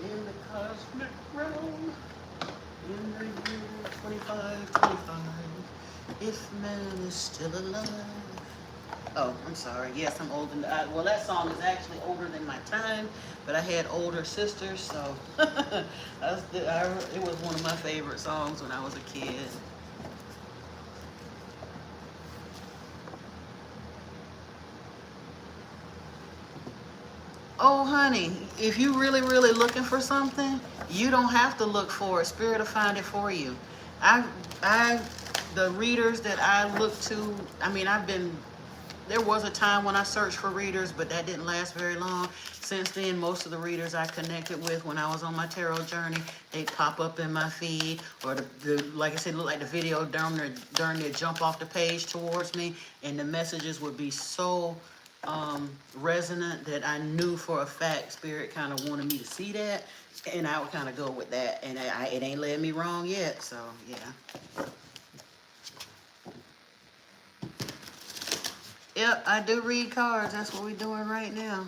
In the cosmic realm, in the year 2525, if man is still alive. Oh, I'm sorry. Yes, I'm older. Well, that song is actually older than my time, but I had older sisters, so it was one of my favorite songs when I was a kid. Oh, honey, if you really looking for something, you don't have to look for it. Spirit will find it for you. I, I, the readers that I look to, I mean, there was a time when I searched for readers, but that didn't last very long. Since then, most of the readers I connected with when I was on my tarot journey, they pop up in my feed, or like I said, look like the video during their jump off the page towards me, and the messages would be so resonant that I knew for a fact Spirit kind of wanted me to see that, and I would kind of go with that, and it ain't led me wrong yet, so yeah. Yep, I do read cards. That's what we're doing right now.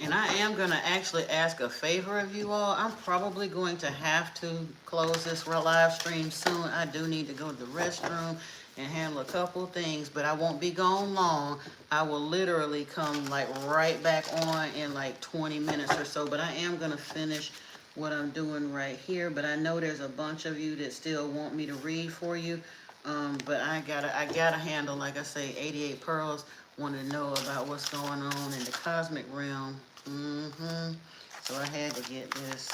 And I am going to actually ask a favor of you all. I'm probably going to have to close this live stream soon. I do need to go to the restroom and handle a couple of things, but I won't be gone long. I will literally come like right back on in like 20 minutes or so, but I am going to finish what I'm doing right here. But I know there's a bunch of you that still want me to read for you. But I gotta handle, like I say, 88 Pearls. Want to know about what's going on in the cosmic realm. So I had to get this.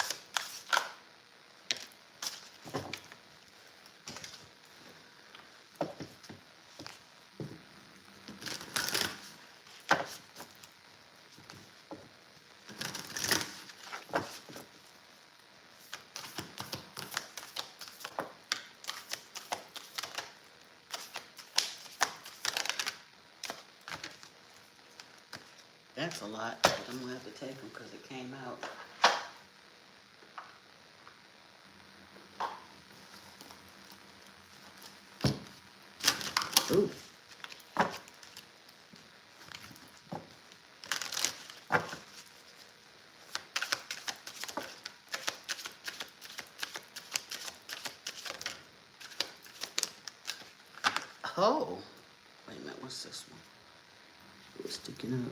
That's a lot, but I'm gonna have to take them because it came out. Ooh. Oh, wait a minute, What's this one? It's sticking up.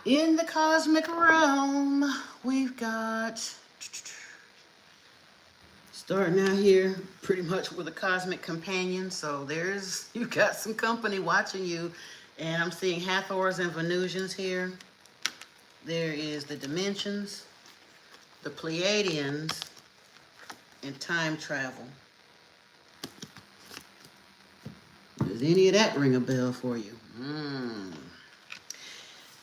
In the cosmic realm, we've got, starting out here pretty much with a cosmic companion. So you've got some company watching you. And I'm seeing Hathors and Venusians here. There is the dimensions, the Pleiadians, and time travel. Does any of that ring a bell for you?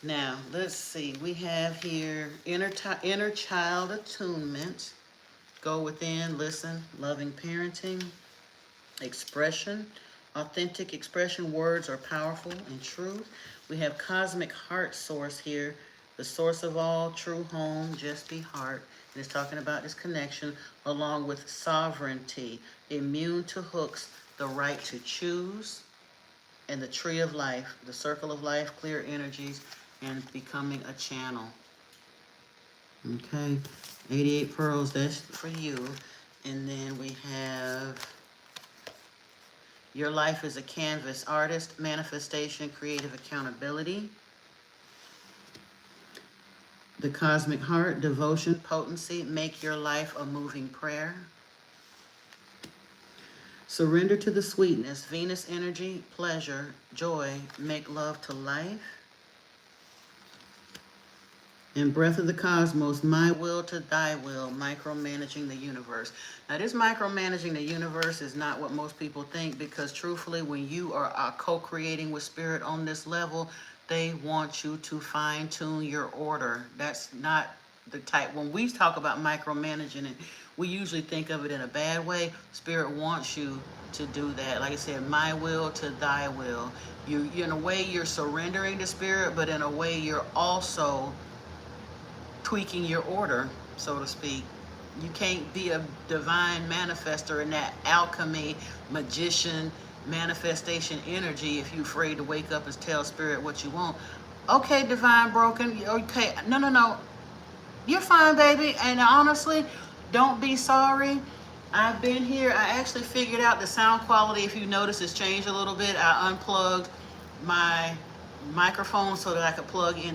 Now, let's see. We have here inner child attunement. Go within, listen, loving parenting, expression, authentic expression. Words are powerful and truth. We have cosmic heart source here, the source of all, true home, just be heart. And it's talking about this connection along with sovereignty, immune to hooks, the right to choose, and the tree of life, the circle of life, clear energies, and becoming a channel. Okay, 88 pearls, that's for you. And then we have your life is a canvas, artist, manifestation, creative accountability. The cosmic heart, devotion, potency, make your life a moving prayer. Surrender to the sweetness, Venus energy, pleasure, joy, make love to life. And breath of the cosmos, my will to thy will, micromanaging the universe. Now, this micromanaging the universe is not what most people think, because truthfully, when you are co-creating with spirit on this level, they want you to fine-tune your order. That's not the type. When we talk about micromanaging it, we usually think of it in a bad way. Spirit wants you to do that. Like I said, my will to thy will. You in a way, you're surrendering to spirit, but in a way, you're also tweaking your order, so to speak. You can't be a divine manifester in that alchemy, magician, manifestation energy if you're afraid to wake up and tell spirit what you want. Okay, divine broken. Okay, no. You're fine, baby. And honestly, don't be sorry. I've been here. I actually figured out the sound quality, if you notice, has changed a little bit. I unplugged my microphone so that I could plug in